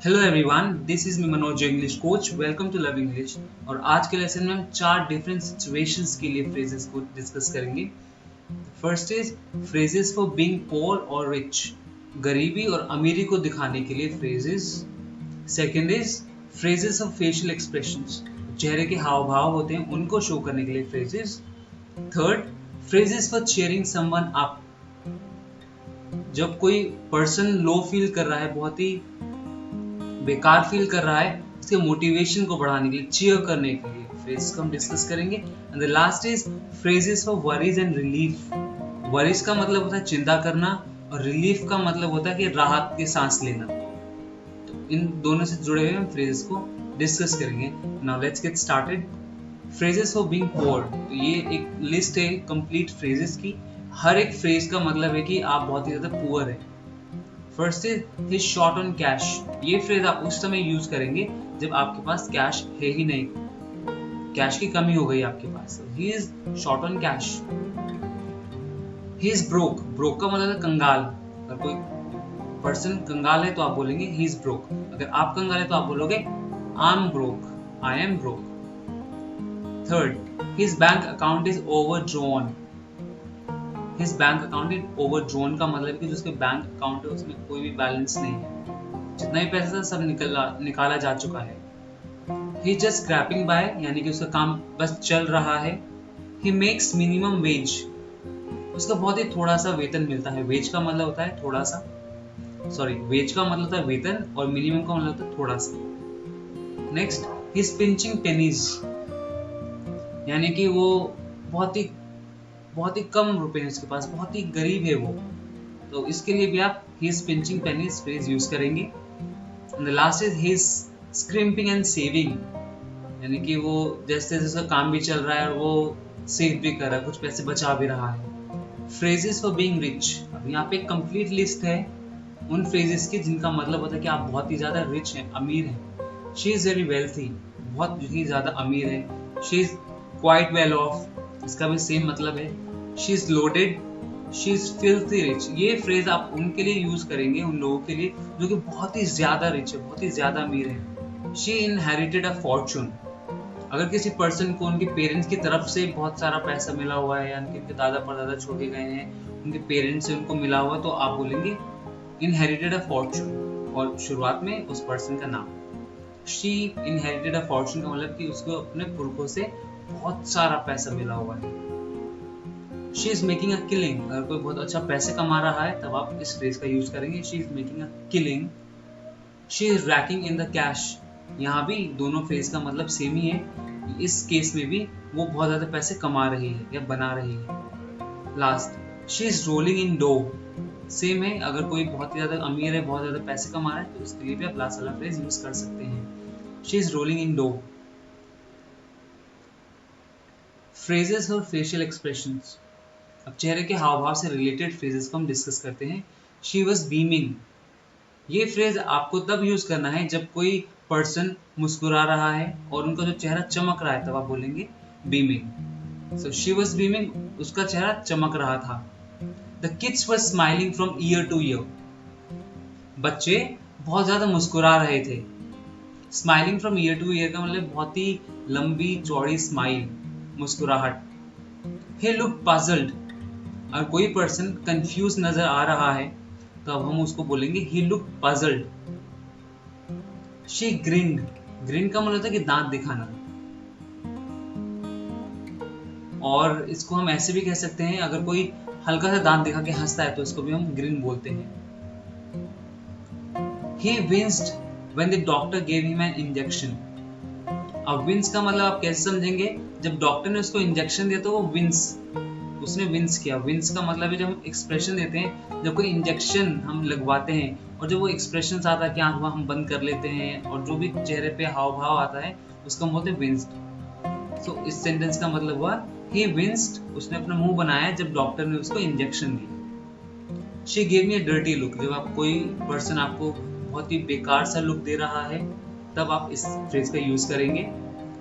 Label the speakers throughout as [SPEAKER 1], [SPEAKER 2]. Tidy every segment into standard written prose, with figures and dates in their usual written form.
[SPEAKER 1] Hello everyone, this is me Manoj English coach. Welcome to love English. और आज के lesson में हम चार डिफरेंट सिचुएशंस के लिए फ्रेजेस को डिस्कस करेंगे। First is phrases for being poor और रिच, गरीबी और अमीरी को दिखाने के लिए phrases. Second is phrases of facial expressions, चेहरे के हाव भाव होते हैं उनको शो करने के लिए phrases. Third, phrases for cheering someone up, जब कोई पर्सन लो फील कर रहा है, बहुत ही बेकार फील कर रहा है, उसके मोटिवेशन को बढ़ाने के लिए, चीयर करने के लिए फ्रेजेस को हम डिस्कस करेंगे। And the last is phrases for worries and relief. Worries का मतलब होता है चिंता करना और रिलीफ का मतलब होता है कि राहत की सांस लेना। तो इन दोनों से जुड़े हुए हम फ्रेजेस को डिस्कस करेंगे। Now let's get started. Phrases for being poor, तो ये एक लिस्ट है कंप्लीट फ्रेजेस की। हर एक फ्रेज का मतलब है कि आप बहुत ही ज्यादा पुअर है। First is he short on cash. ये फ्रेज आप उस समय यूज करेंगे जब आपके पास कैश है ही नहीं, कैश की कमी हो गई आपके पास। He is short on cash. He is broke. Broke का मतलब है कंगाल। अगर कोई पर्सन कंगाल है तो आप बोलेंगे ही इज ब्रोक। अगर आप कंगाल है तो आप बोलोगे I am broke, I am broke. Third, his bank account is overdrawn. His bank account is overdrawn का मतलब कि जो उसके बैंक अकाउंट है उसमें कोई भी बैलेंस नहीं है, जितना भी पैसा था सब निकाला जा चुका है। ही जस्ट स्क्रैपिंग बाय, यानी कि उसका काम बस चल रहा है। ही मेक्स मिनिमम वेज, उसका बहुत ही थोड़ा सा वेतन मिलता है। वेज का मतलब होता है थोड़ा सा, सॉरी, वेज का मतलब होता है वेतन और मिनिमम का मतलब होता है थोड़ा सा। Next, he is pinching pennies, यानी कि वो बहुत ही कम रुपए हैं उसके पास, बहुत ही गरीब है वो। तो इसके लिए भी आप he is pinching pennies phrase use करेंगे। And the last is he is scrimping and saving, यानी कि वो जैसे जैसे उसका काम भी चल रहा है और वो सेव भी कर रहा है, कुछ पैसे बचा भी रहा है। फ्रेजेस फॉर बीइंग रिच, अब यहाँ पे एक कंप्लीट लिस्ट है उन फ्रेजेस की जिनका मतलब होता है कि आप बहुत ही ज्यादा रिच हैं, अमीर हैं। शी इज वेरी वेल्थी, बहुत ही ज्यादा अमीर है। She is quite well of, इसका भी सेम मतलब है। She is loaded, she is filthy rich. ये फ्रेज आप उनके लिए यूज करेंगे, उन लोगों के लिए जो कि बहुत ही ज्यादा रिच है, बहुत ही ज्यादा अमीर है। शी इनहेरिटेड अ फॉर्चून, अगर किसी पर्सन को उनके पेरेंट्स की तरफ से बहुत सारा पैसा मिला हुआ है, यानी कि उनके दादा परदादा छोड़े गए हैं, उनके पेरेंट्स से उनको मिला हुआ है, तो आप बोलेंगे इनहेरिटेड अ फॉर्चून और शुरुआत में उस पर्सन का नाम। शी इनहेरिटेड अ फॉर्चून का मतलब कि उसको अपने पुरखों से बहुत सारा पैसा मिला हुआ है। She is making a killing, अगर कोई बहुत अच्छा पैसे कमा रहा है तब आप इस फ्रेज का यूज करेंगे, she is making a killing. She is ranking in the cash, यहाँ भी दोनों फ्रेज का मतलब सेम ही है। इस केस में भी वो बहुत ज्यादा पैसे कमा रही है या बना रही है। Last, she is rolling in dough, same है। अगर कोई बहुत ही ज्यादा अमीर है, बहुत ज्यादा पैसे कमा रहा है, तो उसके लिए भी आप लास्ट वाला फ्रेज यूज कर सकते हैं। She is rolling in dough. Phrases और फेशियल एक्सप्रेशंस, अब चेहरे के हाव भाव से रिलेटेड फ्रेजेस को हम डिस्कस करते हैं। शी वॉज बीमिंग, ये फ्रेज आपको तब यूज करना है जब कोई पर्सन मुस्कुरा रहा है और उनका जो चेहरा चमक रहा है, तब आप बोलेंगे beaming. So she was beaming, उसका चेहरा चमक रहा था। The kids were smiling from year two year, बच्चे बहुत ज्यादा मुस्कुरा रहे थे। Smiling from year two year का मतलब बहुत ही लंबी चौड़ी स्माइल, मुस्कुराहट। ही लुक पजल्ड, अगर कोई पर्सन कंफ्यूज नजर आ रहा है तो अब हम उसको बोलेंगे ही look puzzled. She grind, green का मतलब होता है कि दांत दिखाना, और इसको हम ऐसे भी कह सकते हैं, अगर कोई हल्का सा दांत दिखा के हंसता है तो इसको भी हम ग्रिन बोलते हैं। He winced when the doctor gave him an injection, अब विंस का मतलब आप कैसे समझेंगे, जब डॉक्टर ने उसको इंजेक्शन दिया तो वो विंस, उसने विंस किया। विंस का मतलब है जब हम एक्सप्रेशन देते हैं, जब कोई इंजेक्शन हम लगवाते हैं और जब वो एक्सप्रेशन आता है कि आंख हम बंद कर लेते हैं और जो भी चेहरे पे हाव भाव आता है उसका हम बोलते हैं विंस्ड। सो इस सेंटेंस का मतलब हुआ ही विंस्ड, उसने अपना मुंह बनाया जब डॉक्टर ने उसको injection the. She gave me a dirty look, जब आप कोई पर्सन आपको बहुत ही बेकार सा लुक दे रहा है तब आप इस फ्रेज का यूज करेंगे।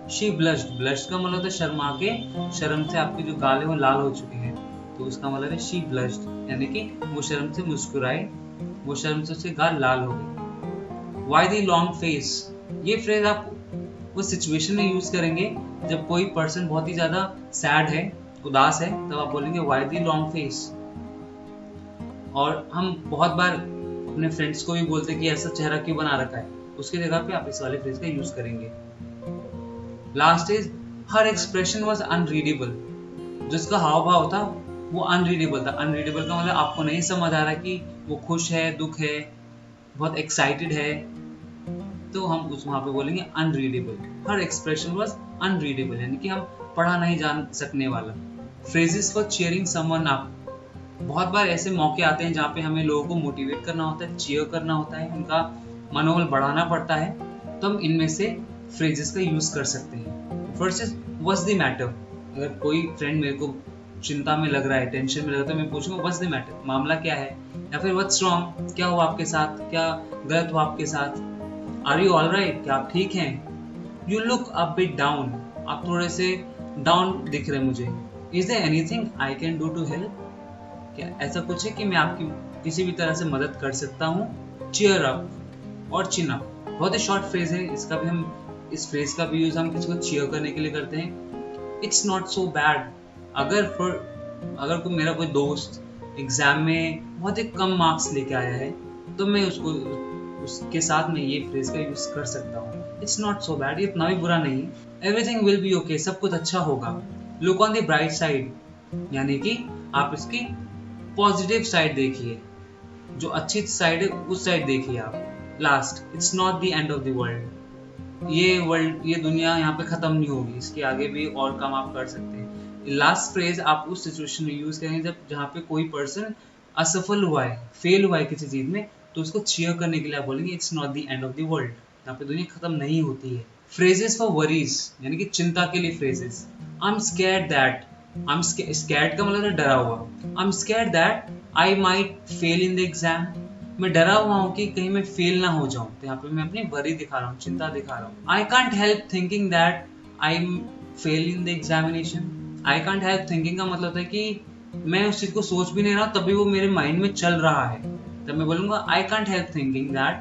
[SPEAKER 1] शी ब्लश्ड, ब्लश्ड का मतलब है शर्मा के, शर्म से आपके जो गाल है वो लाल हो चुके हैं, तो उसका मतलब है शी ब्लश्ड, यानी कि वो शर्म से मुस्कुराए, वो शर्म से उसके गाल लाल हो गए। व्हाई द लॉन्ग फेस, ये फ्रेज आप उस सिचुएशन में यूज करेंगे जब कोई पर्सन बहुत ही ज्यादा सैड है, उदास है, तब आप बोलेंगे व्हाई द लॉन्ग फेस। और हम बहुत बार अपने फ्रेंड्स को भी बोलते हैं कि ऐसा चेहरा क्यों बना रखा है, उसकी जगह पे आप इस वाले फ्रेज का यूज करेंगे। Last is her expression was unreadable, जिसका हाव भाव था वो अनरीडेबल था। अनरीडेबल का मतलब आपको नहीं समझ आ रहा कि वो खुश है, दुख है, बहुत एक्साइटेड है, तो हम उस वहां पे बोलेंगे unreadable. Her expression was unreadable, यानी कि हम पढ़ा नहीं जान सकने वाला। Phrases for cheering someone up, बहुत बार ऐसे मौके आते हैं जहाँ पे हमें लोगों को मोटिवेट करना होता है, चीयर करना होता है, उनका मनोबल बढ़ाना पड़ता है, तो हम इनमें से फ्रेजेस का यूज कर सकते हैं। First is what's the matter, अगर कोई फ्रेंड मेरे को चिंता में लग रहा है, टेंशन में लग रहा है, तो मैं पूछूंगा व्हाट्स द मैटर, मामला क्या है, या फिर व्हाट्स रॉन्ग, क्या हुआ आपके साथ, क्या गलत हुआ आपके साथ, आर यू ऑलराइट, क्या आप ठीक हैं, you look a bit down, आप थोड़े से डाउन दिख रहे हैं मुझे, is there anything I can do to help, क्या ऐसा कुछ है कि मैं आपकी किसी भी तरह से मदद कर सकता हूँ। चीयर अप और चिन अप, बहुत ही शॉर्ट फ्रेज है, इसका भी हम इस फ्रेज का भी यूज हम किसी को चीयर करने के लिए करते हैं। इट्स नॉट सो बैड, अगर कोई मेरा कोई दोस्त एग्जाम में बहुत ही कम मार्क्स लेके आया है, तो मैं उसके साथ में ये फ्रेज का यूज कर सकता हूँ। इट्स नॉट सो बैड, ये इतना भी बुरा नहीं, एवरीथिंग विल बी ओके, सब कुछ अच्छा होगा। Look on the bright side, यानी कि आप इसकी पॉजिटिव साइड देखिए, जो अच्छी साइड है उस साइड देखिए आप। Last, it's not the end of the world, ये दुनिया यहाँ पे खत्म नहीं होगी, इसके आगे भी और काम आप कर सकते हैं। लास्ट फ्रेज आप उस सिचुएशन में यूज करेंगे जब जहाँ पे कोई पर्सन असफल हुआ है, फेल हुआ है किसी चीज में, तो उसको चीयर करने के लिए आप बोलेंगे it's not the end of the world, यहाँ पे दुनिया खत्म नहीं होती है। फ्रेजेस फॉर वरीज, यानी कि चिंता के लिए phrases. I am scared that, I am scared का मतलब है डरा हुआ, I am scared that I might fail in the exam, मैं डरा हुआ हूँ कि कहीं मैं फेल ना हो जाऊं, तो यहाँ पे मैं अपनी वरी दिखा रहा हूँ, चिंता दिखा रहा हूँ। I can't help thinking that I am fail in the examination, I can't help thinking का मतलब है कि मैं उस चीज को सोच भी नहीं रहा, तभी वो मेरे माइंड में चल रहा है, तब मैं बोलूंगा I can't help thinking that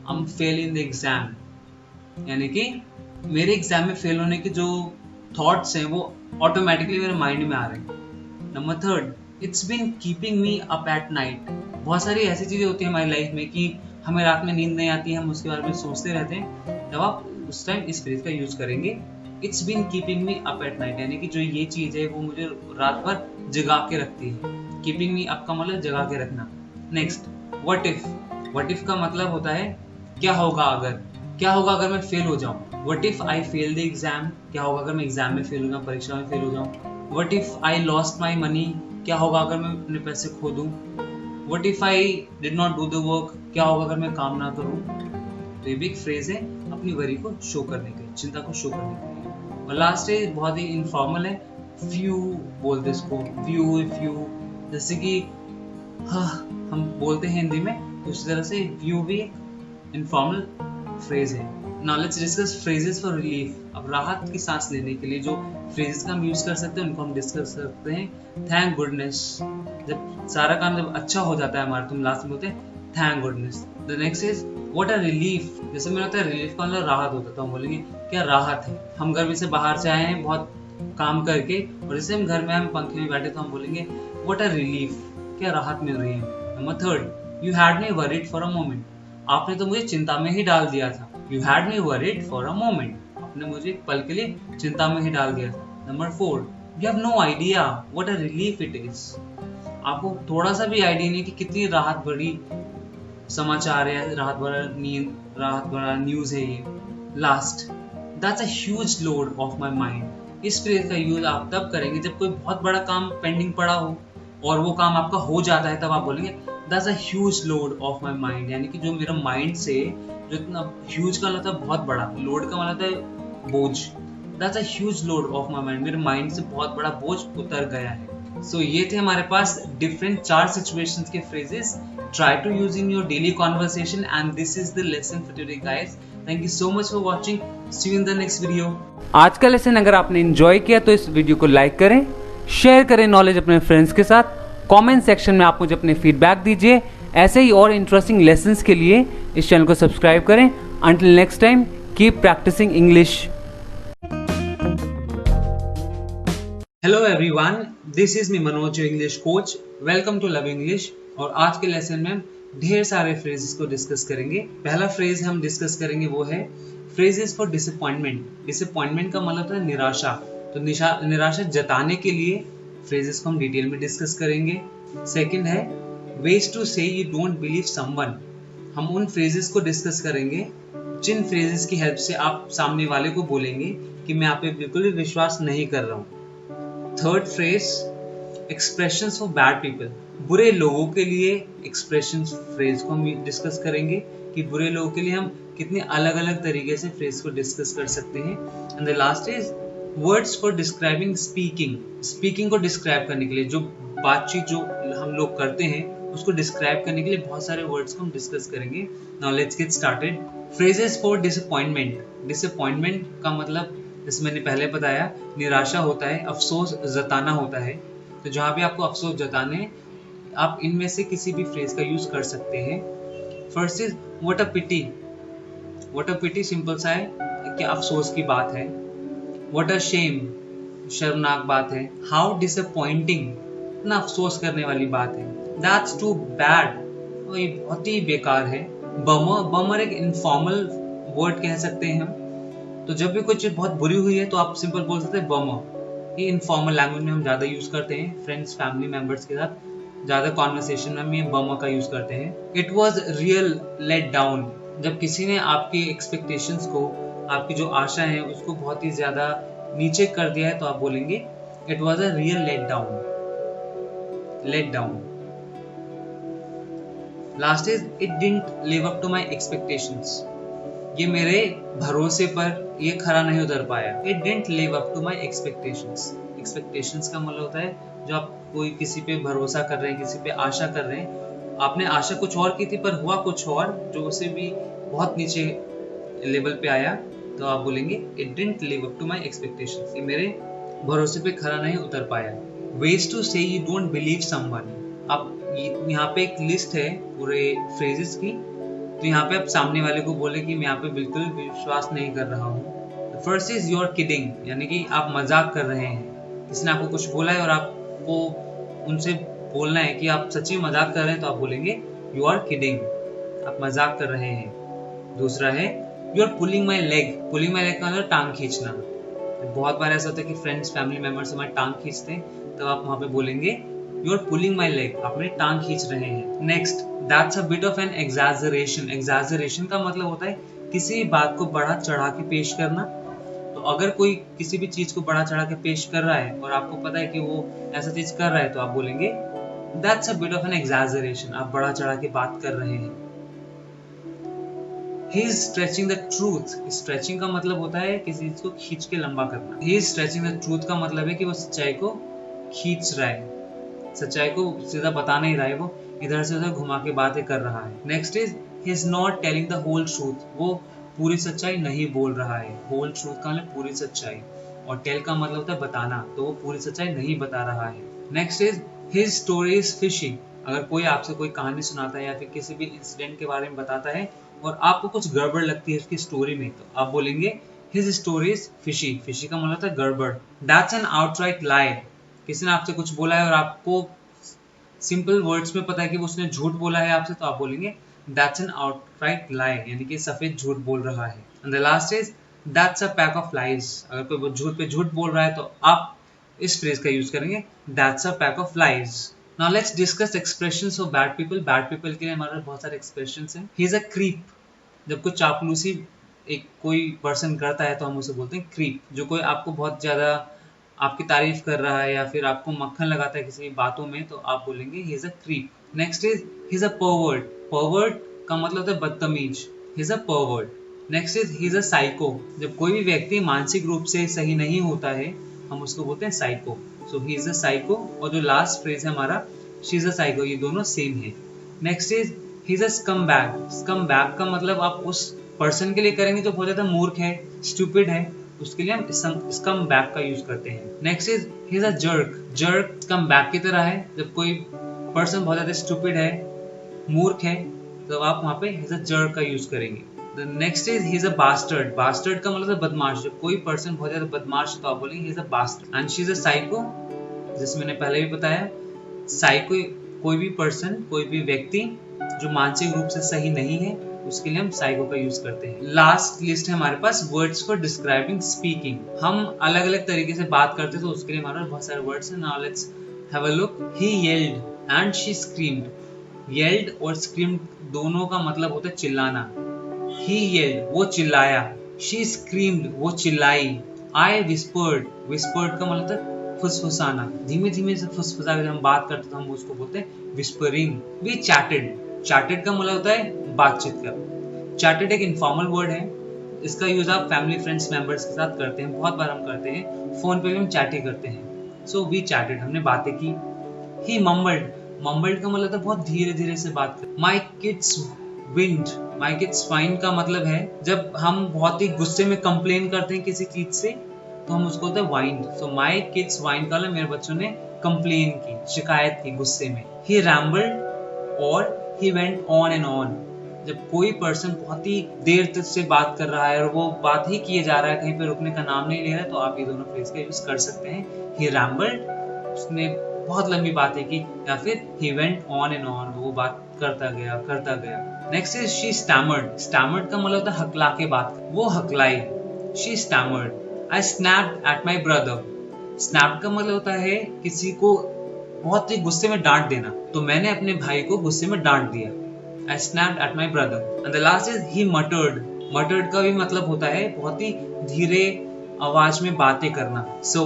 [SPEAKER 1] I am fail in the exam, यानी कि मेरे एग्जाम में फेल होने के जो थॉट्स हैं वो ऑटोमेटिकली मेरे माइंड में आ रहे हैं। Number third, it's been keeping me up at night, बहुत सारी ऐसी चीजें होती है हमारी लाइफ में कि हमें रात में नींद नहीं आती, हम उसके बारे में सोचते रहते हैं, तब आप उस टाइम इस फ्रेज का यूज करेंगे, it's been keeping me up at night, यानी कि जो ये चीज है वो मुझे रात भर जगा के रखती है। कीपिंग मी अप का मतलब जगा के रखना। Next, what if, what if का मतलब होता है क्या होगा अगर, क्या होगा अगर मैं फेल हो जाऊं, what if I fail the exam, क्या होगा अगर मैं एग्जाम में फेल हो जाऊं, परीक्षा में फेल हो जाऊं। What if I lost my money, क्या होगा अगर मैं अपने पैसे खो दूं। What if I did not do the work, क्या होगा अगर मैं काम ना करूं। तो ये भी एक फ्रेज है अपनी वरी को शो करने के लिए, चिंता को शो करने के लिए। और लास्ट है बहुत ही इनफॉर्मल है, फ्यू बोलते इसको, फ्यू, फ्यू, जैसे कि हाँ हम बोलते हैं हिंदी में, तो उसी तरह से व्यू भी एक इनफॉर्मल फ्रेज है। Now let's discuss phrases for relief, अब राहत की सांस लेने के लिए जो फ्रेजेस का हम यूज कर सकते हैं उनको हम डिस्कस करते हैं। थैंक गुडनेस, जब सारा काम जब अच्छा हो जाता है हमारा, तो हम लास्ट में बोलते हैं thank goodness. The next is what a relief, जैसे मेरा होता है रिलीफ का मतलब राहत होता है, तो हम बोलेंगे क्या राहत है, हम घर में से बाहर से आए हैं बहुत काम करके, और जैसे हम घर में हम पंखे में बैठे, तो हम बोलेंगे व्हाट अ रिलीफ, क्या राहत मिल रही है। Number third, you had me worried for a moment, आपने तो मुझे चिंता में ही डाल दिया था। You had me worried for a moment, आपने मुझे एक पल के लिए चिंता में ही डाल दिया था। Number four, you have no idea what a relief it is, आपको थोड़ा सा भी आइडिया नहीं कि कितनी राहत भरी समाचार है, राहत भरा नींद, राहत भरा न्यूज है ये। Last, that's a huge load of my mind, इस फ्रेज का यूज आप तब करेंगे जब कोई बहुत बड़ा काम पेंडिंग पड़ा हो और वो काम आपका हो जाता है, तब आप बोलेंगे that's a huge load of my mind, यानी कि जो मेरा माइंड से जो इतना ह्यूज का मतलब बहुत बड़ा, लोड का मतलब है बोझ, that's a huge load of my mind, मेरे माइंड से बहुत बड़ा बोझ उतर गया है। सो ये थे हमारे पास डिफरेंट 4 सिचुएशंस के phrases, try to use in your daily conversation, and this is the lesson for today guys. Thank you so much for watching, see you in the next video.
[SPEAKER 2] आज का लेसन अगर आपने enjoy किया तो इस video को like करें, share करें नॉलेज अपने फ्रेंड्स के साथ, कमेंट सेक्शन में आप मुझे अपने फीडबैक दीजिए ऐसे ही और इंटरेस्टिंग लेसन्स के लिए इस चैनल को सब्सक्राइब करें। Until next time, keep practising English.
[SPEAKER 1] Hello everyone, this is me Manoj, your English coach. Welcome to love English. और आज के लेसन में हम ढेर सारे फ्रेजेस को डिस्कस करेंगे। पहला फ्रेज हम डिस्कस करेंगे वो है फ्रेजेस फॉर डिसअपॉइंटमेंट। डिसअपॉइंटमेंट का मतलब है निराशा। तो निराशा जताने के लिए फ्रेजेस को हम डिटेल में डिस्कस करेंगे। सेकंड है veg to say you don't believe someone. हम उन फ्रेजेस को डिस्कस करेंगे जिन फ्रेजेस की हेल्प से आप सामने वाले को बोलेंगे कि मैं आप पे बिल्कुल भी विश्वास नहीं कर रहा हूँ। Third phrase expressions for bad people. बुरे लोगों के लिए एक्सप्रेशंस फ्रेज को हम डिस्कस करेंगे कि बुरे लोगों के लिए हम कितने अलग अलग तरीके से फ्रेज को डिस्कस कर सकते हैं। And the last is words for describing speaking. Speaking को डिस्क्राइब करने के लिए, जो बातचीत जो हम लोग करते हैं उसको डिस्क्राइब करने के लिए बहुत सारे वर्ड्स को हम डिस्कस करेंगे। Now let's get started. Phrases for disappointment. Disappointment का मतलब जैसे मैंने पहले बताया निराशा होता है, अफसोस जताना होता है। तो जहाँ भी आपको अफसोस जताने हैं आप इनमें से किसी भी फ्रेज का यूज कर सकते हैं। First is what a pity. What a pity simple सा है कि अफसोस की बात है। व्हाट अ शेम, शर्मनाक बात है। हाउ डिसअपॉइंटिंग, ना अफसोस करने वाली बात है। दैट्स टू बैड, ये बहुत ही बेकार है। बमर, बमर एक इनफॉर्मल वर्ड कह सकते हैं हम। तो जब भी कोई चीज बहुत बुरी हुई है तो आप सिंपल बोल सकते हैं बमर। ये इनफॉर्मल लैंग्वेज में हम ज्यादा यूज करते हैं, फ्रेंड्स फैमिली मेंबर्स के साथ ज्यादा कॉन्वर्सेशन में हम ये बमर का यूज करते हैं। It was real let down. जब किसी ने आपकी एक्सपेक्टेशंस को, आपकी जो आशा है उसको बहुत ही ज्यादा नीचे कर दिया है तो आप बोलेंगे it was a real let down. Let down. Last is it didn't live up to my expectations. ये मेरे भरोसे पर ये खरा नहीं उतर पाया। It didn't live up to my expectations. Expectations का मतलब होता है जो आप कोई किसी पे भरोसा कर रहे हैं, किसी पे आशा कर रहे हैं। आपने आशा कुछ और की थी पर हुआ कुछ और, जो उसे भी बहुत नीचे लेवल पे आया, तो आप बोलेंगे it didn't live up to my expectations. ये मेरे भरोसे पे खरा नहीं उतर पाया। Ways to say you don't believe someone. अब यहाँ पे एक लिस्ट है पूरे फ्रेजेस की, तो यहाँ पे आप सामने वाले को बोले कि मैं यहाँ पे बिल्कुल विश्वास नहीं कर रहा हूँ। First is you are kidding, यानी कि आप मजाक कर रहे हैं। किसी ने आपको कुछ बोला है और आपको उनसे बोलना है कि आप सच्ची मजाक कर रहे हैं, तो आप बोलेंगे यू आर किडिंग, आप मजाक कर रहे हैं। दूसरा है you are pulling my leg. Pulling my leg का मतलब टांग खींचना। बहुत बार ऐसा होता है कि फ्रेंड्स फैमिली मेंबर्स हमारी टांग खींचते हैं, तब आप वहां पे बोलेंगे you are pulling my leg, आप मेरी टांग खींच रहे हैं। Next, that's a bit of an exaggeration. Exaggeration का मतलब होता है किसी बात को बढ़ा चढ़ा के पेश करना। तो अगर कोई किसी भी चीज को बढ़ा चढ़ा के पेश कर रहा है और आपको पता है कि वो ऐसा चीज कर रहा है, तो आप बोलेंगे that's a bit of an exaggeration, आप बढ़ा चढ़ा के बात कर रहे हैं। He is stretching the truth. Stretching का मतलब होता है किसी चीज को खींच के लंबा करना। He is stretching the truth का मतलब है कि वो सच्चाई को खींच रहा है, सच्चाई को सीधा बता नहीं रहा है, वो इधर से उधर घुमा के बातें कर रहा है। Next is he is not telling the whole truth. वो पूरी सच्चाई नहीं बोल रहा है। होल ट्रूथ का मतलब पूरी सच्चाई, और टेल का मतलब होता है बताना, तो वो पूरी सच्चाई नहीं बता रहा है। Next is his story is fishy. अगर कोई आपसे कोई कहानी सुनाता है या फिर किसी भी इंसिडेंट के बारे में बताता है और आपको कुछ गड़बड़ लगती है उसकी स्टोरी में, तो आप बोलेंगे his story is fishy. Fishy का मतलब होता है गड़बड़। दैट्स एन आउटराइट लाई। किसी ने आपसे कुछ बोला है और आपको सिंपल वर्ड्स में पता है कि उसने झूठ बोला है आपसे, तो आप बोलेंगे दैट्स एन आउटराइट लाई, यानी कि सफेद झूठ बोल रहा है। And the last is that's a pack of lies. अगर कोई झूठ पे झूठ बोल रहा है तो आप इस फ्रेज का यूज करेंगे that's a pack of lies. Now let's discuss expressions of bad people. Bad people के लिए हमारे पास बहुत सारे एक्सप्रेशंस हैं। He is a creep. जब कोई चापलूसी एक कोई पर्सन करता है तो हम उसे बोलते हैं क्रीप। जो कोई आपको बहुत ज्यादा आपकी तारीफ कर रहा है या फिर आपको मक्खन लगाता है किसी बातों में, तो आप बोलेंगे he is a creep. Next is he is a pervert. Pervert का मतलब होता है बदतमीज। He is a pervert. Next is he is a psycho. जब कोई भी व्यक्ति मानसिक रूप से सही नहीं होता है हम उसको बोलते हैं psycho. So he is a psycho. और जो लास्ट फ्रेज है हमारा शी इज अ साइको, ये दोनों सेम है। Next is he is a scum bag. Scum bag का मतलब आप उस पर्सन के लिए करेंगे जो बहुत ज्यादा मूर्ख है, स्टूपिड है, उसके लिए हम स्कम बैग का यूज करते हैं। Next is he is a jerk. Jerk scum bag की तरह है। जब कोई पर्सन बहुत ज्यादा स्टूपिड है, मूर्ख है तो आप वहाँ पे हैज अ जर्ड का यूज करेंगे। The next is he is a bastard. Bastard का मतलब है बदमाश। जब कोई पर्सन बहुत ज्यादा बदमाश है तो आप बोलेंगे he is a bastard. And she is a psycho, जैसे मैंने पहले भी बताया। साइको कोई भी पर्सन, कोई भी व्यक्ति जो मानसिक रूप से सही नहीं है, उसके लिए हम साइको का यूज करते हैं। लास्ट लिस्ट है हमारे पास वर्ड्स फॉर डिस्क्राइबिंग स्पीकिंग। हम अलग अलग तरीके से बात करते हैं तो उसके लिए हमारे पास बहुत सारे वर्ड्स हैं। Now let's have a look. He yelled and she screamed. Yelled और स्क्रीम्ड दोनों का मतलब होता है चिल्लाना। ही येल्ड वो चिल्लाया, शी स्क्रीम्ड वो चिल्लाई, आई विस्पर्ड, विस्पर्ड का मतलब है फुसफुसाना। धीमे धीमे से फुसफुसा कर हम बात करते तो हम उसको बोलते हैं विस्परिंग। वी चैटेड, चैटेड का मतलब होता है बातचीत का। चैटेड एक इनफॉर्मल वर्ड है, इसका यूज आप फैमिली फ्रेंड्स मेंबर्स के साथ करते हैं, बहुत बार हम करते हैं, फोन पे भी हम चैट ही करते हैं। सो वी चैटेड, हमने बातें की। ही मम्बल्ड, मम्बल्ड का मतलब है बहुत धीरे धीरे से बात कर। My kids wind, my kids fine का मतलब है जब हम बहुत ही गुस्से में कंप्लेन करते हैं किसी चीज से तो हम उसको बोलते हैं wind. So my kids wind का मतलब मेरे बच्चों ने कंप्लेन की, शिकायत की गुस्से में। ही रैम्बल्ड और he went on and on, जब कोई पर्सन बहुत ही देर तक से बात कर रहा है और वो बात ही किए जा रहा है, कहीं पे रुकने का नाम नहीं ले रहा है, तो आप ये दोनों फ्रेज का यूज कर सकते हैं। ही रैम्बल्ड, उसने बहुत लंबी बातें की, या फिर he went on and on, वो बात करता गया करता गया। Next is she stammered। stammered का मतलब होता है हकला के बात, वो हकलाई। she stammered। I snapped at my brother। snapped का मतलब होता है किसी को बहुत ही गुस्से में डांट देना, तो मैंने अपने भाई को गुस्से में डांट दिया। I snapped at my brother। and the last is he muttered। muttered का भी मतलब होता है बहुत ही धीरे आवाज में बातें करना। So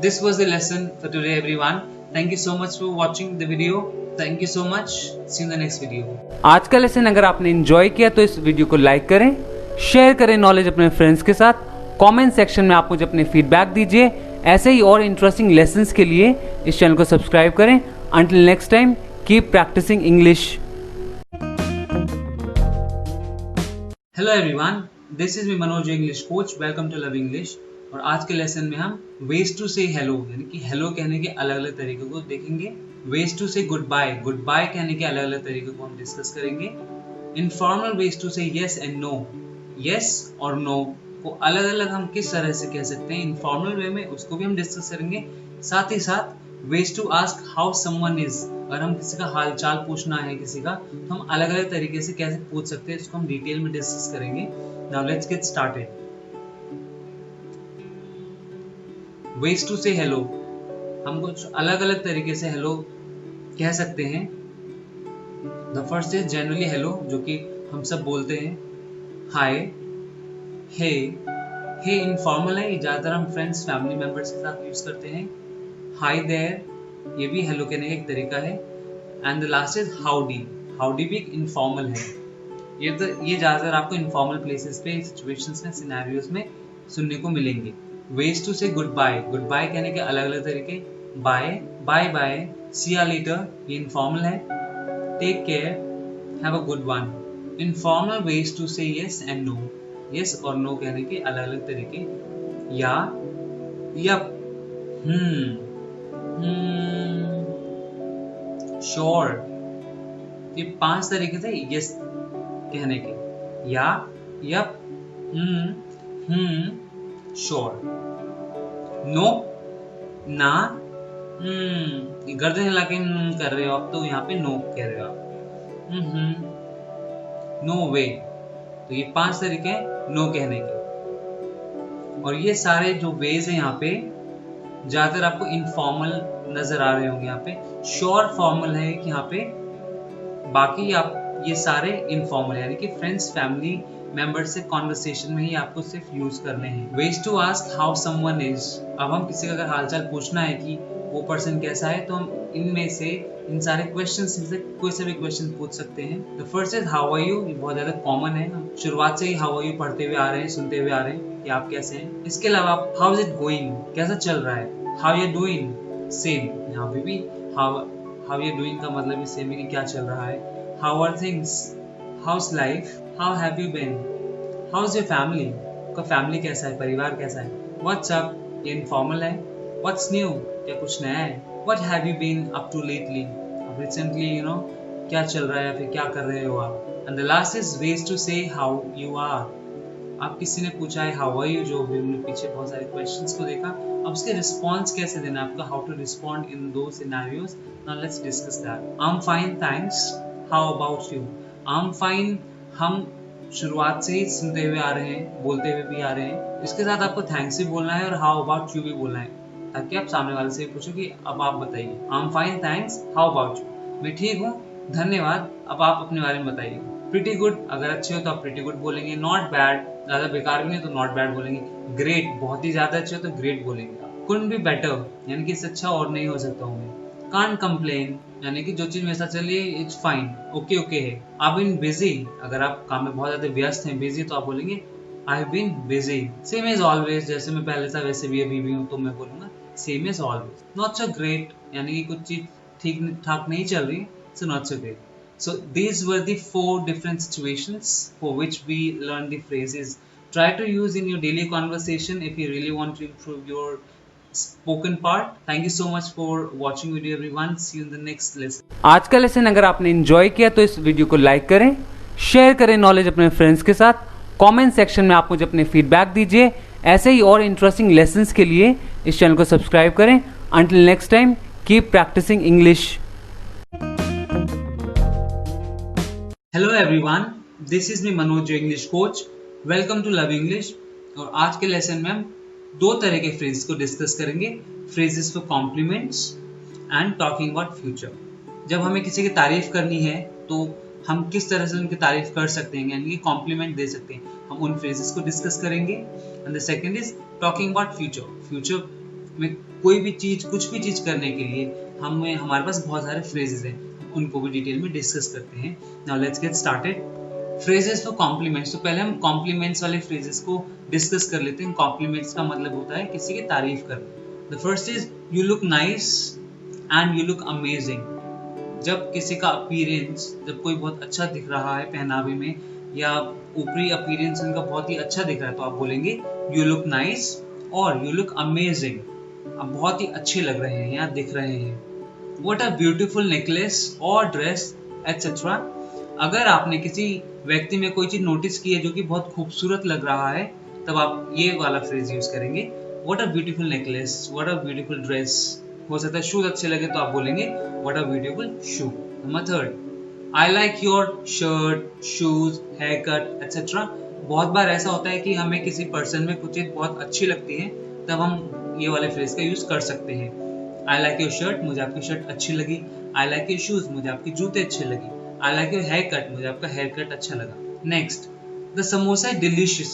[SPEAKER 1] this was the lesson for today everyone. Thank you so much for watching the video. Thank you so much. See you in the next video.
[SPEAKER 2] आज का लेसन अगर आपने एंजॉय किया तो इस वीडियो को लाइक करें, शेयर करें नॉलेज अपने फ्रेंड्स के साथ, कमेंट सेक्शन में आप मुझे अपने फीडबैक दीजिए। ऐसे ही और इंटरेस्टिंग लेसन्स के लिए इस चैनल को सब्सक्राइब करें। Until next time, keep practising English.
[SPEAKER 1] Hello everyone. This is me Manoj, your English coach. Welcome to Love English. और आज के लेसन में हम ways to say hello यानी कि हेलो कहने के अलग अलग तरीकों को देखेंगे। ways to say goodbye, goodbye कहने के अलग अलग तरीकों को हम डिस्कस करेंगे। informal ways to say yes and no, yes और no को अलग अलग हम किस तरह से कह सकते हैं इनफॉर्मल वे में, उसको भी हम डिस्कस करेंगे। साथ ही साथ ways to ask how someone is, अगर हम किसी का हाल चाल पूछना है किसी का, तो हम अलग अलग तरीके से कैसे पूछ सकते हैं, इसको हम डिटेल में डिस्कस करेंगे। Now let's get started. ways to say hello, हम कुछ अलग अलग तरीके से हेलो कह सकते हैं। The first is generally hello, जो कि हम सब बोलते हैं। हाय, हे, हे इनफॉर्मल है, ये ज्यादातर हम फ्रेंड्स फैमिली मेंबर्स के साथ यूज करते हैं। हाय देयर, ये भी हेलो कहने का एक तरीका है। And the last is howdy, howdy भी एक इनफॉर्मल है। ये ज्यादातर आपको इनफॉर्मल प्लेसेस पे, सिचुएशंस में, सिनेरियोज में सुनने को मिलेंगे। Ways to say goodbye, goodbye कहने के अलग अलग तरीके। Bye, bye bye, see you later, ये इनफॉर्मल है। Take care, have a good one. Informal ways to say yes and no, yes और नो कहने के अलग अलग तरीके। या, यप, श्योर, ये 5 तरीके थे यस कहने के। या, यप, श्योर। नो, ना, गर्दन हिला के कर रहे हो आप, तो यहाँ पे नो कह रहे हो आप। नो वे, तो ये 5 तरीके हैं नो कहने के। और ये सारे जो वेज हैं यहाँ पे ज्यादातर आपको इनफॉर्मल नजर आ रहे होंगे। यहाँ पे श्योर फॉर्मल है कि यहाँ पे, बाकी आप ये सारे इनफॉर्मल यानी कि फ्रेंड्स फैमिली मेंबर से कॉन्वर्सेशन में ही आपको सिर्फ यूज करने हैं। Ways to ask how someone is, अब हम किसी का अगर हालचाल पूछना है कि वो पर्सन कैसा है, तो हम इनमें से इन सारे क्वेश्चंस में से कोई सा भी क्वेश्चन पूछ सकते हैं। The first is how are you, ये बहुत ज्यादा कॉमन है, हम शुरुआत से ही हाउ आर यू पढ़ते हुए आ रहे हैं, सुनते हुए आ रहे हैं कि आप कैसे हैं। इसके अलावा आप हाउ इज इट गोइंग, कैसा चल रहा है। हाउ यू डूइंग, सेम, यहाँ पे भी हाउ यू डूइंग का मतलब भी सेम है कि क्या चल रहा है। How are things, how's life, how have you been, how is your family, आपका फैमिली कैसा है, परिवार कैसा है। व्हाट्स अप, ये इनफॉर्मल है। व्हाट्स न्यू, क्या कुछ नया है। What have you been up to lately, अब रिसेंटली क्या चल रहा है या फिर क्या कर रहे हो आप। And the last is ways to say how you are. आप किसी ने पूछा है हाउ आर यू, जो भी हमने पीछे बहुत सारे क्वेश्चंस को देखा, अब उसके रिस्पॉन्स कैसे देना है आपका, हाउ टू रिस्पॉन्ड इन दो scenarios. Now let's discuss that. I am fine thanks, how about you. I am fine हम शुरुआत से ही सुनते हुए आ रहे हैं, बोलते हुए भी आ रहे हैं, इसके साथ आपको थैंक्स भी बोलना है और हाउ अबाउट यू भी बोलना है, ताकि आप सामने वाले से पूछो कि अब आप बताइए। I am fine thanks, how about you. मैं ठीक हूँ, धन्यवाद, अब आप अपने बारे में बताइए। प्रीटी गुड, अगर अच्छे हो तो आप प्रीटी गुड बोलेंगे। नॉट बैड, ज्यादा बेकार भी नहीं तो नॉट बैड बोलेंगे। ग्रेट, बहुत ही ज्यादा अच्छे हो तो ग्रेट बोलेंगे। कुडंट बी बेटर, यानी कि इससे अच्छा और नहीं हो सकता हूँ मैं। कांट कंप्लेन, यानी कि जो चीज मेरे साथ चल रही है इट्स फाइन, ओके ओके है। आई बीन बिजी, अगर आप काम में बहुत ज्यादा व्यस्त हैं, बिजी, तो आप बोलेंगे I been busy. Same as always, जैसे मैं पहले था वैसे भी अभी भी हूँ, तो मैं बोलूंगा same as always. Not so great, यानी कि कुछ चीज ठीक ठाक नहीं चल रही, so not so great. So these were the 4 different situations for which we learned the phrases. Try to use in your daily conversation if you really want to improve your spoken part. Thank you so much for watching video everyone. See you in the next lesson.
[SPEAKER 2] आज का lesson अगर आपने enjoy किया तो इस video को like करें, share करें नॉलेज अपने फ्रेंड्स के साथ, कमेंट सेक्शन में आप मुझे अपने फीडबैक दीजिए। ऐसे ही और इंटरेस्टिंग लेसन्स के लिए इस चैनल को सब्सक्राइब करें। Until next time, keep practising English.
[SPEAKER 1] Hello everyone, this is me Manoj, your English coach. Welcome to Love English. और आज के लेसन में हम 2 तरह के फ्रेजेस को डिस्कस करेंगे। Phrases for compliments and talking about future. जब हमें किसी की तारीफ करनी है तो हम किस तरह से उनकी तारीफ कर सकते हैं, यानी कि कॉम्प्लीमेंट दे सकते हैं, हम उन फ्रेजेस को डिस्कस करेंगे। And the second is talking about future. Future में कोई भी चीज, कुछ भी चीज करने के लिए हमारे पास बहुत सारे फ्रेजेस हैं, उनको भी डिटेल में डिस्कस करते हैं। Now let's get started. Phrases for compliments. तो पहले हम कॉम्प्लीमेंट्स वाले फ्रेजेस को डिस्कस कर लेते हैं। कॉम्प्लीमेंट्स का मतलब होता है किसी की तारीफ करना। The first is you look nice and you look amazing. जब किसी का अपीयरेंस, जब कोई बहुत अच्छा दिख रहा है पहनावे में, या ऊपरी अपीयरेंस उनका बहुत ही अच्छा दिख रहा है, तो आप बोलेंगे यू लुक नाइस और यू लुक अमेजिंग। आप बहुत ही अच्छे लग रहे हैं या दिख रहे हैं। What a beautiful necklace or dress etc. अगर आपने किसी व्यक्ति में कोई चीज नोटिस की है जो कि बहुत खूबसूरत लग रहा है, तब आप ये वाला फ्रेज यूज करेंगे, What a beautiful necklace, what a beautiful dress। हो सकता है शूज अच्छे लगे तो आप बोलेंगे What a beautiful shoe। Number 3, I like your shirt, shoes, haircut etc. बहुत बार ऐसा होता है कि हमें किसी पर्सन में कुछ चीज बहुत अच्छी लगती है, तब हम ये वाले फ्रेज का यूज कर सकते हैं। I like your shirt, मुझे आपकी शर्ट अच्छी लगी। I like your shoes, मुझे आपके जूते अच्छे लगे। I like your haircut, मुझे आपका हेयर कट अच्छा लगा। Next, the samosa is delicious।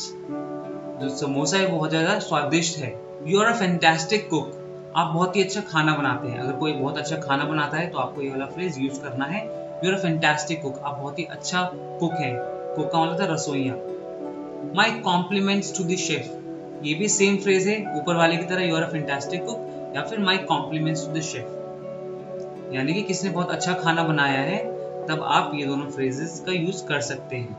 [SPEAKER 1] जो समोसा है वो बहुत ज्यादा स्वादिष्ट है। You are a fantastic cook, आप बहुत ही अच्छा खाना बनाते हैं। अगर कोई बहुत अच्छा खाना बनाता है तो आपको ये वाला फ्रेज यूज करना है, You are a fantastic cook, आप बहुत ही अच्छा कुक हैं। कुक का मतलब था रसोइया। My compliments to the chef, ये भी सेम फ्रेज है ऊपर वाले की तरह, You are a fantastic cook, या फिर माई कॉम्प्लीमेंट्स टू द शेफ, यानी कि किसने बहुत अच्छा खाना बनाया है, तब आप ये दोनों फ्रेजेस का यूज कर सकते हैं।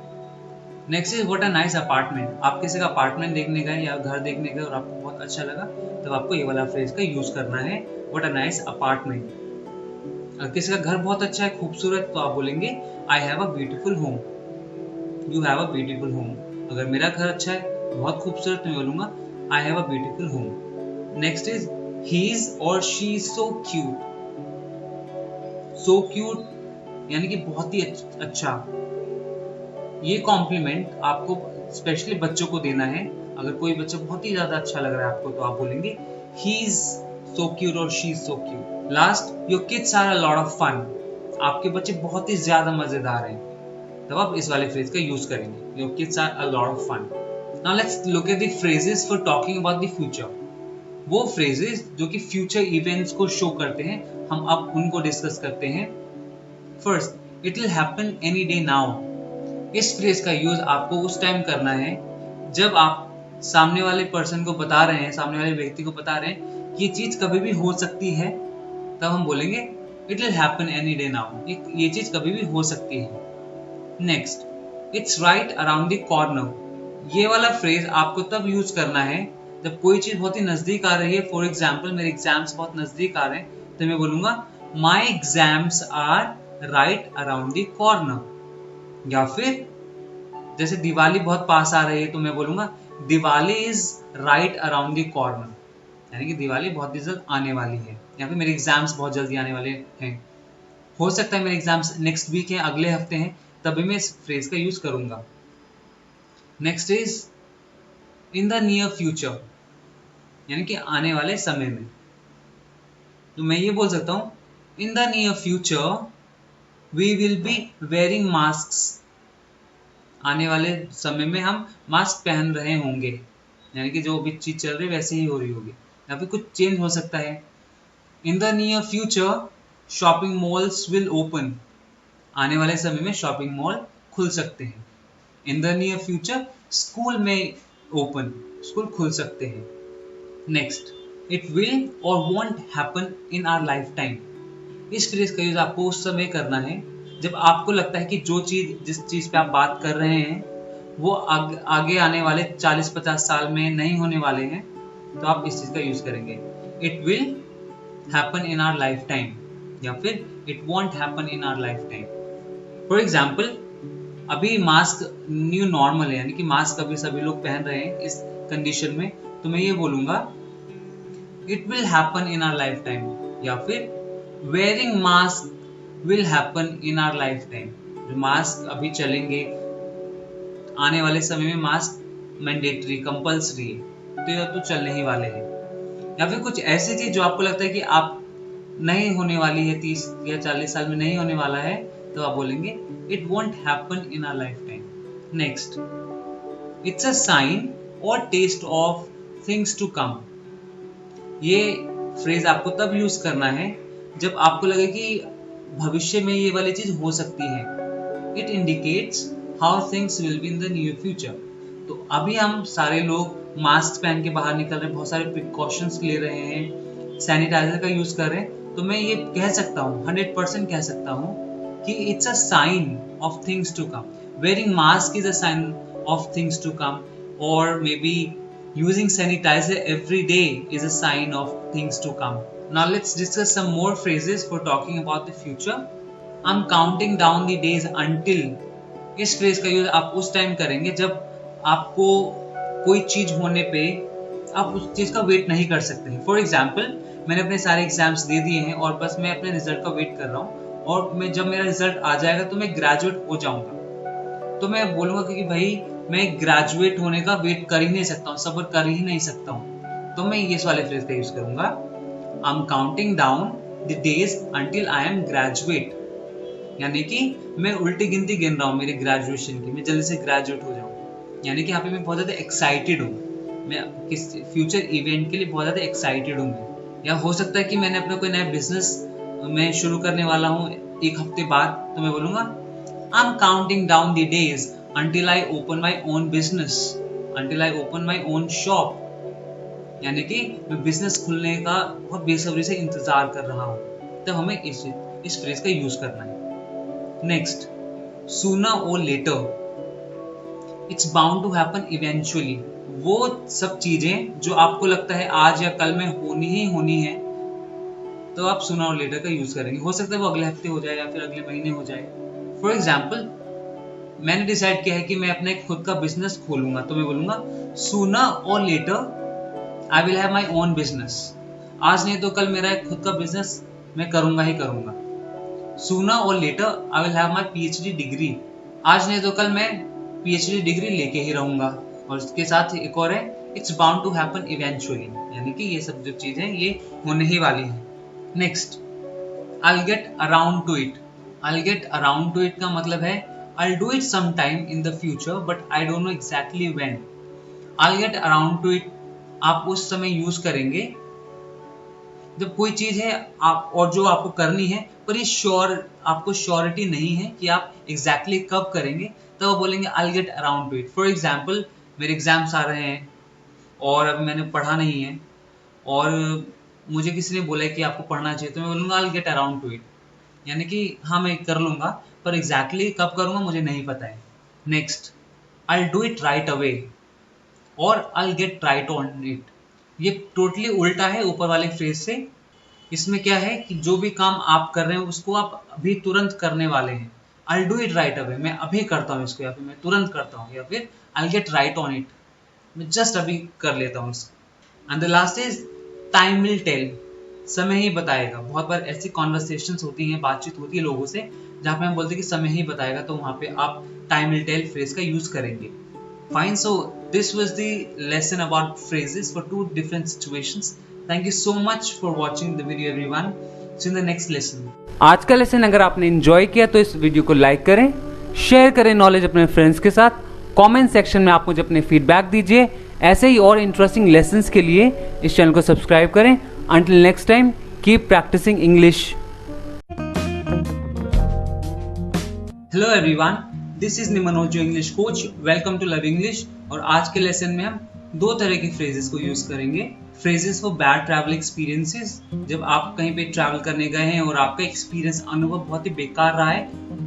[SPEAKER 1] Next is what a nice apartment. आप किसी का अपार्टमेंट देखने गए या घर देखने गए और आपको बहुत अच्छा लगा, तब आपको ये वाला फ्रेज का यूज करना है, व्हाट अ नाइस अपार्टमेंट। अगर किसी का घर बहुत अच्छा है, खूबसूरत, तो आप बोलेंगे I have a beautiful home, you have a beautiful home. अगर मेरा घर अच्छा है, बहुत खूबसूरत, तो मैं बोलूंगा आई have a beautiful home. Next is he is or she is so cute। so cute यानी कि बहुत ही अच्छा। ये कॉम्प्लीमेंट आपको स्पेशली बच्चों को देना है। अगर कोई बच्चा बहुत ही ज्यादा अच्छा लग रहा है आपको, तो आप बोलेंगे he is so cute or she is so cute। Last, your kids are a lot of fun। आपके बच्चे बहुत ही ज्यादा मजेदार हैं, तब आप इस वाले फ्रेज का यूज करेंगे, your kids are a lot of fun। now let's look at the phrases for talking about the future। वो फ्रेजेस जो कि फ्यूचर इवेंट्स को शो करते हैं, हम अब उनको डिस्कस करते हैं। First, it will happen any day now. इस फ्रेज का यूज आपको उस टाइम करना है जब आप सामने वाले पर्सन को बता रहे हैं, सामने वाले व्यक्ति को बता रहे हैं कि ये चीज कभी भी हो सकती है, तब हम बोलेंगे it will happen any day now, ये चीज कभी भी हो सकती है। Next, it's right around the corner. ये वाला फ्रेज आपको तब यूज करना है जब कोई चीज बहुत ही नजदीक आ रही है। फॉर एग्जाम्पल, मेरे एग्जाम्स बहुत नजदीक आ रहे हैं, तो मैं बोलूंगा my exams are right around the corner. या फिर जैसे दिवाली बहुत पास आ रही है तो मैं बोलूंगा Diwali is right around the corner, यानी कि दिवाली बहुत ही जल्द आने वाली है। या फिर मेरे एग्जाम्स बहुत जल्दी आने वाले हैं, हो सकता है मेरे एग्जाम्स नेक्स्ट वीक हैं, अगले हफ्ते हैं, तभी मैं इस फ्रेज का यूज करूंगा। Next is in the near future, यानी कि आने वाले समय में। तो मैं ये बोल सकता हूँ in the near future we will be wearing mask, आने वाले समय में हम मास्क पहन रहे होंगे, यानी कि जो अभी चीज चल रही है वैसे ही हो रही होगी, या फिर कुछ चेंज हो सकता है। In the near future shopping malls will open, आने वाले समय में शॉपिंग मॉल खुल सकते हैं। In the near future school में ओपन, स्कूल खुल सकते हैं। Next, it will or won't happen in our life time. इस फ्रेज का यूज आपको उस समय करना है जब आपको लगता है कि जो चीज जिस चीज पे आप बात कर रहे हैं वो आगे आने वाले 40-50 साल में नहीं होने वाले हैं, तो आप इस चीज का यूज करेंगे। It will happen in our life time, या फिर it won't happen in our life time. For example, अभी मास्क न्यू नॉर्मल है, यानी कि मास्क अभी सभी लोग पहन रहे हैं इस कंडीशन में, तो मैं ये बोलूंगा it will happen in our life time, या फिर wearing mask will happen in our life time. जो मास्क अभी चलेंगे, आने वाले समय में मास्क मैंडेटरी कंपल्सरी है, तो ये तो चलने ही वाले हैं। या फिर कुछ ऐसी चीज जो आपको लगता है कि आप नहीं होने वाली है, 30 या 40 साल में नहीं होने वाला है, तो आप बोलेंगे it won't happen in our life time. Next, it's a sign or taste of things to come. ये फ्रेज आपको तब यूज करना है जब आपको लगे कि भविष्य में ये वाली चीज हो सकती है। It indicates how things will be in the near future. तो अभी हम सारे लोग मास्क पहन के बाहर निकल रहे हैं, बहुत सारे प्रिकॉशंस ले रहे हैं, सैनिटाइजर का यूज कर रहे हैं, तो मैं ये कह सकता हूँ, 100% कह सकता हूँ कि it's a sign of things to come. Wearing mask is a sign of things to come, और maybe using sanitizer every day is a sign of things to come. Now let's discuss some more phrases for talking about the future. I'm counting down the days until. इस phrase का use आप उस time करेंगे जब आपको कोई चीज होने पे आप उस चीज का वेट नहीं कर सकते हैं। फॉर एग्जाम्पल, मैंने अपने सारे एग्जाम्स दे दिए हैं और बस मैं अपने रिजल्ट का वेट कर रहा हूँ, और मैं जब मेरा रिजल्ट आ जाएगा तो मैं ग्रेजुएट हो जाऊंगा, तो मैं बोलूंगा कि भाई मैं ग्रेजुएट होने का वेट कर ही नहीं सकता हूँ, सब्र कर ही नहीं सकता हूँ, तो मैं इस वाले फ्रेज का यूज करूंगा, I am counting down the days until I am graduate, यानी कि मैं उल्टी गिनती गिन रहा हूँ मेरे ग्रेजुएशन की, मैं जल्दी से ग्रेजुएट हो जाऊँ, यानी कि यहाँ पे मैं बहुत ज्यादा एक्साइटेड हूँ, मैं किस फ्यूचर इवेंट के लिए बहुत ज्यादा एक्साइटेड हूँ मैं। या हो सकता है कि मैंने अपना कोई नया बिजनेस मैं शुरू करने वाला हूँ एक हफ्ते बाद, तो मैं बोलूंगा I am counting down the days until I open my own business, until I open my own shop, यानी कि मैं बिजनेस खुलने का बहुत बेसब्री से इंतजार कर रहा हूँ, तब हमें इस फ्रेज का यूज करना है। Next, sooner or later, it's bound to happen eventually। वो सब चीजें जो आपको लगता है आज या कल में होनी है, तो आप sooner or later का यूज करेंगे। हो सकता है वो अगले हफ्ते हो जाए या फिर अगले महीने हो जाए। फॉर एग्जाम्पल, मैंने डिसाइड किया है कि मैं अपना एक खुद का बिजनेस खोलूंगा, तो मैं बोलूंगा sooner or later I will have my own business. आज नहीं तो कल मेरा एक खुद का बिजनेस मैं करूंगा ही करूंगा। Sooner or later I will have my PhD degree. आज नहीं तो कल मैं पीएचडी डिग्री लेके ही रहूंगा। और इसके साथ एक और है, it's bound to happen eventually, यानी कि ये सब जो चीजें ये होने ही वाली है। Next, I will get around two it. I will get around two it का मतलब है I'll do it sometime in the future, but I don't know exactly when. I'll get around to it आप उस समय use करेंगे जब कोई चीज है आप और जो आपको करनी है, पर ये आपको श्योरिटी नहीं है कि आप एग्जैक्टली कब करेंगे, तो वो बोलेंगे I'll get around to it. For example, मेरे एग्जाम्स आ रहे हैं और अभी मैंने पढ़ा नहीं है, और मुझे किसी ने बोला है कि आपको पढ़ना चाहिए, तो मैं बोलूँगा I'll get around to it, यानी कि हाँ मैं कर लूंगा, पर एग्जैक्टली कब करूंगा मुझे नहीं पता है। Next, I'll do it right away और I'll get right on it। ये टोटली उल्टा है ऊपर वाले फ्रेज से। इसमें क्या है कि जो भी काम आप कर रहे हैं उसको आप अभी तुरंत करने वाले हैं। I'll do it right away, मैं अभी करता हूँ इसको, या फिर मैं तुरंत करता हूँ, या फिर I'll get right on it, मैं जस्ट अभी कर लेता हूँ इसको। And the last is time will tell, समय ही बताएगा। बहुत बार ऐसी कॉन्वर्सेशंस होती हैं, बातचीत होती है लोगों से, जहाँ पे हम बोलते हैं कि समय ही बताएगा, तो वहाँ पे आप टाइम विल टेल फ्रेज का यूज करेंगे। Fine, so this was the lesson about phrases for 2 different situations. Thank you so much for watching the video everyone. See you in the next lesson.
[SPEAKER 2] आज का lesson अगर आपने enjoy किया तो इस video को लाइक करें, शेयर करें नॉलेज अपने फ्रेंड्स के साथ, कमेंट सेक्शन में आप मुझे अपने फीडबैक दीजिए। ऐसे ही और इंटरेस्टिंग लेसन्स के लिए इस चैनल को सब्सक्राइब करें। Until next time, keep practising English.
[SPEAKER 1] Hello everyone, this is Manoj your English coach. Welcome to love English. और आज के लेसन में हम 2 तरह की फ्रेजेस को यूज करेंगे। Phrases for bad travel experiences, जब आप कहीं पे ट्रैवल करने गए हैं और आपका एक्सपीरियंस अनुभव बहुत ही बेकार रहा है,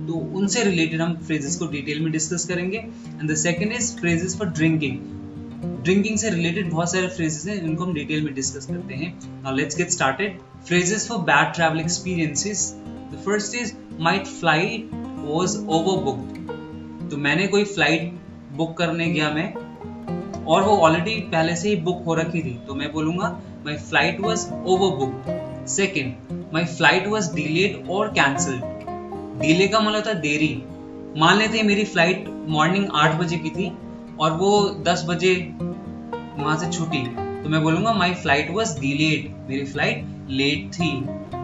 [SPEAKER 1] तो उनसे रिलेटेड हम फ्रेजेस को डिटेल में डिस्कस करेंगे। And the second is phrases for drinking. Drinking से रिलेटेड बहुत सारे फ्रेजेस हैं, उनको हम डिटेल में डिस्कस करते हैं। Now let's get started. Phrases for bad travel experiences. The first is my flight was overbooked. तो मैंने कोई फ्लाइट बुक करने गया मैं, और वो ऑलरेडी पहले से ही बुक हो रखी थी, तो मैं बोलूंगा my flight was overbooked. Second, my flight was delayed और कैंसिल्ड। डिले का मतलब होता है देरी। मान लेते हैं मेरी फ्लाइट मॉर्निंग 8 बजे की थी और वो 10 बजे वहां से छूटी, तो मैं बोलूंगा माय फ्लाइट वाज डिलेड, मेरी फ्लाइट लेट थी।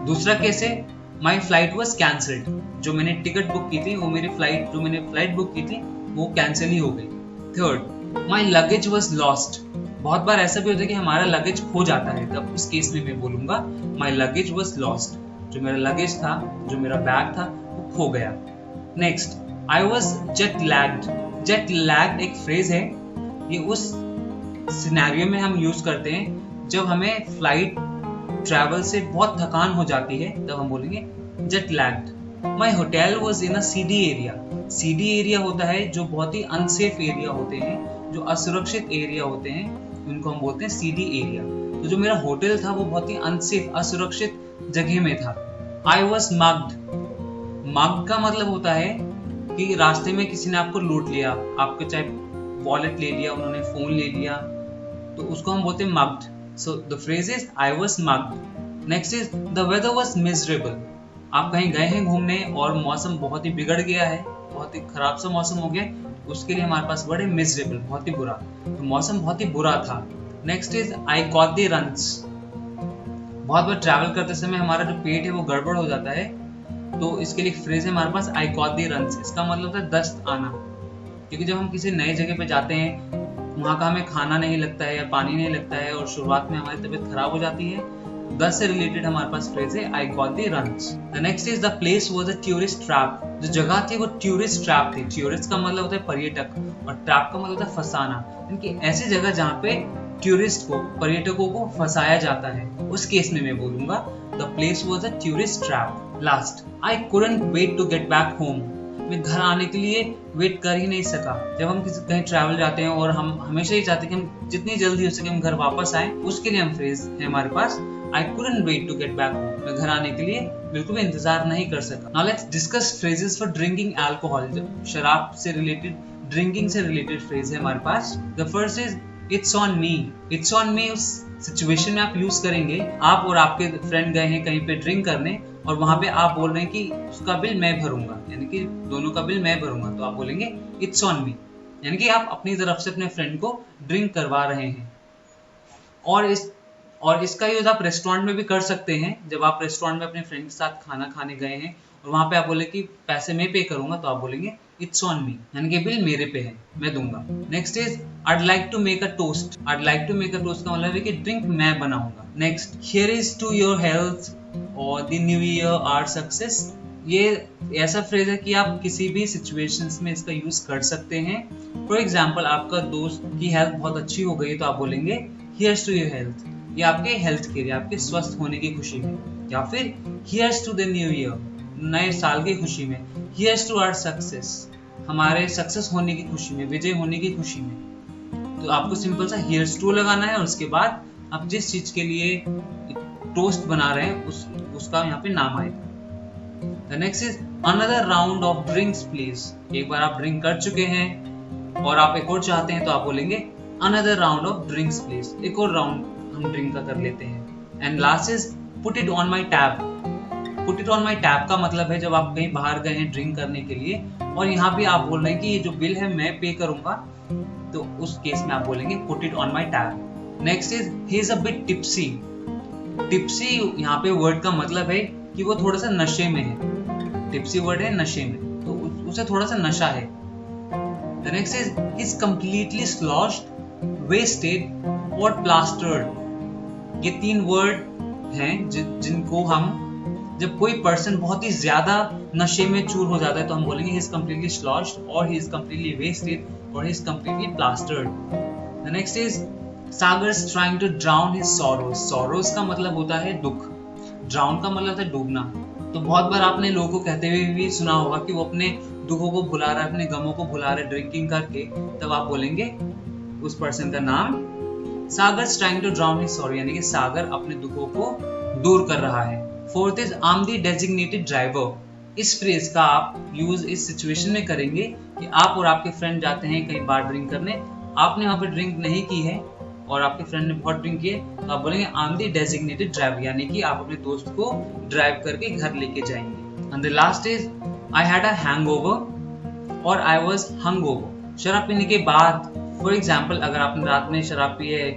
[SPEAKER 1] दूसरा केस है माय फ्लाइट वाज कैंसिल्ड। जो मैंने टिकट बुक की थी, वो मेरी फ्लाइट जो मैंने फ्लाइट बुक की थी वो कैंसिल ही हो गई। Third, my luggage was lost. बहुत बार ऐसा भी होता है कि हमारा लगेज खो जाता है, तब उस केस में मैं बोलूंगा माय लगेज वाज लॉस्ट। जो मेरा लगेज था, जो मेरा बैग था, वो खो गया। Next, I was jet lagged. Jet lagged एक फ्रेज है, ये उस सिनेरियो में हम यूज करते हैं जब हमें फ्लाइट ट्रैवल से बहुत थकान हो जाती है, तब हम बोलेंगे jet lagged. My hotel was in a CD area. CD area होता है जो बहुत ही अनसेफ एरिया होते हैं, जो असुरक्षित एरिया होते हैं, उनको हम बोलते हैं सीडी एरिया। तो जो मेरा होटल था वो बहुत ही अनसेफ, असुरक्षित जगह में था। I was mugged. मग्ड का मतलब होता है कि रास्ते में किसी ने आपको लूट लिया, आपके चाहे वॉलेट ले लिया, उन्होंने फोन ले लिया, तो उसको हम बोलते हैं mugged. So the phrase is I was mugged. Next is the weather was miserable. आप कहीं गए हैं घूमने और मौसम बहुत ही बिगड़ गया है, बहुत ही खराब सा मौसम हो गया, उसके लिए हमारे पास वर्ड है मिजरेबल, बहुत ही बुरा। तो मौसम बहुत ही बुरा था। Next is I caught the runs. बहुत बार ट्रैवल करते समय हमारा जो पेट है वो गड़बड़ हो जाता है, तो इसके लिए फ्रेज है हमारे पास आई कॉट द रंस। इसका मतलब है दस्त आना, क्योंकि जब हम किसी नए जगह पे जाते हैं, वहाँ का हमें खाना नहीं लगता है या पानी नहीं लगता है, और शुरुआत में हमारी तबीयत खराब हो जाती है, दस से रिलेटेड हमारे पास फ्रेज है I got the runs. The next is the place was a tourist trap. जो जगह थी वो टूरिस्ट ट्रैप थी। टूरिस्ट का मतलब होता है पर्यटक, और ट्रैप का मतलब होता है फंसाना, यानी ऐसी जगह जहाँ पे टूरिस्ट को, पर्यटकों को फंसाया जाता है। उस केस में मैं बोलूंगा the place was a tourist trap. Last, I couldn't wait to get back home. मैं घर आने के लिए वेट कर ही नहीं सका। जब हम किसी कहीं ट्रैवल जाते हैं और हम हमेशा ही चाहते हैं कि हम जितनी जल्दी हो सके हम घर वापस आए, उसके लिए हम फ्रेज है हमारे पास I couldn't wait to get back home. मैं घर आने के लिए बिल्कुल भी इंतजार नहीं कर सका। Now let's discuss phrases for drinking alcohol. जब शराब से रिलेटेड, ड्रिंकिंग से रिलेटेड फ्रेज है हमारे पास। The first is it's on me. It's on me उस सिचुएशन में आप यूज करेंगे। आप और आपके फ्रेंड गए हैं कहीं पे ड्रिंक करने, और वहां पे आप बोल रहे हैं कि उसका बिल मैं भरूंगा, यानी कि दोनों का बिल मैं भरूंगा, तो आप बोलेंगे it's on me, यानी कि आप अपनी तरफ से अपने फ्रेंड को ड्रिंक करवा रहे हैं। और इसका यूज आप रेस्टोरेंट में भी कर सकते हैं। जब आप रेस्टोरेंट में अपने फ्रेंड के साथ खाना खाने गए हैं और वहां पे आप बोले कि पैसे मैं पे करूंगा, तो आप बोलेंगे इट्स ऑन मी, यानी कि बिल मेरे पे है, मैं दूंगा। Next is I'd like to make a toast. I'd like to make a toast का मतलब है कि ड्रिंक मैं बनाऊंगा। Next, here is to your health और the new year our success। ये ऐसा फ्रेज है कि आप किसी भी सिचुएशंस में इसका यूज कर सकते हैं। फॉर एग्जाम्पल, आपका दोस्त की हेल्थ बहुत अच्छी हो गई, तो आप बोलेंगे here's to your health, ये आपके हेल्थ के लिए, आपके स्वस्थ होने की खुशी में। या फिर here's to the new year, नए साल की खुशी में। here's to our success, हमारे सक्सेस होने की खुशी में, विजय होने की खुशी में। तो आपको सिंपल सा here's to लगाना है, और उसके बाद आप जिस चीज के लिए टोस्ट बना रहे हैं उसका यहाँ पे नाम आएगा। The next is another round of drinks please। एक बार आप ड्रिंक कर चुके हैं और आप एक और चाहते हैं तो आप बोलेंगे another round of drinks please। एक और राउंड हम ड्रिंक का कर लेते हैं। And last is put it on my tab। Put it on my tab का मतलब है जब आप कहीं बाहर गए हैं ड्रिंक करने के लिए और यहाँ पे आप बोल रहे हैं कि ये जो बिल है मैं पे करूंगा, तो उस केस में आप बोलेंगे put it on my tab। Next is he is a bit tipsy। Tipsy यहाँ पे वर्ड का मतलब है कि वो थोड़ा सा नशे में है। टिप्सी वर्ड है नशे में, तो उसे थोड़ा सा नशा है। The next is he's completely sloshed, wasted or plastered। ये 3 वर्ड हैं जिनको हम जब कोई पर्सन बहुत ही ज्यादा नशे में चूर हो जाता है तो हम बोलेंगे he is completely sloshed और he is completely wasted और he is completely plastered। The next is Sagar's trying to drown his sorrows। sorrows का मतलब होता है दुख, drown का मतलब होता है डूबना। तो बहुत बार आपने लोगों को कहते हुए भी सुना होगा कि वो अपने दुखों को भुला रहा है, अपने गमों को भुला रहा है ड्रिंकिंग करके, तब आप बोलेंगे उस पर्सन का नाम Sagar's trying to drown his sorrow, यानी कि सागर अपने दुखों को दूर कर रहा है। Fourth is I'm the designated driver। इस फ्रेज का आप यूज इस सिचुएशन में करेंगे कि आप और आपके फ्रेंड जाते हैं कहीं बार ड्रिंक करने, आपने वहां पे ड्रिंक नहीं की है और आपके फ्रेंड ने बहुत ड्रिंक किए, तो आप बोलेंगे I'm the designated driver, यानी कि आप अपने दोस्त को ड्राइव करके घर लेके जाएंगे। And the last is I had a hangover और I was hungover। शराब पीने के बाद, फॉर एग्जाम्पल अगर आपने रात में शराब पी है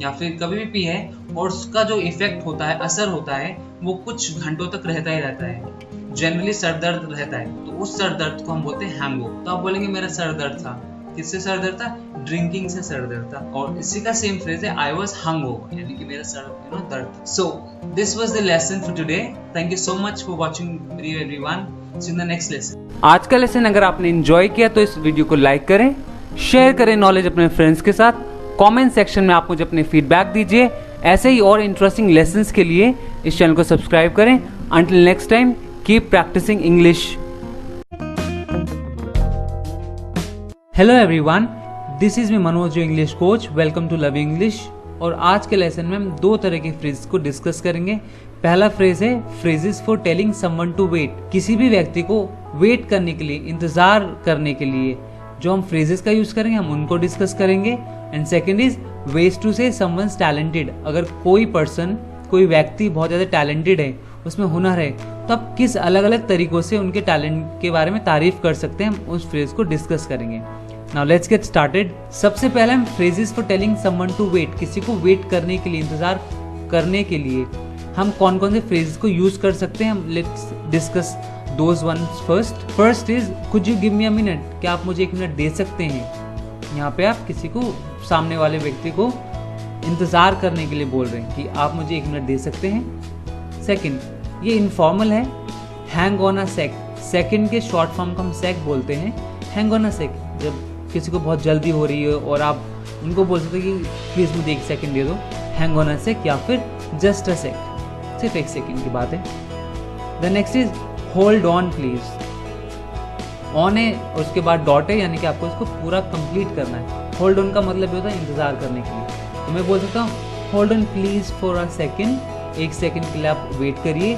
[SPEAKER 1] या फिर कभी भी पी है और उसका जो इफेक्ट होता है, असर होता है, वो कुछ घंटों तक रहता ही रहता है। जनरली सर दर्द रहता है, तो उस सर दर्द को हम बोलते हैं हैंगओवर। तो आप बोलेंगे मेरा सर दर्द था, किससे सर दर्द था? ड्रिंकिंग से सर दर्द था। और इसी का सेम फ्रेज है आई वॉज हंगओवर, यानी कि मेरा सर दर्द। So this was the lesson for today. Thank you so much for watching video everyone. See you in the next lesson.
[SPEAKER 2] आज का लेसन अगर आपने एंजॉय किया तो इस वीडियो को लाइक करें, शेयर करें नॉलेज अपने फ्रेंड्स के साथ। कमेंट सेक्शन में आप मुझे अपने फीडबैक दीजिए। ऐसे ही और इंटरेस्टिंग लेसन्स के लिए इस चैनल को सब्सक्राइब करें। Until next time, keep practising English. Hello everyone, this is me Manoj, your English coach. Welcome to love English. और आज के लेसन में हम 2 तरह के फ्रेजेस को डिस्कस करेंगे। पहला फ्रेज है phrases for telling someone to wait. किसी भी व्यक्ति को वेट करने के लिए, इंतजार करने के लिए जो हम फ्रेजेस का यूज करेंगे, हम उनको डिस्कस करेंगे। And second is ways to say someone's talented. अगर कोई पर्सन, कोई व्यक्ति बहुत ज्यादा टैलेंटेड है, उसमें हुनर है, तो आप किस अलग अलग तरीकों से उनके टैलेंट के बारे में तारीफ कर सकते हैं, हम उस फ्रेज को डिस्कस करेंगे। Now let's get started. सबसे पहले हम phrases for telling someone to wait, किसी को वेट करने के लिए, इंतजार करने के लिए हम कौन कौन से फ्रेजेस को यूज कर सकते हैं, हम let's discuss those ones first. First is could you give me a minute, क्या आप मुझे 1 मिनट दे सकते हैं। यहाँ पे आप किसी को, सामने वाले व्यक्ति को इंतजार करने के लिए बोल रहे हैं कि आप मुझे 1 मिनट दे सकते हैं। सेकंड, ये इनफॉर्मल है, hang on a sec. Second के शॉर्ट फॉर्म को हम सेक बोलते हैं। हैंग ऑन अ सेक, जब किसी को बहुत जल्दी हो रही है और आप उनको बोल सकते हैं कि प्लीज मुझे 1 सेकंड दे दो, हैंग ऑन अ सेक, या फिर जस्ट अ सेक, सिर्फ 1 सेकंड की बात है। The next is hold on please. On है और उसके बाद डॉट है, यानी कि आपको इसको पूरा कंप्लीट करना है। होल्ड ऑन का मतलब होता है इंतजार करने के लिए। तो मैं बोल सकता हूँ hold on please for a second, 1 second के लिए आप वेट करिए।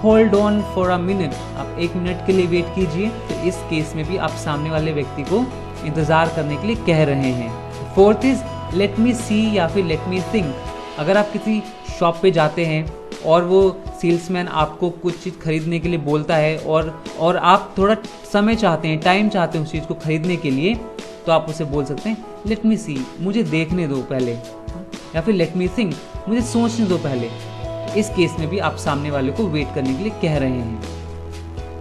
[SPEAKER 2] Hold on for a minute, आप 1 मिनट के लिए वेट कीजिए। तो इस केस में भी आप सामने वाले व्यक्ति को इंतजार करने के लिए कह रहे हैं। फोर्थ इज लेट मी सी या फिर लेट मी थिंक। अगर आप किसी शॉप पे जाते हैं और वो सेल्समैन आपको कुछ चीज़ खरीदने के लिए बोलता है और आप थोड़ा समय चाहते हैं, टाइम चाहते हैं उस चीज़ को खरीदने के लिए, तो आप उसे बोल सकते हैं लेट मी सी, मुझे देखने दो पहले, या फिर लेट मी थिंक, मुझे सोचने दो पहले। इस केस में भी आप सामने वाले को वेट करने के लिए कह रहे हैं।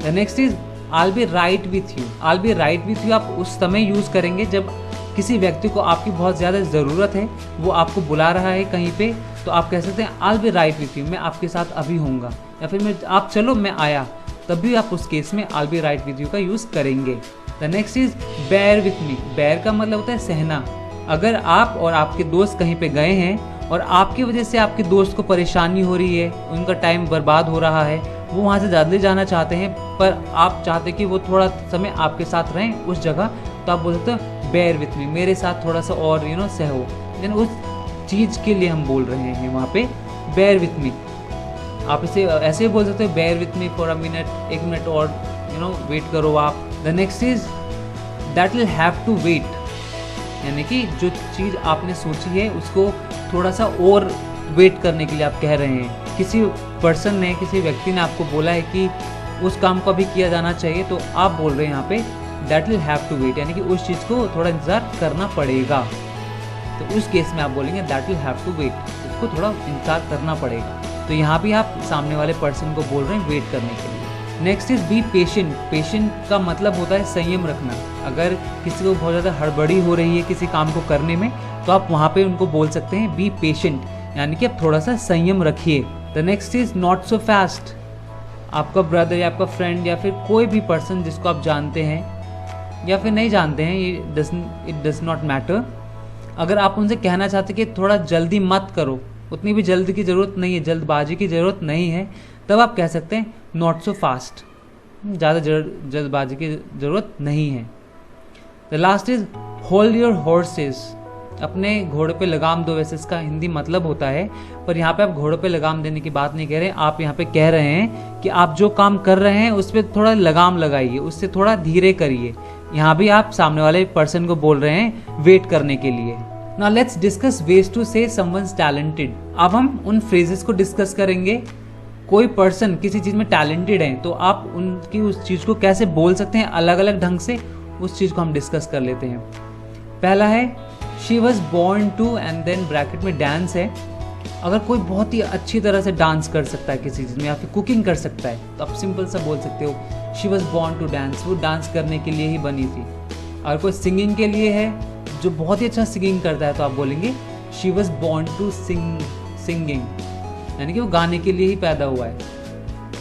[SPEAKER 2] The next is I'll be right with you। I'll be right with you आप उस समय यूज करेंगे जब किसी व्यक्ति को आपकी बहुत ज़्यादा ज़रूरत है, वो आपको बुला रहा है कहीं पे, तो आप कह सकते हैं I'll be right with you, मैं आपके साथ अभी होऊंगा, या फिर आप चलो मैं आया, तब भी आप उस केस में I'll be right with you का यूज़ करेंगे। The next is bear with me। bear का मतलब होता है सहना। अगर आप और आपके दोस्त कहीं पे गए हैं और आपकी वजह से आपके दोस्त को परेशानी हो रही है, उनका टाइम बर्बाद हो रहा है, वो वहाँ से जल्दी जाना चाहते हैं, पर आप चाहते कि वो थोड़ा समय आपके साथ रहें उस जगह, तो आप बोल सकते हो बेयर विथ मी, मेरे साथ थोड़ा सा और सहो। लेकिन उस चीज़ के लिए हम बोल रहे हैं वहाँ पे बेयर विथ मी। आप इसे ऐसे ही बोल सकते हो, bear with me for a minute, 1 minute और वेट करो आप। The next is that will have to wait, यानी कि जो चीज़ आपने सोची है उसको थोड़ा सा और वेट करने के लिए आप कह रहे हैं। किसी पर्सन ने, किसी व्यक्ति ने आपको बोला है कि उस काम को अभी किया जाना चाहिए, तो आप बोल रहे हैं यहाँ पे that will have to wait, यानी कि उस चीज़ को थोड़ा इंतज़ार करना पड़ेगा। तो उस केस में आप बोलेंगे that will have to wait, उसको थोड़ा इंतज़ार करना पड़ेगा। तो यहाँ भी आप सामने वाले पर्सन को बोल रहे हैं वेट करने के लिए। Next is be patient. Patient का मतलब होता है संयम रखना। अगर किसी को बहुत ज़्यादा हड़बड़ी हो रही है किसी काम को करने में, तो आप वहाँ पे उनको बोल सकते हैं बी पेशेंट, यानी कि आप थोड़ा सा संयम रखिए। The next is not so fast. आपका ब्रदर या आपका फ्रेंड या फिर कोई भी पर्सन जिसको आप जानते हैं या फिर नहीं जानते हैं, इट डज नॉट मैटर, अगर आप उनसे कहना चाहते कि थोड़ा जल्दी मत करो, उतनी भी जल्दी की ज़रूरत नहीं है, जल्दबाजी की ज़रूरत नहीं है, तब आप कह सकते हैं नॉट सो फास्ट, ज़्यादा जल्दबाजी की ज़रूरत नहीं है। The last is hold your horses. अपने घोड़े पे लगाम दो, वैसे इसका हिंदी मतलब होता है, पर यहाँ पे आप घोड़े पे लगाम देने की बात नहीं कह रहे हैं। आप यहाँ पे कह रहे हैं कि आप जो काम कर रहे हैं उस पर थोड़ा लगाम लगाइए, उससे थोड़ा धीरे करिए। यहाँ भी आप सामने वाले पर्सन को बोल रहे हैं वेट करने के लिए। Now let's discuss ways to say someone's talented. अब हम उन फ्रेजेस को डिस्कस करेंगे। कोई पर्सन किसी चीज़ में टैलेंटेड है तो आप उनकी उस चीज़ को कैसे बोल सकते हैं अलग अलग ढंग से, उस चीज़ को हम डिस्कस कर लेते हैं। पहला है she was born to, and then bracket में डांस है। अगर कोई बहुत ही अच्छी तरह से डांस कर सकता है किसी चीज़ में या फिर कुकिंग कर सकता है, तो आप सिंपल सा बोल सकते हो she was born to dance, वो डांस करने के लिए ही बनी थी। अगर कोई सिंगिंग के लिए है, जो बहुत ही अच्छा सिंगिंग करता है, तो आप बोलेंगे she was born to singing, यानी कि वो गाने के लिए ही पैदा हुआ है।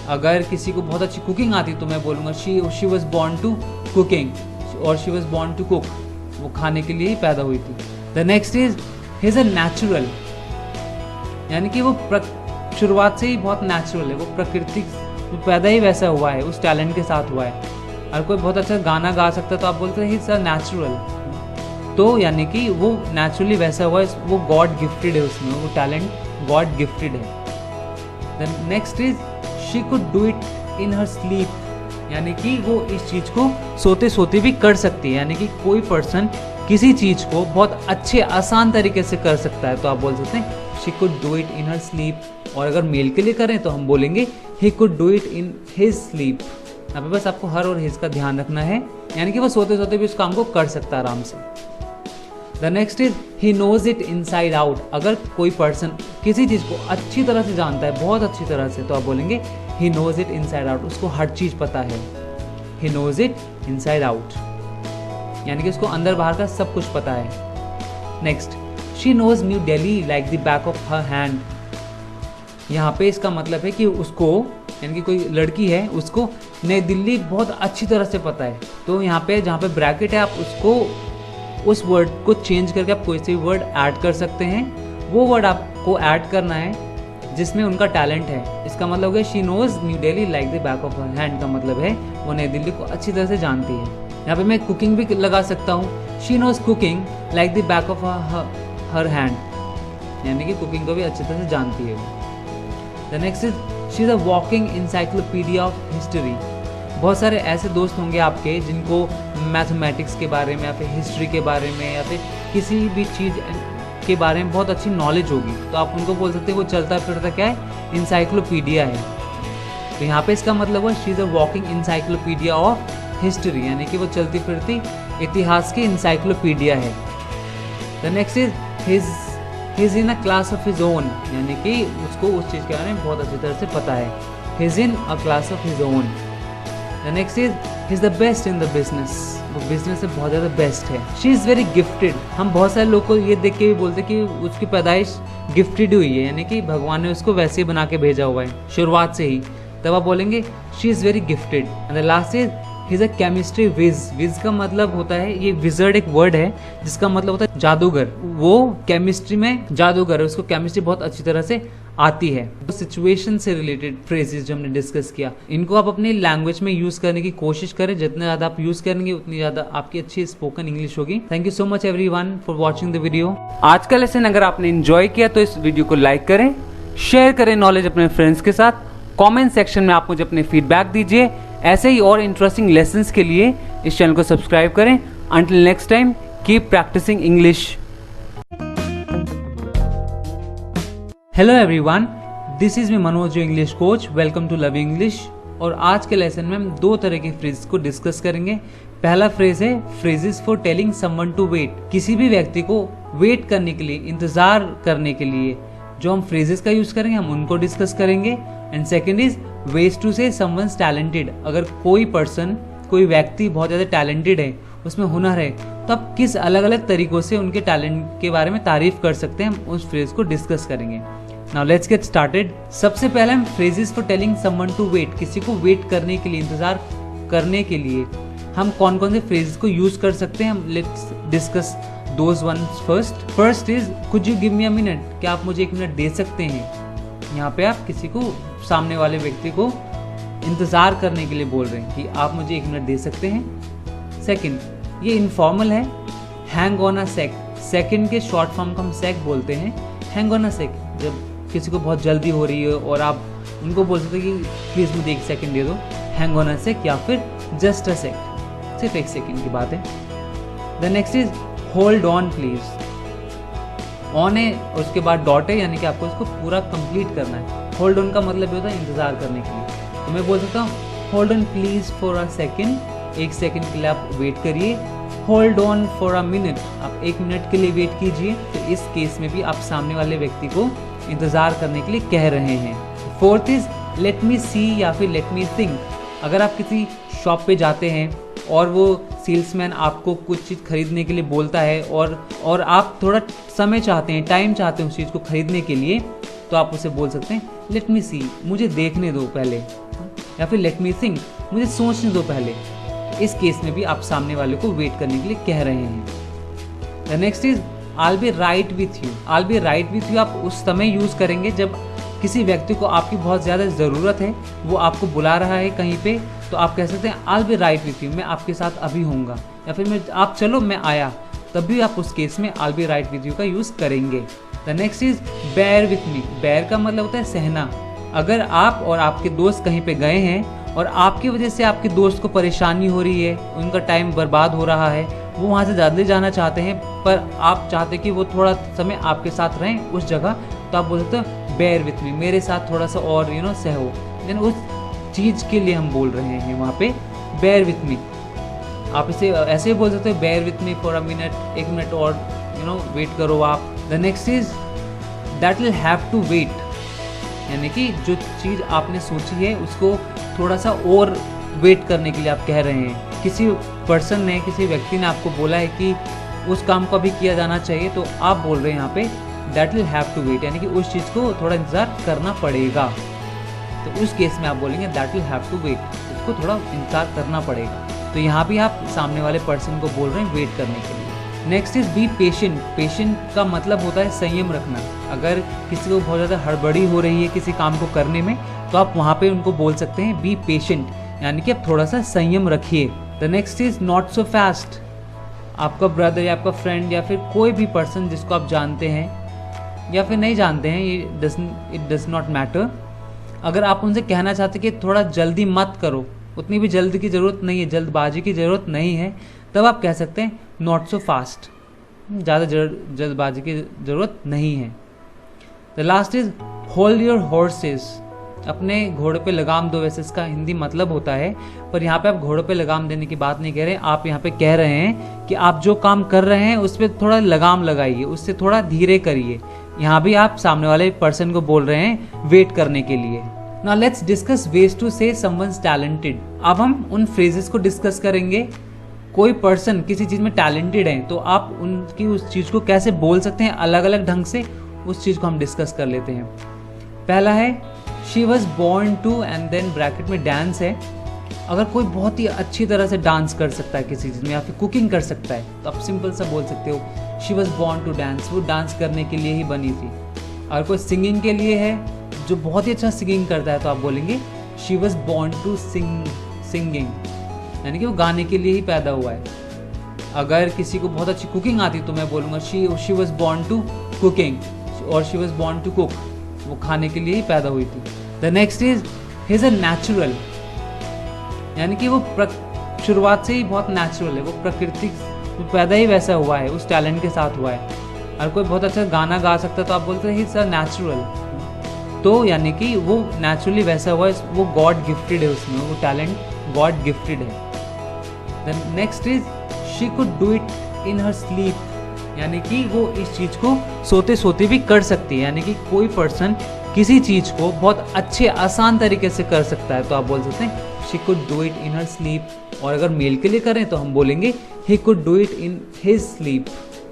[SPEAKER 2] अगर किसी को बहुत अच्छी कुकिंग आती तो मैं बोलूँगा she was born to cooking, और she was born to cook, वो खाने के लिए ही पैदा हुई थी। The next is he is a natural, यानी कि वो शुरुआत से ही बहुत नेचुरल है, वो प्रकृति पैदा ही वैसा हुआ है, उस टैलेंट के साथ हुआ है। अगर कोई बहुत अच्छा गाना गा सकता है तो आप बोलते हैं ही इज अ नेचुरल, तो यानी कि वो नेचुरली वैसा हुआ है, वो गॉड गिफ्टेड है, उसमें वो टैलेंट गॉड गिफ्टेड है। The next is she could do it in her sleep, यानी कि वो इस चीज़ को सोते सोते भी कर सकती है, यानी कि कोई पर्सन किसी चीज़ को बहुत अच्छे आसान तरीके से कर सकता है, तो आप बोल सकते हैं she could do it in her sleep. और अगर मेल के लिए करें तो हम बोलेंगे he could do it in his sleep. यहाँ पे बस आपको हर और हिज का ध्यान रखना है, यानी कि वो सोते सोते भी उस काम को कर सकता है आराम से। The next is he knows it inside out. अगर कोई पर्सन किसी चीज़ को अच्छी तरह से जानता है, बहुत अच्छी तरह से, तो आप बोलेंगे he knows it inside out, उसको हर चीज़ पता है। He knows it inside out, यानी कि उसको अंदर बाहर का सब कुछ पता है। Next, she knows New Delhi like the back of her hand. यहाँ पे इसका मतलब है कि उसको, यानी कि कोई लड़की है, उसको नई दिल्ली बहुत अच्छी तरह से पता है। तो यहाँ पे जहाँ पे ब्रैकेट है, आप उसको उस वर्ड को चेंज करके आप कोई से भी वर्ड ऐड कर सकते हैं। वो वर्ड आपको ऐड करना है जिसमें उनका टैलेंट है। इसका मतलब हो गया she knows New Delhi like the back of her hand, का मतलब है वो नई दिल्ली को अच्छी तरह से जानती है। यहाँ पे मैं कुकिंग भी लगा सकता हूँ, she knows cooking like the back of her hand, यानी कि कुकिंग को भी अच्छी तरह से जानती है वो। The next is she is a walking encyclopedia of history. बहुत सारे ऐसे दोस्त होंगे आपके जिनको मैथमेटिक्स के बारे में या फिर हिस्ट्री के बारे में या फिर किसी भी चीज़ के बारे में बहुत अच्छी नॉलेज होगी, तो आप उनको बोल सकते हैं वो चलता फिरता क्या है, इंसाइक्लोपीडिया है। तो यहाँ पे इसका मतलब है she is a walking encyclopedia of history, यानी कि वो चलती फिरती इतिहास की इंसाइक्लोपीडिया है। The next is his in a class of his own, यानी कि उसको उस चीज़ के बारे में बहुत अच्छी तरह से पता है। His in a class of his own. The next is he is the best in the business, वो बिजनेस में बहुत ज़्यादा बेस्ट है। She is very gifted. हम बहुत सारे लोग को ये देख के भी बोलते हैं कि उसकी पैदाइश गिफ्टेड हुई है, यानी कि भगवान ने उसको वैसे ही बना के भेजा हुआ है शुरुआत से ही, तब आप बोलेंगे she is very gifted. And the last is he is a chemistry whiz. Whiz का मतलब होता है, ये विजर्ड एक वर्ड है जिसका मतलब होता है जादूगर। वो केमिस्ट्री में जादूगर है, उसको केमिस्ट्री बहुत अच्छी तरह से आती है। तो सिचुएशन से रिलेटेड फ्रेजेस जो हमने डिस्कस किया, इनको आप अपनी लैंग्वेज में यूज करने की कोशिश करें। जितने ज़्यादा आप यूज करेंगे उतनी ज़्यादा आपकी अच्छी स्पोकन इंग्लिश होगी। Thank you so much everyone for watching the video.
[SPEAKER 3] आज का लेसन अगर आपने एंजॉय किया तो इस वीडियो को लाइक करें,
[SPEAKER 2] शेयर करें नॉलेज अपने फ्रेंड्स के साथ। कमेंट सेक्शन में आप मुझे अपने फीडबैक दीजिए। ऐसे ही और इंटरेस्टिंग लेसन्स के लिए इस चैनल को सब्सक्राइब करें। Until next time, keep practising English. Hello everyone, this is me Manoj, your English coach. Welcome to love English. और आज के लेसन में हम दो तरह के फ्रेज को डिस्कस करेंगे। पहला फ्रेज है phrases for telling someone to wait. किसी भी व्यक्ति को वेट करने के लिए, इंतजार करने के लिए जो हम फ्रेजेस का यूज करेंगे, हम उनको डिस्कस करेंगे। And second is ways to say someone's talented. अगर कोई पर्सन, कोई व्यक्ति बहुत ज्यादा टैलेंटेड है, उसमें हुनर है, तो आप किस अलग अलग तरीकों से उनके टैलेंट के बारे में तारीफ कर सकते हैं, हम उस फ्रेज को डिस्कस करेंगे। Now let's get started. सबसे पहले हम phrases for telling someone to wait, किसी को वेट करने के लिए, इंतजार करने के लिए हम कौन कौन से फ्रेजेस को यूज कर सकते हैं। Let's discuss those ones first. First is could you give me a minute, क्या आप मुझे एक मिनट दे सकते हैं। यहाँ पे आप किसी को, सामने वाले व्यक्ति को इंतजार करने के लिए बोल रहे हैं कि आप मुझे एक मिनट दे सकते हैं। सेकंड, ये इनफॉर्मल है, hang on a sec. Second के शॉर्ट फॉर्म को हम सेक बोलते हैं। हैंग ऑन अ सेक, जब किसी को बहुत जल्दी हो रही है और आप उनको बोल सकते हैं कि प्लीज़ मुझे एक सेकंड दे दो, हैंग ऑन अ सेक, या फिर जस्ट अ सेक, सिर्फ एक सेकंड की बात है। The next is hold on please. On है और उसके बाद डॉट है, यानी कि आपको इसको पूरा कंप्लीट करना है। होल्ड ऑन का मतलब ये होता है इंतजार करने के लिए। तो मैं बोल सकता हूँ hold on please for a second, एक सेकंड के लिए आप वेट करिए। Hold on for a minute, आप एक मिनट के लिए वेट कीजिए। तो इस केस में भी आप सामने वाले व्यक्ति को इंतजार करने के लिए कह रहे हैं। फोर्थ इज लेट मी सी या फिर लेट मी थिंक। अगर आप किसी शॉप पे जाते हैं और वो सेल्समैन आपको कुछ चीज़ खरीदने के लिए बोलता है और आप थोड़ा समय चाहते हैं, टाइम चाहते हैं उस चीज़ को खरीदने के लिए, तो आप उसे बोल सकते हैं लेट मी सी, मुझे देखने दो पहले, या फिर लेट मी थिंक, मुझे सोचने दो पहले। इस केस में भी आप सामने वाले को वेट करने के लिए कह रहे हैं। The next is I'll be right with you। I'll be right with you आप उस समय यूज़ करेंगे जब किसी व्यक्ति को आपकी बहुत ज़्यादा ज़रूरत है, वो आपको बुला रहा है कहीं पे, तो आप कह सकते हैं I'll be right with you, मैं आपके साथ अभी होऊंगा, या फिर आप चलो मैं आया, तब भी आप उस केस में I'll be right with you का यूज़ करेंगे। The next is bear with me। bear का मतलब होता है सहना। अगर आप और आपके दोस्त कहीं पे गए हैं और आपकी वजह से आपके दोस्त को परेशानी हो रही है, उनका टाइम बर्बाद हो रहा है, वो वहाँ से जल्दी जाना चाहते हैं, पर आप चाहते कि वो थोड़ा समय आपके साथ रहें उस जगह, तो आप बोल सकते हो बेयर विथ मी, मेरे साथ थोड़ा सा और सहो। यानी उस चीज़ के लिए हम बोल रहे हैं वहाँ पे बेयर विथ मी। आप इसे ऐसे ही बोल सकते हो bear with me for a minute, एक मिनट और वेट करो आप। The next is that will have to wait, यानी कि जो चीज़ आपने सोची है उसको थोड़ा सा और वेट करने के लिए आप कह रहे हैं। किसी पर्सन ने, किसी व्यक्ति ने आपको बोला है कि उस काम को अभी किया जाना चाहिए, तो आप बोल रहे हैं यहाँ पे that will have to wait, यानी कि उस चीज़ को थोड़ा इंतजार करना पड़ेगा। तो उस केस में आप बोलेंगे that will have to wait, उसको थोड़ा इंतजार करना पड़ेगा। तो यहाँ भी आप सामने वाले पर्सन को बोल रहे हैं वेट करने के लिए। Next is be patient. Patient का मतलब होता है संयम रखना। अगर किसी को बहुत ज़्यादा हड़बड़ी हो रही है किसी काम को करने में, तो आप वहाँ पे उनको बोल सकते हैं बी पेशेंट, यानी कि आप थोड़ा सा संयम रखिए। The next is not so fast. आपका ब्रदर या आपका फ्रेंड या फिर कोई भी पर्सन जिसको आप जानते हैं या फिर नहीं जानते हैं, इट डज नॉट मैटर। अगर आप उनसे कहना चाहते कि थोड़ा जल्दी मत करो, उतनी भी जल्दी की ज़रूरत नहीं है, जल्दबाजी की ज़रूरत नहीं है, तब आप कह सकते हैं नॉट सो फास्ट, ज़्यादा जल्दबाजी की ज़रूरत नहीं है। The last is hold your horses. अपने घोड़े पे लगाम दो, वैसे इसका हिंदी मतलब होता है, पर यहाँ पे आप घोड़े पे लगाम देने की बात नहीं कह रहे हैं। आप यहाँ पे कह रहे हैं कि आप जो काम कर रहे हैं उस पर थोड़ा लगाम लगाइए, उससे थोड़ा धीरे करिए। यहाँ भी आप सामने वाले पर्सन को बोल रहे हैं वेट करने के लिए। Now let's discuss ways to say someone's talented. अब हम उन फ्रेजेस को डिस्कस करेंगे। कोई पर्सन किसी चीज़ में टैलेंटेड है तो आप उनकी उस चीज़ को कैसे बोल सकते हैं अलग अलग ढंग से, उस चीज़ को हम डिस्कस कर लेते हैं। पहला है she was born to, and then bracket में डांस है। अगर कोई बहुत ही अच्छी तरह से डांस कर सकता है किसी चीज़ में या फिर कुकिंग कर सकता है, तो आप सिंपल सा बोल सकते हो she was born to dance, वो डांस करने के लिए ही बनी थी। अगर कोई सिंगिंग के लिए है, जो बहुत ही अच्छा सिंगिंग करता है, तो आप बोलेंगे she was born to singing, यानी कि वो गाने के लिए ही पैदा हुआ है। अगर किसी को बहुत अच्छी कुकिंग आती तो मैं बोलूँगा she was born to cooking, और she was born to cook, वो खाने के लिए ही पैदा हुई थी। The next is he is a natural, यानी कि वो शुरुआत से ही बहुत नेचुरल है, वो प्रकृति पैदा ही वैसा हुआ है, उस टैलेंट के साथ हुआ है। अगर कोई बहुत अच्छा गाना गा सकता है तो आप बोलते हैं ही इज अ नेचुरल, तो यानी कि वो नेचुरली वैसा हुआ है, वो गॉड गिफ्टेड है, उसमें वो टैलेंट गॉड गिफ्टेड है। The next is she could do it in her sleep, यानी कि वो इस चीज़ को सोते सोते भी कर सकती है, यानी कि कोई पर्सन किसी चीज़ को बहुत अच्छे आसान तरीके से कर सकता है, तो आप बोल सकते हैं she could do it in her sleep. और अगर मेल के लिए करें तो हम बोलेंगे he could do it in his sleep.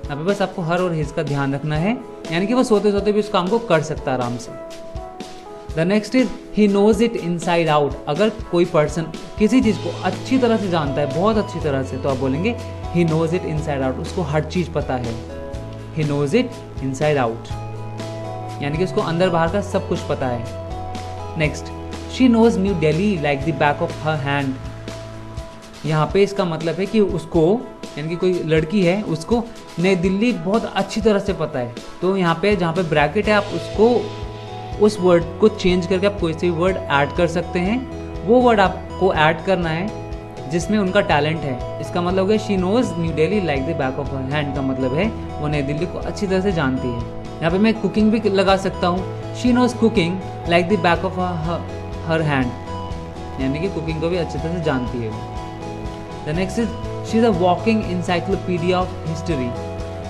[SPEAKER 2] यहाँ पे बस आपको हर और हिज का ध्यान रखना है, यानी कि वो सोते सोते भी उस काम को कर सकता है आराम से। The next is he knows it inside out, अगर कोई पर्सन किसी चीज़ को अच्छी तरह से जानता है, बहुत अच्छी तरह से, तो आप बोलेंगे he knows it inside out, उसको हर चीज़ पता है। He knows it inside out, यानी कि उसको अंदर बाहर का सब कुछ पता है। Next, she knows New Delhi like the back of her hand, यहाँ पे इसका मतलब है कि उसको, यानी कि कोई लड़की है, उसको नई दिल्ली बहुत अच्छी तरह से पता है। तो यहाँ पे जहाँ पे ब्रैकेट है, आप उसको उस वर्ड को चेंज करके आप कोई सी वर्ड ऐड कर सकते हैं। वो वर्ड आपको ऐड करना है जिसमें उनका टैलेंट है। इसका मतलब है she knows New Delhi like the back of her hand, का मतलब है वो नई दिल्ली को अच्छी तरह से जानती है। यहाँ पे मैं कुकिंग भी लगा सकता हूँ, she knows cooking like the back of her hand, यानी कि कुकिंग को भी अच्छी तरह से जानती है। The next is she is a walking encyclopedia of history.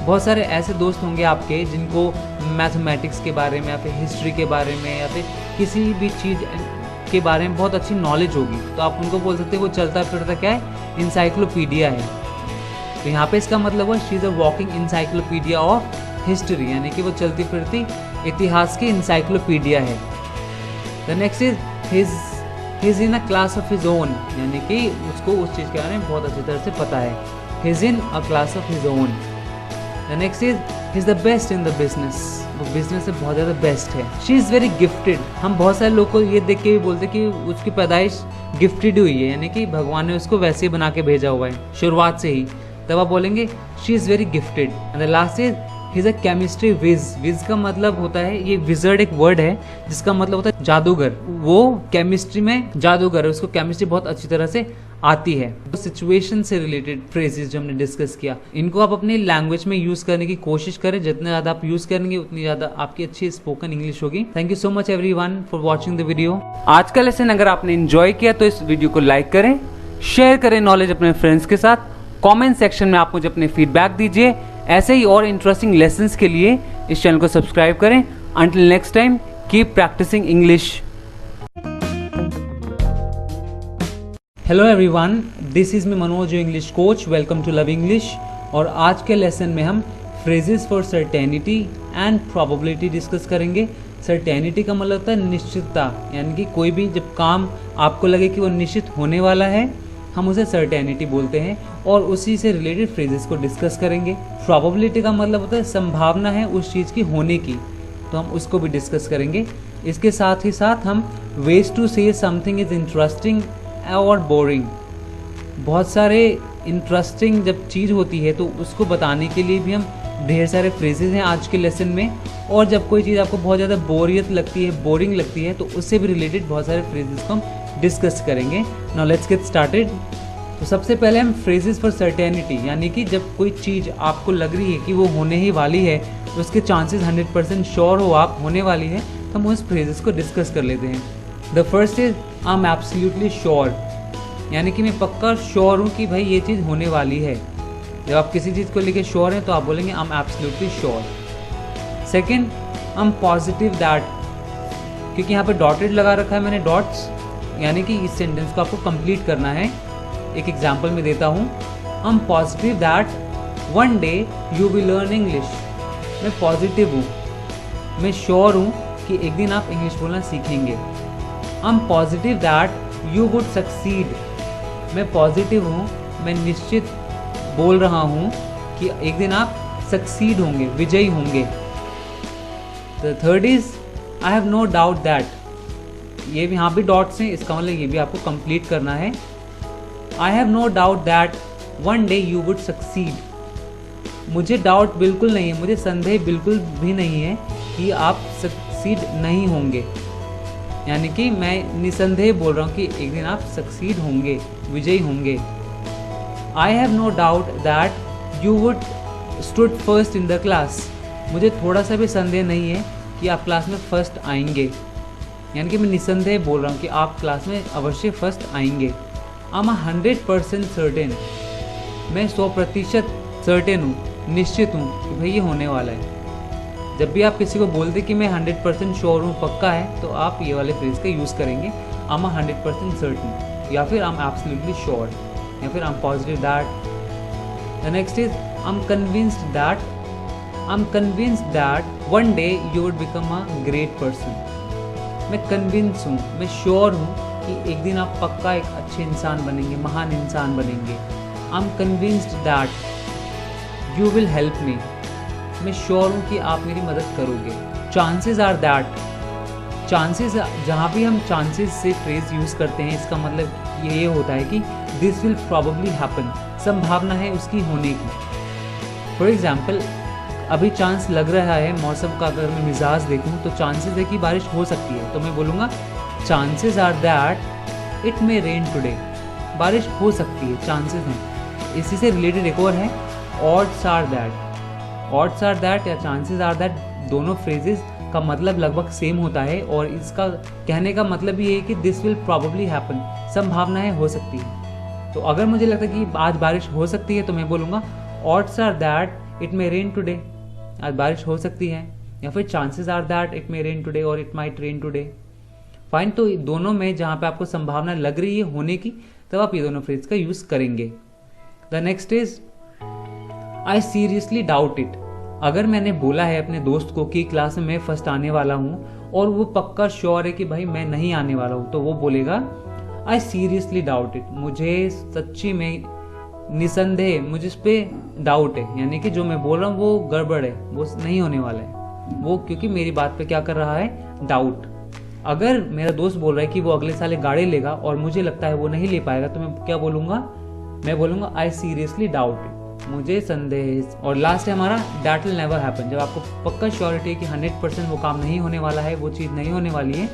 [SPEAKER 2] बहुत सारे ऐसे दोस्त होंगे आपके जिनको मैथमेटिक्स के बारे में या फिर हिस्ट्री के बारे में या फिर किसी भी चीज़ के बारे में बहुत अच्छी नॉलेज होगी, तो आप उनको बोल सकते हैं वो चलता फिरता क्या है, इंसाइक्लोपीडिया है। तो यहाँ पे इसका मतलब हुआ she is a walking encyclopedia of history, यानी कि वो चलती फिरती इतिहास की इंसाइक्लोपीडिया है। The next is his in a class of his own, यानी कि उसको उस चीज़ के बारे में बहुत अच्छी तरह से पता है। His in a class of his own. The next is he is the best in the business, वो बिजनेस से बहुत ज़्यादा बेस्ट है। शी इज़ वेरी गिफ्टेड, हम बहुत सारे लोग को ये देख के भी बोलते हैं कि उसकी पैदाइश गिफ्टेड हुई है, यानी कि भगवान ने उसको वैसे ही बना के भेजा हुआ है शुरुआत से ही, तब आप बोलेंगे she is very gifted. And the last is he is a chemistry whiz. Whiz का मतलब होता है, ये विजर्ड एक वर्ड है जिसका मतलब होता है जादूगर। वो केमिस्ट्री में जादूगर है, उसको केमिस्ट्री बहुत अच्छी तरह से आती है। तो सिचुएशन से रिलेटेड फ्रेजेस जो हमने डिस्कस किया, इनको आप अपनी लैंग्वेज में यूज करने की कोशिश करें। जितने ज़्यादा आप यूज करेंगे उतनी ज़्यादा आपकी अच्छी स्पोकन इंग्लिश होगी। Thank you so much everyone for watching the video.
[SPEAKER 3] आज का लेसन अगर आपने एंजॉय किया तो इस वीडियो को लाइक करें, शेयर करें नॉलेज अपने फ्रेंड्स के साथ। कमेंट सेक्शन में आप मुझे अपने फीडबैक दीजिए। ऐसे ही और इंटरेस्टिंग लेसन्स के लिए इस चैनल को सब्सक्राइब करें। Until next time, keep practising English.
[SPEAKER 2] Hello everyone, this is me Manoj, your English coach. Welcome to love English. और आज के लेसन में हम phrases for certainty and probability discuss करेंगे। सर्टेनिटी का मतलब होता है निश्चितता, यानी कि कोई भी जब काम आपको लगे कि वो निश्चित होने वाला है, हम उसे सर्टेनिटी बोलते हैं। और उसी से रिलेटेड फ्रेजेस को डिस्कस करेंगे। प्रोबेबिलिटी का मतलब होता है संभावना है उस चीज़ की होने की, तो हम उसको भी डिस्कस करेंगे। इसके साथ ही साथ हम ways to say something is interesting और बोरिंग, बहुत सारे इंटरेस्टिंग जब चीज़ होती है तो उसको बताने के लिए भी हम ढेर सारे फ्रेजेस हैं आज के लेसन में। और जब कोई चीज़ आपको बहुत ज़्यादा बोरियत लगती है, बोरिंग लगती है, तो उससे भी रिलेटेड बहुत सारे फ्रेजेस को हम डिस्कस करेंगे। Now let's get started. तो सबसे पहले हम फ्रेजेस फॉर सर्टेनिटी, यानी कि जब कोई चीज़ आपको लग रही है कि वो होने ही वाली है, उसके चांसेस 100% श्योर हो आप होने वाली है, तो हम उस फ्रेजेस को डिस्कस कर लेते हैं। The first is I am absolutely sure, यानी कि मैं पक्का श्योर हूँ कि भाई ये चीज़ होने वाली है। जब आप किसी चीज़ को लेके श्योर हैं तो आप बोलेंगे I am absolutely sure. Second, I am positive that, क्योंकि यहाँ पे डॉटेड लगा रखा है मैंने डॉट्स, यानी कि इस सेंटेंस को आपको कंप्लीट करना है। एक एग्जाम्पल में देता हूँ, I M positive that one day you will learn English. मैं पॉजिटिव हूँ, मैं श्योर हूँ कि एक दिन आप इंग्लिश बोलना सीखेंगे। I am positive that you would succeed. मैं पॉजिटिव हूँ, मैं निश्चित बोल रहा हूँ कि एक दिन आप सक्सीड होंगे, विजयी होंगे। The third is I have no doubt that, ये भी यहाँ भी डॉट्स हैं, इसका मतलब ये भी आपको कंप्लीट करना है। I have no doubt that one day you would succeed. मुझे डाउट बिल्कुल नहीं है, मुझे संदेह बिल्कुल भी नहीं है कि आप
[SPEAKER 3] सक्सीड नहीं होंगे, यानी कि मैं निसंदेह बोल रहा हूँ कि एक दिन आप सक्सीड होंगे, विजयी होंगे। I have no doubt that you would stood first in the class. मुझे थोड़ा सा भी संदेह नहीं है कि आप क्लास में फर्स्ट आएंगे, यानी कि मैं निसंदेह बोल रहा हूँ कि आप क्लास में अवश्य फर्स्ट आएंगे। I am 100% certain. मैं 100% सर्टेन हूँ, निश्चित हूँ कि भाई ये होने वाला है। जब भी आप किसी को बोलते कि मैं 100% श्योर हूँ, पक्का है, तो आप ये वाले फ्रेज का यूज़ करेंगे, आई एम 100% सर्टेन, या फिर आई एम एब्सोल्युटली श्योर, या फिर I am positive that. The next is I M convinced that one day you would become a great person. मैं कन्विंस हूँ, मैं श्योर हूँ कि एक दिन आप पक्का एक अच्छे इंसान बनेंगे, महान इंसान बनेंगे। I am convinced that you will help me. मैं श्योर हूँ कि आप मेरी मदद करोगे। चांसेस आर दैट, चांसेस, जहाँ भी हम चांसेस से फ्रेज यूज़ करते हैं, इसका मतलब ये होता है कि दिस विल प्रॉबेबली हैपन, संभावना है उसकी होने की। फॉर एग्जाम्पल, अभी चांस लग रहा है मौसम का, अगर मैं मिजाज देखूँ तो चांसेस है कि बारिश हो सकती है, तो मैं बोलूँगा chances are that it may rain today. बारिश हो सकती है, चांसेस हैं। इसी से रिलेटेड एक और है, odds are that. Odds are that या चांसेस आर दैट, दोनों फ्रेजेस का मतलब लगभग सेम होता है, और इसका कहने का मतलब ये है कि दिस विल प्रॉबेबली हैपन, संभावनाएं हो सकती है। तो अगर मुझे लगता है कि आज बारिश हो सकती है, तो मैं बोलूँगा odds are that it may rain today, आज बारिश हो सकती है, या फिर chances are that it may rain today और it might rain today. Fine, तो दोनों में जहाँ पे आपको संभावना लग रही है होने की, तब आप ये दोनों फ्रेज का यूज करेंगे। The next is I seriously doubt it. अगर मैंने बोला है अपने दोस्त को कि क्लास में मैं फर्स्ट आने वाला हूँ और वो पक्का श्योर है कि भाई मैं नहीं आने वाला हूँ, तो वो बोलेगा आई सीरियसली डाउट इट। मुझे सच्ची में, निसंदेह मुझे इस पे डाउट है, यानी कि जो मैं बोल रहा हूँ वो गड़बड़ है, वो नहीं होने वाला है। वो क्योंकि मेरी बात पे क्या कर रहा है, डाउट। अगर मेरा दोस्त बोल रहा है कि वो अगले साल एक गाड़ी लेगा और मुझे लगता है वो नहीं ले पाएगा, तो मैं क्या बोलूँगा, मैं बोलूँगा आई सीरियसली डाउट इट, मुझे संदेह। और लास्ट है हमारा दैट विल नेवर हैपन। जब आपको पक्का श्योरिटी है कि 100% वो काम नहीं होने वाला है, वो चीज़ नहीं होने वाली है,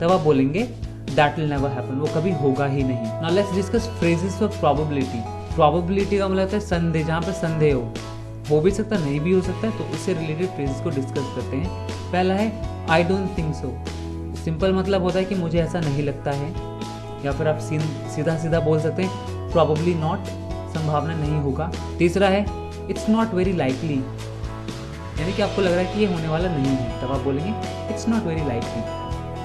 [SPEAKER 3] तब आप बोलेंगे दैट विल नेवर हैपन, वो कभी होगा ही नहीं। Now let's discuss phrases of probability. Probability का मतलब है संदेह, जहाँ पर संदेह हो भी सकता है, नहीं भी हो सकता है, तो उससे रिलेटेड फ्रेजेस को डिस्कस करते हैं। पहला है I don't think so. Simple मतलब होता है कि मुझे ऐसा नहीं लगता है, या फिर आप सीधा सीधा बोल सकते हैं प्रोबेबली नॉट, संभावना नहीं होगा। तीसरा है इट्स नॉट वेरी लाइकली, यानी कि आपको लग रहा है कि ये होने वाला नहीं है, तब आप बोलेंगे इट्स नॉट वेरी लाइकली,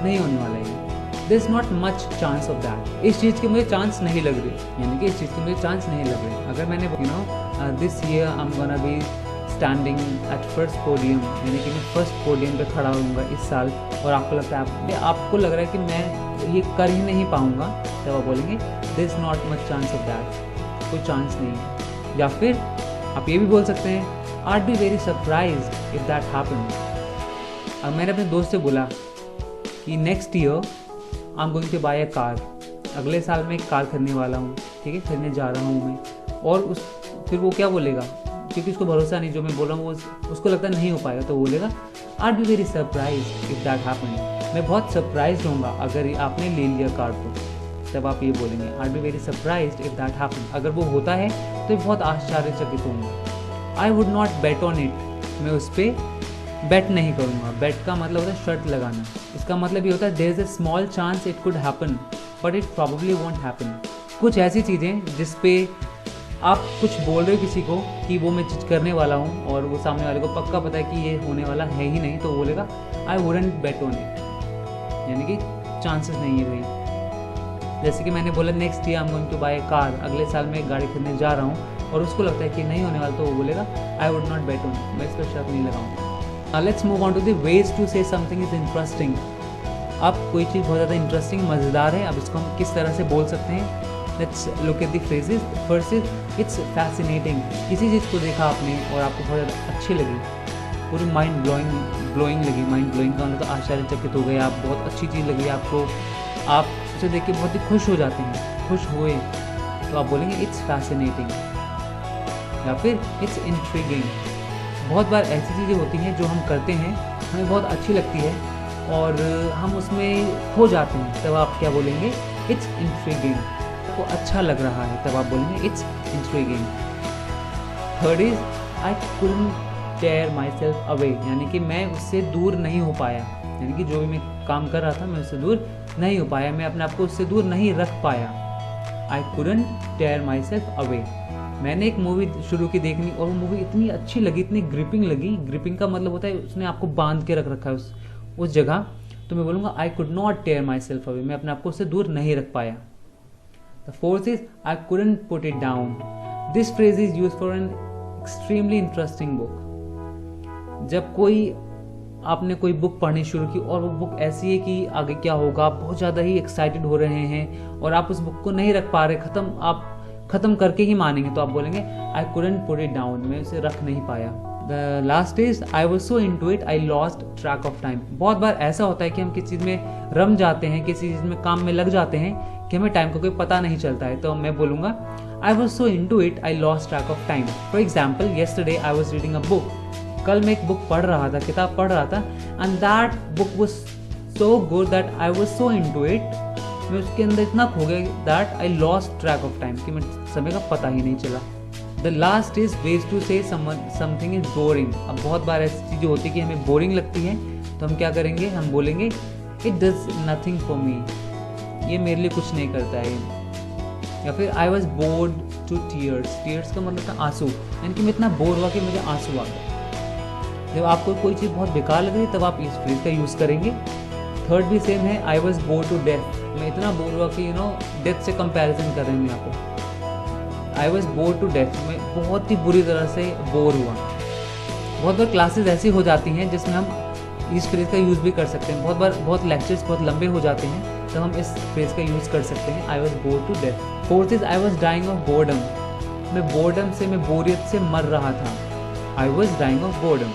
[SPEAKER 3] नहीं होने वाला है, there is not much chance of that. इस चीज़ की मुझे चांस नहीं लग रही, यानी कि इस चीज़ की मुझे चांस नहीं लग रही। अगर मैंने this year I am gonna be standing at first podium, यानी कि मैं फर्स्ट पोडियम पे खड़ा होऊंगा इस साल, और आपको लगता है आपको लग रहा है कि मैं ये कर ही नहीं पाऊंगा, तब आप बोलेंगे there is not much chance of that, कोई चांस नहीं है। या फिर आप ये भी बोल सकते हैं I be very surprised if that happen. अब मैंने अपने दोस्त से बोला कि next year I am going to buy a car, अगले साल मैं एक कार खरीदने वाला हूँ, ठीक है, खरीदने जा रहा हूँ मैं। और फिर वो क्या बोलेगा, क्योंकि उसको भरोसा नहीं, जो मैं बोल रहा हूँ वो उसको लगता नहीं हो पाएगा, तो वो बोलेगा I be very surprised if that happen, मैं बहुत सरप्राइज्ड होऊंगा अगर आपने ले लिया कार को, तब आप ये बोलेंगे I be very surprised if that happen. अगर वो होता है तो बहुत आश्चर्यचकित होऊंगा। I would not bet on it, मैं उस पर बेट नहीं करूँगा। बेट का मतलब होता है शर्त लगाना, इसका मतलब ये होता है there is a small chance it could happen but it probably won't happen. कुछ ऐसी चीज़ें जिस पे आप कुछ बोल रहे हो किसी को कि वो मैं चीज़ करने वाला हूँ, और वो सामने वाले को पक्का पता है कि ये होने वाला है ही नहीं, तो बोलेगा I wouldn't bat on it, यानी कि चांसेस नहीं है भाई। जैसे कि मैंने बोला next year I am going to buy a car, अगले साल मैं एक गाड़ी खरीदने जा रहा हूँ, और उसको लगता है कि नहीं होने वाला, तो वो बोलेगा I would not bet on it, मैं इस पर शर्त नहीं लगाऊंगा। Let's move on to the ways to say something is interesting. अब कोई चीज़ बहुत ज़्यादा इंटरेस्टिंग, मज़ेदार है, अब इसको हम किस तरह से बोल सकते हैं। Let's look at the phrases. First is it's fascinating. किसी चीज़ को देखा आपने और आपको बहुत ज़्यादा अच्छी लगी, पूरी माइंड ब्लोइंग लगी, माइंड ब्लोइंग का मतलब आश्चर्यचकित हो गए आप, बहुत अच्छी चीज़ लगी आपको, आप उसे देख के बहुत ही खुश हो जाते हैं, खुश हुए, तो आप बोलेंगे इट्स फैसिनेटिंग, या फिर इट्स इंट्रिगिंग। बहुत बार ऐसी चीज़ें होती हैं जो हम करते हैं, हमें बहुत अच्छी लगती है, और हम उसमें खो जाते हैं, तब आप क्या बोलेंगे? It's intriguing. आपको अच्छा लग रहा है तब आप बोलेंगे it's intriguing. Third is I couldn't tear myself away, यानी कि मैं उससे दूर नहीं हो पाया, यानी कि जो भी मैं काम कर रहा था मैं उससे दूर नहीं हो पाया, मैं अपने आप को उससे दूर नहीं रख पाया। I couldn't tear myself away. मैंने एक मूवी शुरू की देखनी और वो मूवी इतनी अच्छी लगी, इतनी ग्रिपिंग लगी। ग्रिपिंग का मतलब होता है उसने आपको बांध के रख रखा है उस जगह, तो मैं बोलूँगा I could not tear myself away, मैं अपने आप को उससे दूर नहीं रख पाया। The fourth is I couldn't put it down. This phrase is use for an extremely interesting book. जब आपने कोई बुक पढ़नी शुरू की और वो बुक ऐसी है कि आगे क्या होगा, आप बहुत ज़्यादा ही एक्साइटेड हो रहे हैं और आप उस बुक को नहीं रख पा रहे, आप ख़त्म करके ही मानेंगे, तो आप बोलेंगे आई कुडंट पुट इट डाउन, मैं उसे रख नहीं पाया। The last is I was so into it I lost track of time. बहुत बार ऐसा होता है कि हम किसी चीज़ में रम जाते हैं, किसी चीज़ में काम में लग जाते हैं कि हमें टाइम का कोई पता नहीं चलता है, तो मैं बोलूँगा I was so into it I lost track of time. For example yesterday I was reading a book. कल मैं एक बुक पढ़ रहा था, किताब पढ़ रहा था, and that book was so good that I was so into it, मैं उसके अंदर इतना खो गया that I lost track of time, कि मैं समय का पता ही नहीं चला। The last is ways to say something is boring. अब बहुत बार ऐसी चीज़ें होती है कि हमें बोरिंग लगती है, तो हम क्या करेंगे? हम बोलेंगे it does nothing for me, ये मेरे लिए कुछ नहीं करता है। या फिर I was bored to tears. Tears का मतलब था आंसू, यानी कि मैं इतना बोर हुआ कि मुझे आंसू आ गया। जब आपको कोई चीज़ बहुत बेकार लग रही है तब आप इस फ्रेज का यूज़ करेंगे। थर्ड भी सेम है, I was bore to death. मैं इतना बोर हुआ कि डेथ से कंपैरिजन कर रहे हैं यहाँ पे। I was bore to death, मैं बहुत ही बुरी तरह से बोर हुआ। बहुत बार क्लासेस ऐसी हो जाती हैं जिसमें हम इस फ्रेज का यूज़ भी कर सकते हैं। बहुत बार बहुत लेक्चर्स बहुत लंबे हो जाते हैं, तब हम इस फ्रेज का यूज़ कर सकते हैं, I was bore to death. Fourth is I was dying of boredom. मैं बोर्डम से, मैं बोरियत से मर रहा था, I was dying of boredom.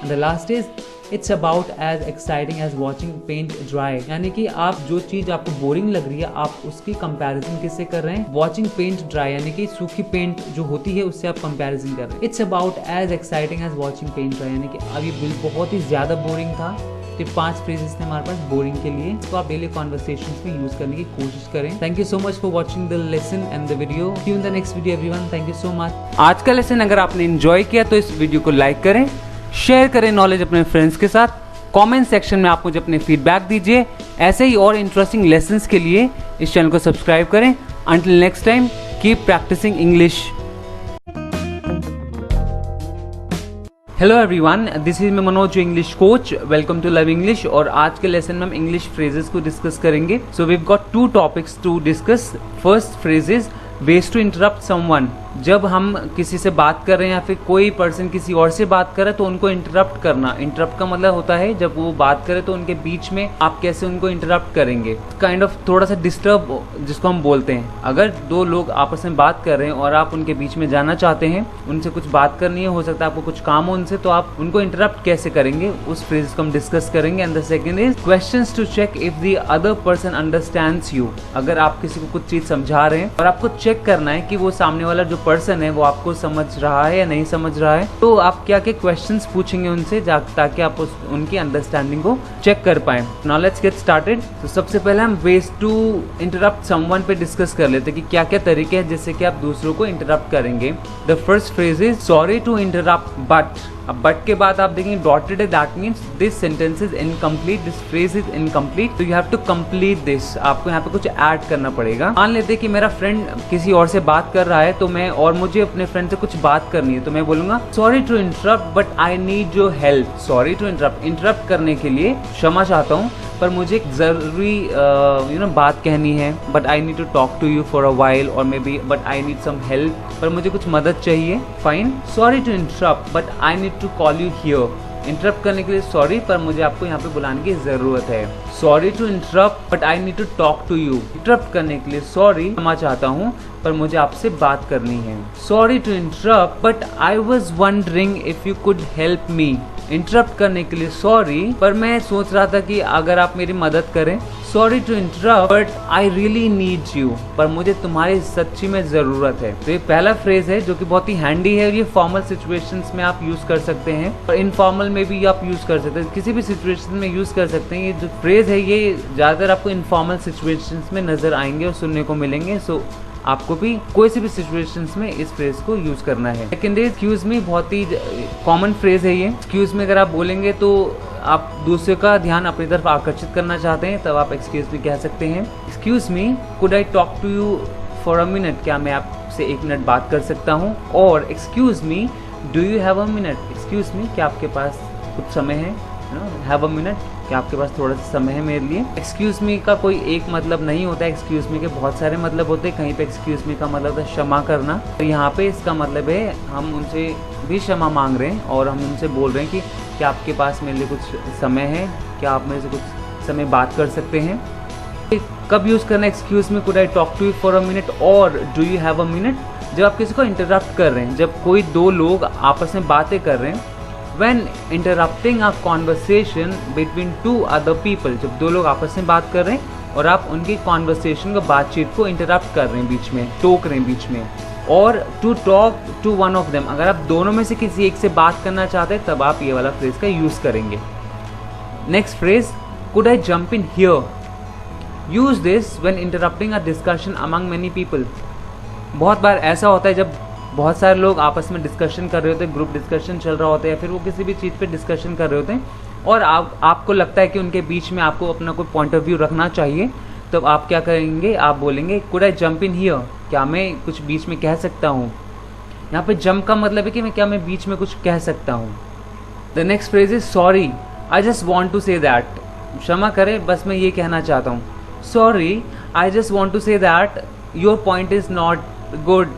[SPEAKER 3] And the last is it's about as exciting as watching paint dry, यानी कि आप जो चीज़ आपको बोरिंग लग रही है आप उसकी कंपैरिजन किससे कर रहे हैं? वॉचिंग पेंट ड्राई, यानी कि सूखी पेंट जो होती है उससे आप कंपैरिजन कर रहे हैं। It's about as exciting as watching paint dry, यानी कि अब ये बिल बहुत ही ज़्यादा बोरिंग था। ये 5 फ्रेजेस थे हमारे पास बोरिंग के लिए, इसको आप डेली कॉन्वर्सेशंस में यूज करने की कोशिश करें। Thank you so much for watching the lesson and the video. See you in the next video everyone. Thank you so much.
[SPEAKER 2] आज का लेसन अगर आपने एंजॉय किया तो इस वीडियो को लाइक करें, शेयर करें नॉलेज अपने फ्रेंड्स के साथ, कमेंट सेक्शन में आप मुझे अपने फीडबैक दीजिए। ऐसे ही और इंटरेस्टिंग लेसन्स के लिए इस चैनल को सब्सक्राइब करें। Until next time, keep practising English. Hello everyone, this is मैं Manoj, English coach. Welcome to love English. और आज के लेसन में हम इंग्लिश फ्रेजेस को डिस्कस करेंगे। So we have got 2 topics to discuss. First phrase is ways to interrupt someone. जब हम किसी से बात कर रहे हैं या फिर कोई पर्सन किसी और से बात कर रहा है तो उनको इंटरप्ट करना। इंटरप्ट का मतलब होता है जब वो बात करे तो उनके बीच में आप कैसे उनको इंटरप्ट करेंगे, काइंड ऑफ थोड़ा सा डिस्टर्ब जिसको हम बोलते हैं। अगर 2 लोग आपस में बात कर रहे हैं और आप उनके बीच में जाना चाहते हैं, उनसे कुछ बात करनी है, हो सकता है आपको कुछ काम हो उनसे, तो आप उनको इंटरप्ट कैसे करेंगे उस फ्रेज को हम डिस्कस करेंगे। And the second is questions to check if the other person understands you. अगर आप किसी को कुछ चीज समझा रहे हैं और आपको चेक करना है कि वो सामने वाला जो पर्सन है वो आपको समझ रहा है या नहीं समझ रहा है, तो आप क्या क्या क्वेश्चंस पूछेंगे उनसे ताकि आप उनकी अंडरस्टैंडिंग को चेक कर पाए। Now let's get started. तो सबसे पहले हम वेज टू इंटरप्ट समवन पे डिस्कस कर लेते हैं कि क्या क्या तरीके हैं जिससे कि आप दूसरों को इंटरप्ट करेंगे। The first phrase is sorry to interrupt but. अब बट के बाद आप देखेंगे डॉटेड है, that means this sentence is incomplete, this phrase is incomplete, तो you have to complete this. आपको यहाँ पे कुछ ऐड करना पड़ेगा। मान लेते कि मेरा फ्रेंड किसी और से बात कर रहा है तो मैं और मुझे अपने फ्रेंड से कुछ बात करनी है, तो मैं बोलूंगा sorry to interrupt but I need your help. Sorry to interrupt करने के लिए क्षमा चाहता हूँ, पर मुझे एक ज़रूरी बात कहनी है, but I need to talk to you for a while, और maybe but I need some help, पर मुझे कुछ मदद चाहिए। Fine, sorry to interrupt but I need to call you here. Interrupt करने के लिए सॉरी, पर मुझे आपको यहाँ पे बुलाने की ज़रूरत है। Sorry to interrupt but I need to talk to you. Interrupt करने के लिए सॉरी, क्षमा चाहता हूँ पर मुझे आपसे बात करनी है। Sorry to interrupt but I was wondering if you could help me.
[SPEAKER 3] Interrupt करने के लिए सॉरी, पर मैं सोच रहा था कि अगर आप मेरी मदद करें, sorry to interrupt but I really need you, पर मुझे तुम्हारी सच्ची में जरूरत है। तो ये पहला फ्रेज है जो कि बहुत ही हैंडी है और ये फॉर्मल सिचुएशंस में आप यूज कर सकते हैं और इनफॉर्मल में भी आप यूज कर सकते हैं, किसी भी सिचुएशन में यूज कर सकते हैं। ये जो फ्रेज है ये ज्यादातर आपको इनफॉर्मल सिचुएशंस में नजर आएंगे और सुनने को मिलेंगे। सो आपको भी कोई सी भी सिचुएशंस में इस फ्रेज को यूज करना है। सेकंड इज एक्सक्यूज मी, बहुत ही कॉमन फ्रेज है ये। एक्सक्यूज मी अगर आप बोलेंगे तो आप दूसरे का ध्यान अपनी तरफ आकर्षित करना चाहते हैं, तब आप एक्सक्यूज मी कह सकते हैं। Excuse me, could I talk to you for a minute, क्या मैं आपसे 1 मिनट बात कर सकता हूँ। और excuse me, do you have a minute, excuse me, क्या आपके पास कुछ समय है, हैव अ मिनट, क्या आपके पास थोड़ा सा समय है मेरे लिए। एक्सक्यूज मी का कोई एक मतलब नहीं होता है, एक्सक्यूज मी के बहुत सारे मतलब होते हैं। कहीं पे एक्सक्यूज मी का मतलब है क्षमा करना, तो यहाँ पे इसका मतलब है हम उनसे भी क्षमा मांग रहे हैं और हम उनसे बोल रहे हैं कि क्या आपके पास मेरे लिए कुछ समय है, क्या आप मेरे से कुछ समय बात कर सकते हैं। कब यूज़ करना है excuse me, could I talk to you for a minute और do you have a minute, जब आप किसी को इंटरप्ट कर रहे हैं, जब कोई 2 लोग आपस में बातें कर रहे हैं। When interrupting a conversation between 2 other people, जब 2 लोग आपस में बात कर रहे हैं और आप उनकी कॉन्वर्सेशन को, बातचीत को इंटरप्ट कर रहे हैं, बीच में टोक रहे हैं बीच में। और to talk to one of them, अगर आप दोनों में से किसी एक से बात करना चाहते हैं तब आप ये वाला फ्रेज का यूज करेंगे। Next phrase, could I jump in here, use this when interrupting a discussion among many people. बहुत बार ऐसा होता है जब बहुत सारे लोग आपस में डिस्कशन कर रहे होते हैं, ग्रुप डिस्कशन चल रहा होता है या फिर वो किसी भी चीज़ पे डिस्कशन कर रहे होते हैं और आपको लगता है कि उनके बीच में आपको अपना कोई पॉइंट ऑफ व्यू रखना चाहिए, तो आप क्या करेंगे, आप बोलेंगे could I jump in here, क्या मैं कुछ बीच में कह सकता हूँ। यहाँ पे जंप का मतलब है कि मैं बीच में कुछ कह सकता हूँ। The next phrase is sorry, I just want to say that, क्षमा करें बस मैं ये कहना चाहता हूँ। Sorry, I just want to say that your point is not good,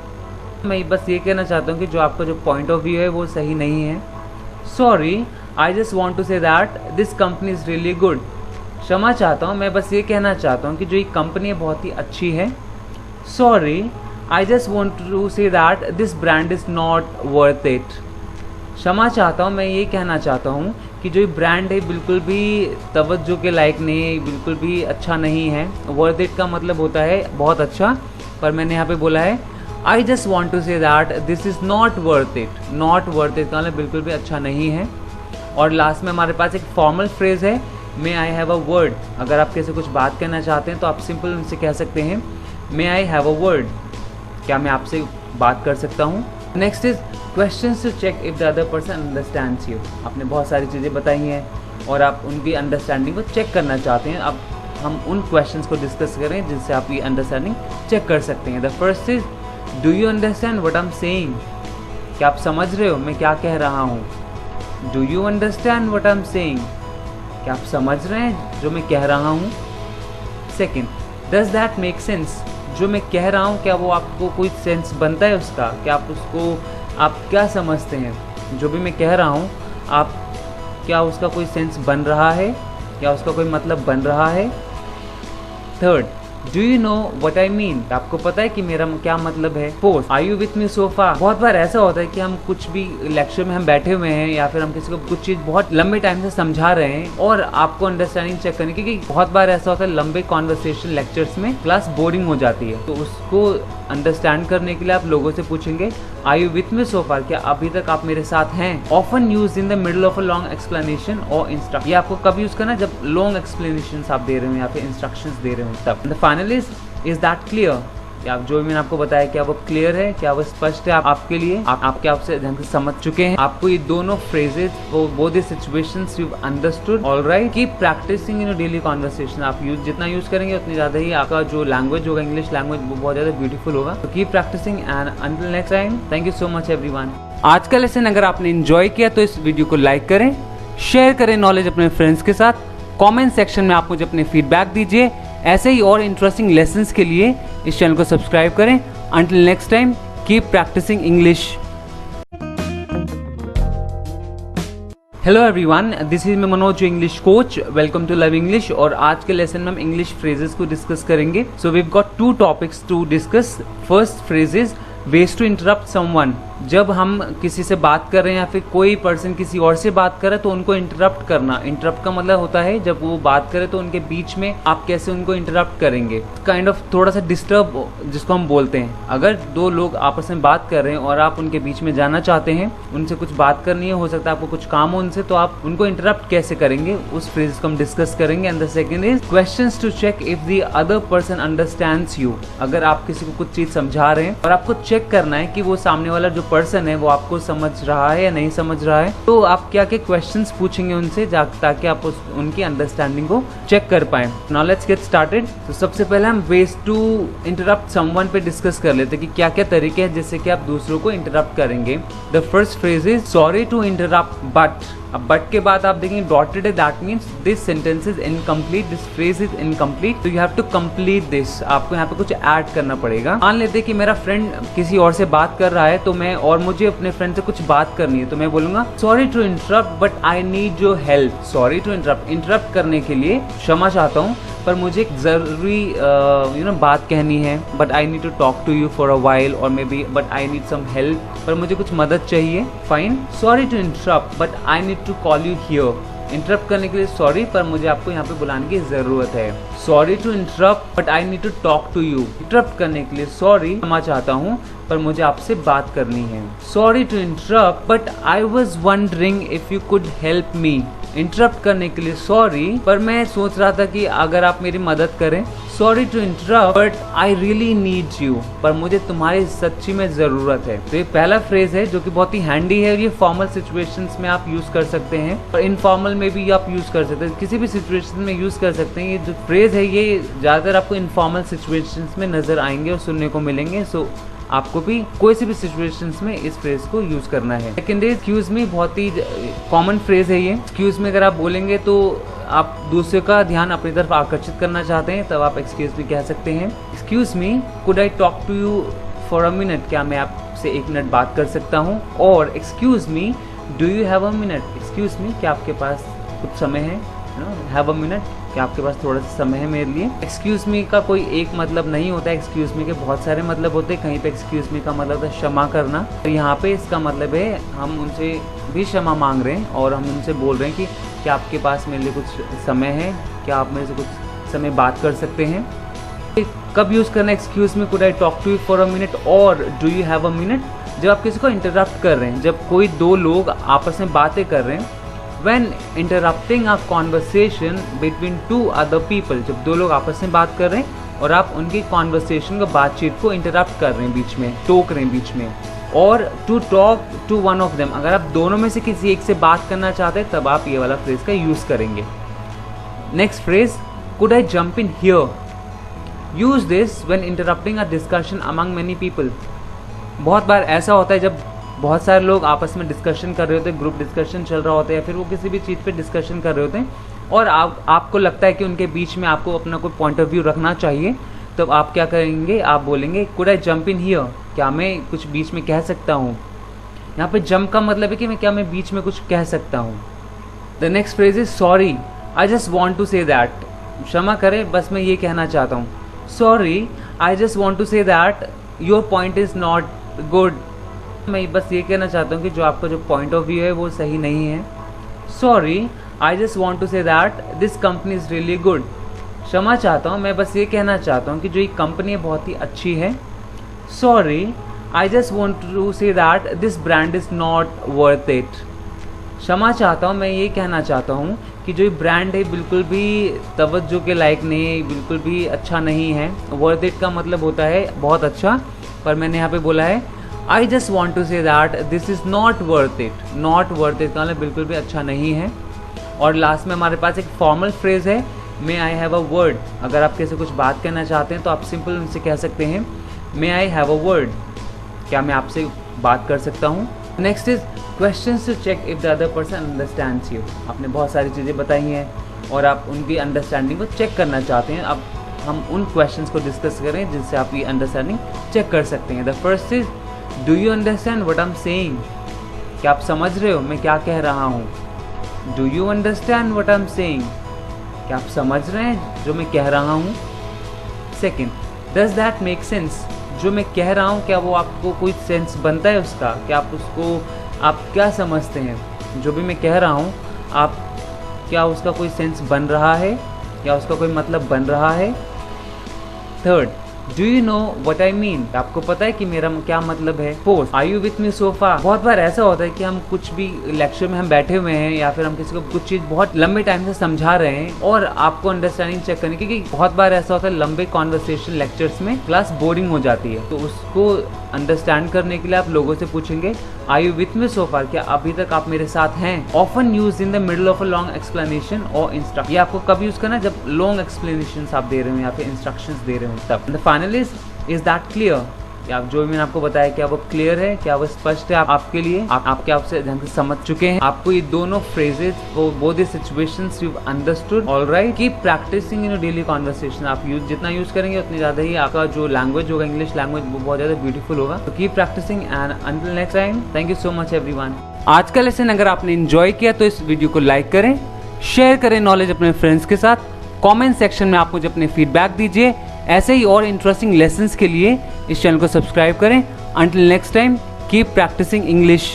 [SPEAKER 3] मैं बस ये कहना चाहता हूँ कि जो आपका जो पॉइंट ऑफ व्यू है वो सही नहीं है। Sorry, I just want to say that this company is really good, क्षमा चाहता हूँ मैं बस ये कहना चाहता हूँ कि जो ये कंपनी है बहुत ही अच्छी है। Sorry, I just want to say that this brand is not worth it, क्षमा चाहता हूँ मैं ये कहना चाहता हूँ कि जो ये ब्रांड है बिल्कुल भी तवज्जो के लायक नहीं है, बिल्कुल भी अच्छा नहीं है। वर्थ इट का मतलब होता है बहुत अच्छा, पर मैंने यहाँ पे बोला है I just want to say that this is not worth it, not worth it का मतलब बिल्कुल भी अच्छा नहीं है। और लास्ट में हमारे पास एक फॉर्मल फ्रेज है, मे आई हैव अ वर्ड, अगर आप किसी कुछ बात कहना चाहते हैं तो आप सिंपल उनसे कह सकते हैं मे आई हैव अ वर्ड, क्या मैं आपसे बात कर सकता हूँ। Next is questions to check if the other person understands you, आपने बहुत सारी चीज़ें बताई हैं और आप उनकी अंडरस्टैंडिंग को चेक करना चाहते हैं। अब हम उन क्वेश्चंस को डिस्कस करें जिससे आप ये अंडरस्टैंडिंग चेक कर सकते हैं। The first is do you understand what I am saying, क्या आप समझ रहे हो मैं क्या कह रहा हूँ। Do you understand what I am saying, क्या आप समझ रहे हैं जो मैं कह रहा हूँ। Second, does that make sense, जो मैं कह रहा हूँ क्या वो आपको कोई सेंस बनता है उसका, क्या आप उसको आप क्या समझते हैं, जो भी मैं कह रहा हूँ आप क्या उसका कोई सेंस बन रहा है, क्या उसका कोई मतलब बन रहा है। Third, do you know what I mean, आपको पता है कि मेरा क्या मतलब है। Fourth, are you with me so far, बहुत बार ऐसा होता है कि हम कुछ भी लेक्चर में हम बैठे हुए हैं या फिर हम किसी को कुछ चीज़ बहुत लंबे टाइम से समझा रहे हैं और आपको अंडरस्टैंडिंग चेक करने, क्योंकि बहुत बार ऐसा होता है लंबे कॉन्वर्सेशन लेक्चर्स में क्लास बोरिंग हो जाती है, तो उसको अंडरस्टैंड करने के लिए आप लोगों से पूछेंगे are you with me so फार, क्या अभी तक आप मेरे साथ हैं। Often use in the middle of a long explanation और इंस्ट्रक्शन, ये आपको कब यूज करना है, जब लॉन्ग एक्सप्लेनेशन आप दे रहे हो या फिर इंस्ट्रक्शंस दे रहे हो तब। The final is that clear, क्या जो मैंने आपको बताया क्या वो क्लियर है, क्या वो स्पष्ट है आपके लिए, आपके आपसे ढंग से समझ चुके हैं, आपको ये दोनों phrases both the situations you understood. Alright, keep practicing in your daily conversation, आप जितना यूज करेंगे उतनी ज्यादा ही आपका जो लैंग्वेज होगा, इंग्लिश लैंग्वेज, वो बहुत ज्यादा ब्यूटीफुल होगा। तो keep practicing and until next time, thank you so much everyone.
[SPEAKER 2] आज का लेसन अगर आपने एंजॉय किया तो इस वीडियो को लाइक करें, शेयर करें नॉलेज अपने फ्रेंड्स के साथ, कमेंट सेक्शन में आप मुझे अपने फीडबैक दीजिए। ऐसे ही और इंटरेस्टिंग लेसन्स के लिए इस चैनल को सब्सक्राइब करें। Until next time, keep practising English. Hello everyone, this is मैं मनोज, जो English coach. Welcome to love English. और आज के लेसन में हम इंग्लिश फ्रेजेस को डिस्कस करेंगे। So we have got 2 topics to discuss. First phrase is ways to interrupt someone,
[SPEAKER 3] जब हम किसी से बात कर रहे हैं या फिर कोई पर्सन किसी और से बात कर रहा है तो उनको इंटरप्ट करना। इंटरप्ट का मतलब होता है जब वो बात करे तो उनके बीच में आप कैसे उनको इंटरप्ट करेंगे, काइंड ऑफ थोड़ा सा डिस्टर्ब जिसको हम बोलते हैं। अगर दो लोग आपस में बात कर रहे हैं और आप उनके बीच में जाना चाहते हैं, उनसे कुछ बात करनी है, हो सकता है आपको कुछ काम हो उनसे, तो आप उनको इंटरप्ट कैसे करेंगे, उस फ्रेज को हम डिस्कस करेंगे। And the second is questions to check if the other person understands you. अगर आप किसी को कुछ चीज समझा रहे हैं और आपको चेक करना है कि वो सामने वाला जो पर्सन है वो आपको समझ रहा है या नहीं समझ रहा है, तो आप क्या क्या क्वेश्चंस पूछेंगे उनसे ताकि आप उनकी अंडरस्टैंडिंग को चेक कर पाए। Now let's get started. तो सबसे पहले हम वेज टू इंटरप्ट समवन पे डिस्कस कर लेते हैं कि क्या क्या तरीके हैं जिससे कि आप दूसरों को इंटरप्ट करेंगे। The first phrase is sorry to interrupt but. अब बट के बाद आप देखेंगे डॉटेड है, that means this sentence is incomplete, this phrase is incomplete, तो you have to complete this. आपको यहाँ पे कुछ ऐड करना पड़ेगा। मान लेते हैं कि मेरा फ्रेंड किसी और से बात कर रहा है तो मैं और मुझे अपने फ्रेंड से कुछ बात करनी है, तो मैं बोलूंगा sorry to interrupt but I need your help. Sorry to interrupt करने के लिए क्षमा चाहता हूँ पर मुझे एक ज़रूरी बात कहनी है, but I need to talk to you for a while और maybe but I need some help, पर मुझे कुछ मदद चाहिए। Fine, sorry to interrupt but I need to call you here. Interrupt करने के लिए सॉरी, पर मुझे आपको यहाँ पे बुलाने की ज़रूरत है। Sorry to interrupt but I need to talk to you. Interrupt करने के लिए सॉरी, क्षमा चाहता हूँ पर मुझे आपसे बात करनी है। Sorry to interrupt but I was wondering if you could help me. Interrupt करने के लिए सॉरी, पर मैं सोच रहा था कि अगर आप मेरी मदद करें। Sorry to interrupt but I really need you, पर मुझे तुम्हारी सच्ची में ज़रूरत है। तो ये पहला फ्रेज है जो कि बहुत ही हैंडी है और ये फॉर्मल सिचुएशंस में आप यूज़ कर सकते हैं और इनफॉर्मल में भी आप यूज़ कर सकते हैं, किसी भी सिचुएशन में यूज़ कर सकते हैं। ये जो फ्रेज है ये ज़्यादातर आपको इनफॉर्मल सिचुएशंस में नज़र आएंगे और सुनने को मिलेंगे। सो आपको भी कोई सी भी सिचुएशंस में इस फ्रेज को यूज करना है। सेकंड इज एक्सक्यूज मी, बहुत ही कॉमन फ्रेज है ये। एक्सक्यूज मी अगर आप बोलेंगे तो आप दूसरे का ध्यान अपनी तरफ आकर्षित करना चाहते हैं, तब आप एक्सक्यूज मी कह सकते हैं। Excuse me, could I talk to you for a minute, क्या मैं आपसे 1 मिनट बात कर सकता हूँ। और excuse me, do you have a minute. Excuse me, क्या आपके पास कुछ समय है। हैव अ मिनट, क्या आपके पास थोड़ा सा समय है मेरे लिए। एक्सक्यूज मी का कोई एक मतलब नहीं होता है, एक्सक्यूज मी के बहुत सारे मतलब होते हैं। कहीं पे एक्सक्यूज मी का मतलब होता है क्षमा करना, तो यहाँ पे इसका मतलब है हम उनसे भी क्षमा मांग रहे हैं और हम उनसे बोल रहे हैं कि क्या आपके पास मेरे लिए कुछ समय है, क्या आप मेरे से कुछ समय बात कर सकते हैं। कब यूज़ करना है excuse me, could I talk to you for a minute और do you have a minute, जब आप किसी को इंटरप्ट कर रहे हैं, जब कोई दो लोग आपस में बातें कर रहे हैं। When interrupting a conversation between two other people, जब दो लोग आपस में बात कर रहे हैं और आप उनकी कॉन्वर्सेशन को, बातचीत को इंटरप्ट कर रहे हैं, बीच में टोक रहे हैं बीच में। और to talk to one of them, अगर आप दोनों में से किसी एक से बात करना चाहते हैं तब आप ये वाला फ्रेज का यूज़ करेंगे। Next phrase, could I jump in here. Use this when interrupting a discussion among many people. बहुत बार ऐसा होता है जब बहुत सारे लोग आपस में डिस्कशन कर रहे होते हैं, ग्रुप डिस्कशन चल रहा होता है या फिर वो किसी भी चीज़ पे डिस्कशन कर रहे होते हैं और आपको लगता है कि उनके बीच में आपको अपना कोई पॉइंट ऑफ व्यू रखना चाहिए, तो आप क्या करेंगे, आप बोलेंगे could I jump in here, क्या मैं कुछ बीच में कह सकता हूँ। यहाँ पे जंप का मतलब है कि मैं बीच में कुछ कह सकता हूँ। The next phrase is sorry, I just want to say that. क्षमा करें, बस मैं ये कहना चाहता हूँ। Sorry, I just want to say that your point is not good. मैं बस ये कहना चाहता हूँ कि जो आपका जो पॉइंट ऑफ व्यू है वो सही नहीं है। Sorry, I just want to say that this company is really good. क्षमा चाहता हूँ, मैं बस ये कहना चाहता हूँ कि जो ये कंपनी बहुत ही अच्छी है। Sorry, I just want to say that this brand is not worth it. क्षमा चाहता हूँ, मैं ये कहना चाहता हूँ कि जो ये ब्रांड है बिल्कुल भी तवज्जो के लायक नहीं है, बिल्कुल भी अच्छा नहीं है। वर्थ इट का मतलब होता है बहुत अच्छा, पर मैंने यहाँ पे बोला है I just want to say that this is not worth it. Not worth it का मतलब बिल्कुल भी अच्छा नहीं है। और लास्ट में हमारे पास एक फॉर्मल फ्रेज है, मे आई हैव अ वर्ड। अगर आप किसी कुछ बात कहना चाहते हैं तो आप सिंपल उनसे कह सकते हैं मे आई हैव अ वर्ड, क्या मैं आपसे बात कर सकता हूँ। Next is questions to check if the other person understands you. आपने बहुत सारी चीज़ें बताई हैं और आप उनकी अंडरस्टैंडिंग को चेक करना चाहते हैं। अब हम उन क्वेश्चंस को डिस्कस करें जिनसे आप ये अंडरस्टैंडिंग चेक कर सकते हैं। The first is do you understand what I am saying. क्या आप समझ रहे हो मैं क्या कह रहा हूँ। Do you understand what I am saying, क्या आप समझ रहे हैं जो मैं कह रहा हूँ। Second, does that make sense, जो मैं कह रहा हूँ क्या वो आपको कोई सेंस बनता है उसका, क्या आप क्या समझते हैं? जो भी मैं कह रहा हूँ आप क्या उसका कोई सेंस बन रहा है या उसका कोई मतलब बन रहा है? Third, do you know what I mean? आपको पता है कि मेरा क्या मतलब है? Fourth, are you with me so far? बहुत बार ऐसा होता है कि हम कुछ भी लेक्चर में हम बैठे हुए हैं या फिर हम किसी को कुछ चीज बहुत लंबे टाइम से समझा रहे हैं और आपको अंडरस्टैंडिंग चेक करने, क्योंकि बहुत बार ऐसा होता है लंबे कॉन्वर्सेशन लेक्चर्स में क्लास बोरिंग हो जाती है, तो उसको अंडरस्टैंड करने के लिए आप लोगों से पूछेंगे are you with me so फार? क्या अभी तक आप मेरे साथ हैं? Often use in the middle of a long explanation और इंस्ट्रक्शन। ये आपको कब यूज करना है? जब लॉन्ग एक्सप्लेनेशन आप दे रहे हो या फिर इंस्ट्रक्शंस दे रहे हो तब। The final is that clear? क्या आप जो भी मैंने आपको बताया क्या वो क्लियर है, क्या वो स्पष्ट है आपके लिए? आपके आपसे ढंग से समझ चुके हैं? आपको ये दोनों phrases both the situations you understood? Alright, keep practicing in daily conversation. आप जितना यूज करेंगे उतनी ज्यादा ही आपका जो लैंग्वेज होगा, इंग्लिश लैंग्वेज, वो बहुत ज्यादा ब्यूटीफुल होगा। तो keep practicing and until next time, thank you so much everyone.
[SPEAKER 2] आज का लेसन अगर आपने एंजॉय किया तो इस वीडियो को लाइक करें, शेयर करें नॉलेज अपने फ्रेंड्स के साथ, कमेंट सेक्शन में आप मुझे अपने फीडबैक दीजिए। ऐसे ही और इंटरेस्टिंग लेसन्स के लिए इस चैनल को सब्सक्राइब करें। Until next time, keep practising English.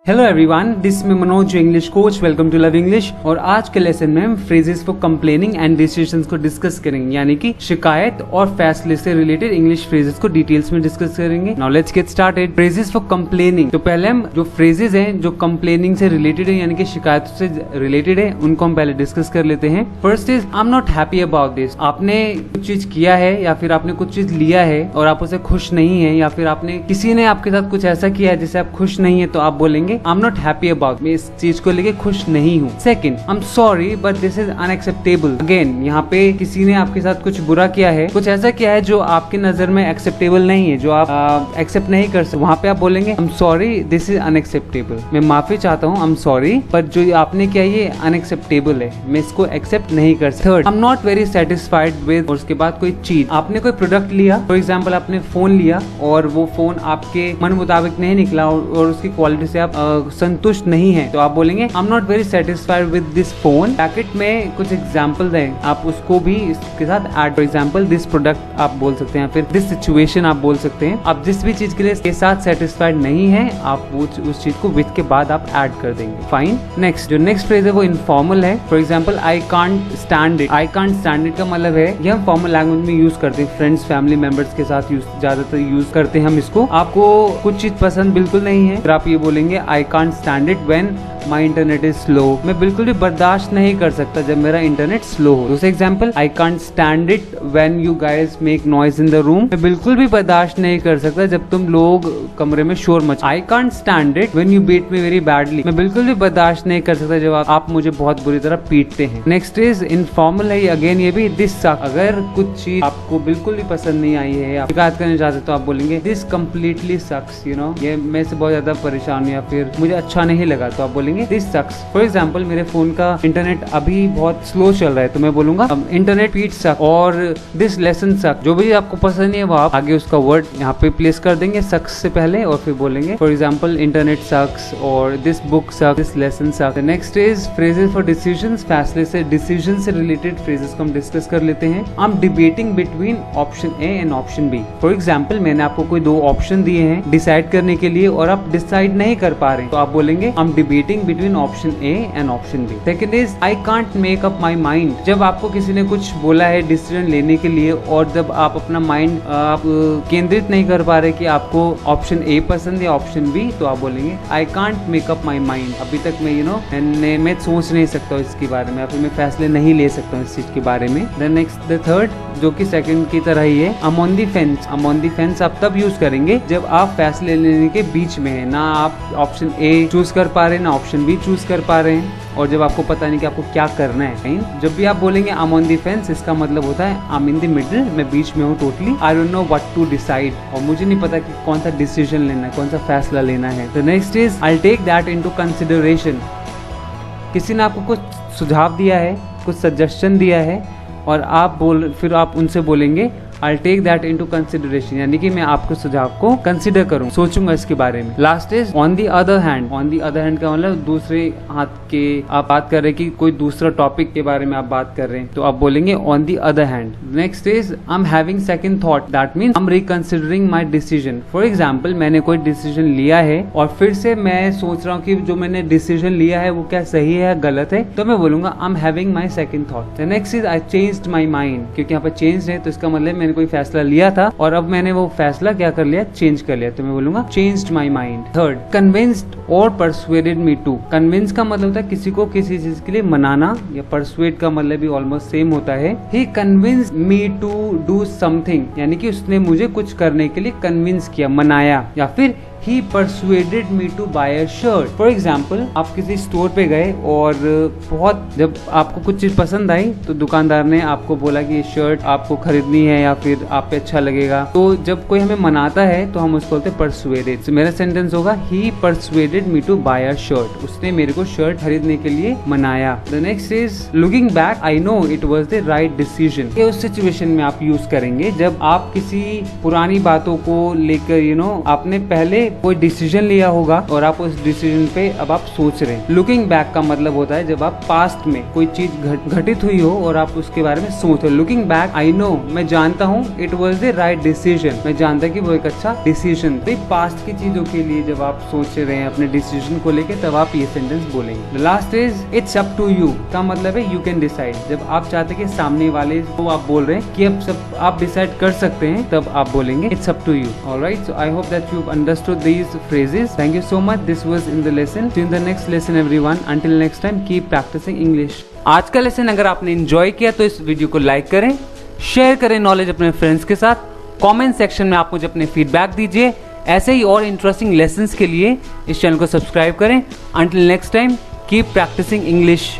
[SPEAKER 2] Hello everyone, this me Manoj, English coach. Welcome to love English. और आज के लेसन में हम phrases for complaining and decisions को डिस्कस करेंगे, यानी कि शिकायत और फैसले से रिलेटेड इंग्लिश फ्रेजेस को डिटेल्स में डिस्कस करेंगे। Now let's get started. Phrases for complaining. तो पहले हम जो फ्रेजेस हैं जो कंप्लेनिंग से रिलेटेड है, यानी कि शिकायत से रिलेटेड है, उनको हम पहले डिस्कस कर लेते हैं। First is I am not happy about this. आपने कुछ चीज किया है या फिर आपने कुछ चीज लिया है और आप उसे खुश नहीं है, या फिर आपने किसी ने आपके साथ कुछ ऐसा किया है जिससे आप खुश नहीं है, तो आप बोलेंगे I am not happy about, मैं इस चीज को लेके खुश नहीं हूँ। Second, I am sorry but this is unacceptable. Again यहाँ पे किसी ने आपके साथ कुछ बुरा किया है, कुछ ऐसा किया है जो आपके नजर में एक्सेप्टेबल नहीं है, जो आप एक्सेप्ट नहीं कर सकते, वहाँ पे आप बोलेंगे I am sorry this is unacceptable. मैं माफी चाहता हूँ, आई एम सॉरी, बट जो आपने किया ये अनएक्सेप्टेबल है, मैं इसको एक्सेप्ट नहीं कर सकता। Third, I am not very satisfied with. और उसके बाद कोई चीज, आपने कोई प्रोडक्ट लिया, फॉर एग्जाम्पल आपने फोन लिया और वो फोन आपके मन मुताबिक नहीं निकला और उसकी क्वालिटी से आप संतुष्ट नहीं है, तो आप बोलेंगे I am not very satisfied with this phone. Packet में कुछ एग्जाम्पल दें, आप उसको भी इसके साथ add, for example this product आप बोल सकते हैं, फिर दिस सिचुएशन आप बोल सकते हैं। आप जिस भी चीज के लिए इसके साथ सेटिस्फाइड नहीं है, आप वो उस चीज को विद के बाद आप ऐड कर देंगे। फाइन। नेक्स्ट, जो नेक्स्ट फ्रेज है वो इनफॉर्मल है। For example I can't stand it. I can't stand it का मतलब है, ये हम फॉर्मल लैंग्वेज में यूज करते हैं, फ्रेंड्स फैमिली मेंबर्स के साथ ज्यादातर यूज करते हैं हम इसको। आपको कुछ चीज पसंद बिल्कुल नहीं है, फिर आप ये बोलेंगे आई can't stand it when my internet is slow. मैं बिल्कुल भी बर्दाश्त नहीं कर सकता जब मेरा इंटरनेट स्लो हो। दूसरा example, I can't stand it when you guys make noise in the room. मैं बिल्कुल भी बर्दाश्त नहीं कर सकता जब तुम लोग कमरे में शोर मच। I can't stand it when you beat me very badly. मैं बिल्कुल भी बर्दाश्त नहीं कर सकता जब आप मुझे बहुत बुरी तरह पीटते हैं। नेक्स्ट इज इनफॉर्मल है, अगेन ये भी दिस सक। अगर कुछ चीज आपको बिल्कुल भी पसंद नहीं आई है, आप शिकायत करना चाहते तो आप बोलेंगे this completely sucks, you know, ये मैं से बहुत ज्यादा परेशान हूँ या फिर मुझे अच्छा नहीं लगा, तो आप बोलेंगे दिस सक्स। फॉर एग्जाम्पल मेरे फोन का इंटरनेट अभी बहुत स्लो चल रहा है, तो मैं बोलूंगा इंटरनेट स्पीड सक और दिस लेसन सक। जो भी आपको पसंद नहीं है वो आप आगे उसका वर्ड यहाँ पे प्लेस कर देंगे सक्स से पहले, और फिर बोलेंगे फॉर एग्जाम्पल इंटरनेट सक्स और दिस बुक सक, दिस लेसन सक। Next is phrases for decisions. फैसले से, डिसीजन से रिलेटेड फ्रेजेस को हम डिस्कस कर लेते हैं। I am debating between option A and option B. For example मैंने आपको कोई दो ऑप्शन दिए हैं डिसाइड करने के लिए और आप डिसाइड नहीं कर पा रहे, तो आप बोलेंगे I am debating between option A and option B. Second is I can't make up my mind. जब आपको किसी ने कुछ बोला है डिसीजन लेने के लिए और जब आप अपना माइंड आप केंद्रित नहीं कर पा रहे कि आपको ऑप्शन ए पसंद या ऑप्शन बी, तो आप बोलेंगे आई can't make up my mind. अभी तक मैं मैं सोच नहीं सकता हूँ इसके बारे में, या फिर मैं फैसले नहीं ले सकता हूँ इस चीज के बारे में। द थर्ड, जो कि सेकंड की तरह ही है, I'm on the fence। I'm on the fence आप तब यूज करेंगे जब आप फैसले लेने के बीच में है, ना आप ऑप्शन ए चूज कर पा रहे हैं ना ऑप्शन बी चूज कर पा रहे हैं, और जब आपको पता नहीं कि आपको क्या करना है। जब भी आप बोलेंगे I'm on the fence, इसका मतलब होता है I'm in the middle, मैं बीच में हूँ totally. I don't know what to decide, और मुझे नहीं पता कि कौन सा डिसीजन लेना है, कौन सा फैसला लेना है। The next is I'll take that into consideration। किसी ने आपको कुछ सुझाव दिया है, कुछ सजेशन दिया है, और फिर आप उनसे बोलेंगे
[SPEAKER 3] I take that into consideration, यानी कि मैं आपके सुझाव को कंसिडर करूँ, सोचूंगा इसके बारे में। Last is on the other hand. On the other hand का मतलब दूसरे हाथ के, आप बात कर रहे हैं कि कोई दूसरा टॉपिक के बारे में आप बात कर रहे हैं, तो आप बोलेंगे on the other hand. Next is I am having second thought, that means I am reconsidering my decision. For example, मैंने कोई डिसीजन लिया है और फिर से मैं सोच रहा हूँ कि जो मैंने डिसीजन लिया है वो क्या सही है या गलत है, तो मैं बोलूंगा आई am having my second thought. Next is I changed my mind, क्योंकि यहाँ पर चेंज है तो इसका मतलब मैंने कोई फैसला लिया था और अब मैंने वो फैसला क्या कर लिया, चेंज कर लिया, तो मैं बोलूंगा changed my mind. Third, convinced और परसुएडेड मी टू। कन्विंस का मतलब होता है किसी को किसी चीज के लिए मनाना, या परसुएड का मतलब भी ऑलमोस्ट सेम होता है। He convinced me to do something, यानी कि उसने मुझे कुछ करने के लिए कन्विंस किया, मनाया। या फिर he persuaded me to buy a shirt. For example, आप किसी स्टोर पे गए और जब आपको कुछ चीज पसंद आई तो दुकानदार ने आपको बोला कि ये शर्ट आपको खरीदनी है या फिर आप पे अच्छा लगेगा। तो जब कोई हमें मनाता है तो हम उसको बोलते हैं persuaded। So, मेरा सेंटेंस होगा he persuaded me to buy a shirt। उसने मेरे को शर्ट खरीदने के लिए मनाया। The next is looking back, I know it was the right decision। ये उस सिचुएशन में आप यूज करेंगे जब आप किसी पुरानी बातों को लेकर आपने पहले कोई डिसीजन लिया होगा और आप उस डिसीजन पे अब आप सोच रहे हैं। लुकिंग बैक का मतलब होता है जब आप पास्ट में कोई चीज घटित हुई हो और आप उसके बारे में सोच रहे हो। लुकिंग बैक, आई नो, मैं जानता हूँ, it was the right decision, मैं जानता कि वो एक अच्छा डिसीजन। तो पास्ट की चीजों के लिए जब आप सोच रहे हैं अपने डिसीजन को लेकर, तब आप ये सेंटेंस बोलेंगे। Last is it's up to you का मतलब है यू कैन डिसाइड। जब आप चाहते हैं कि सामने वाले को आप बोल रहे हैं कि अब सब आप डिसाइड कर सकते हैं, तब आप बोलेंगे it's up to you. Alright, so I hope that you understood these phrases. Thank you so much. This was in the lesson. See you in the next lesson everyone. Until next time, keep practicing English.
[SPEAKER 2] आज का lesson अगर आपने enjoy किया तो इस video को like करें, share करें नॉलेज अपने फ्रेंड्स के साथ। कमेंट सेक्शन में आप मुझे अपने फीडबैक दीजिए। ऐसे ही और इंटरेस्टिंग लेसन्स के लिए इस चैनल को सब्सक्राइब करें। Until next time, keep practicing English.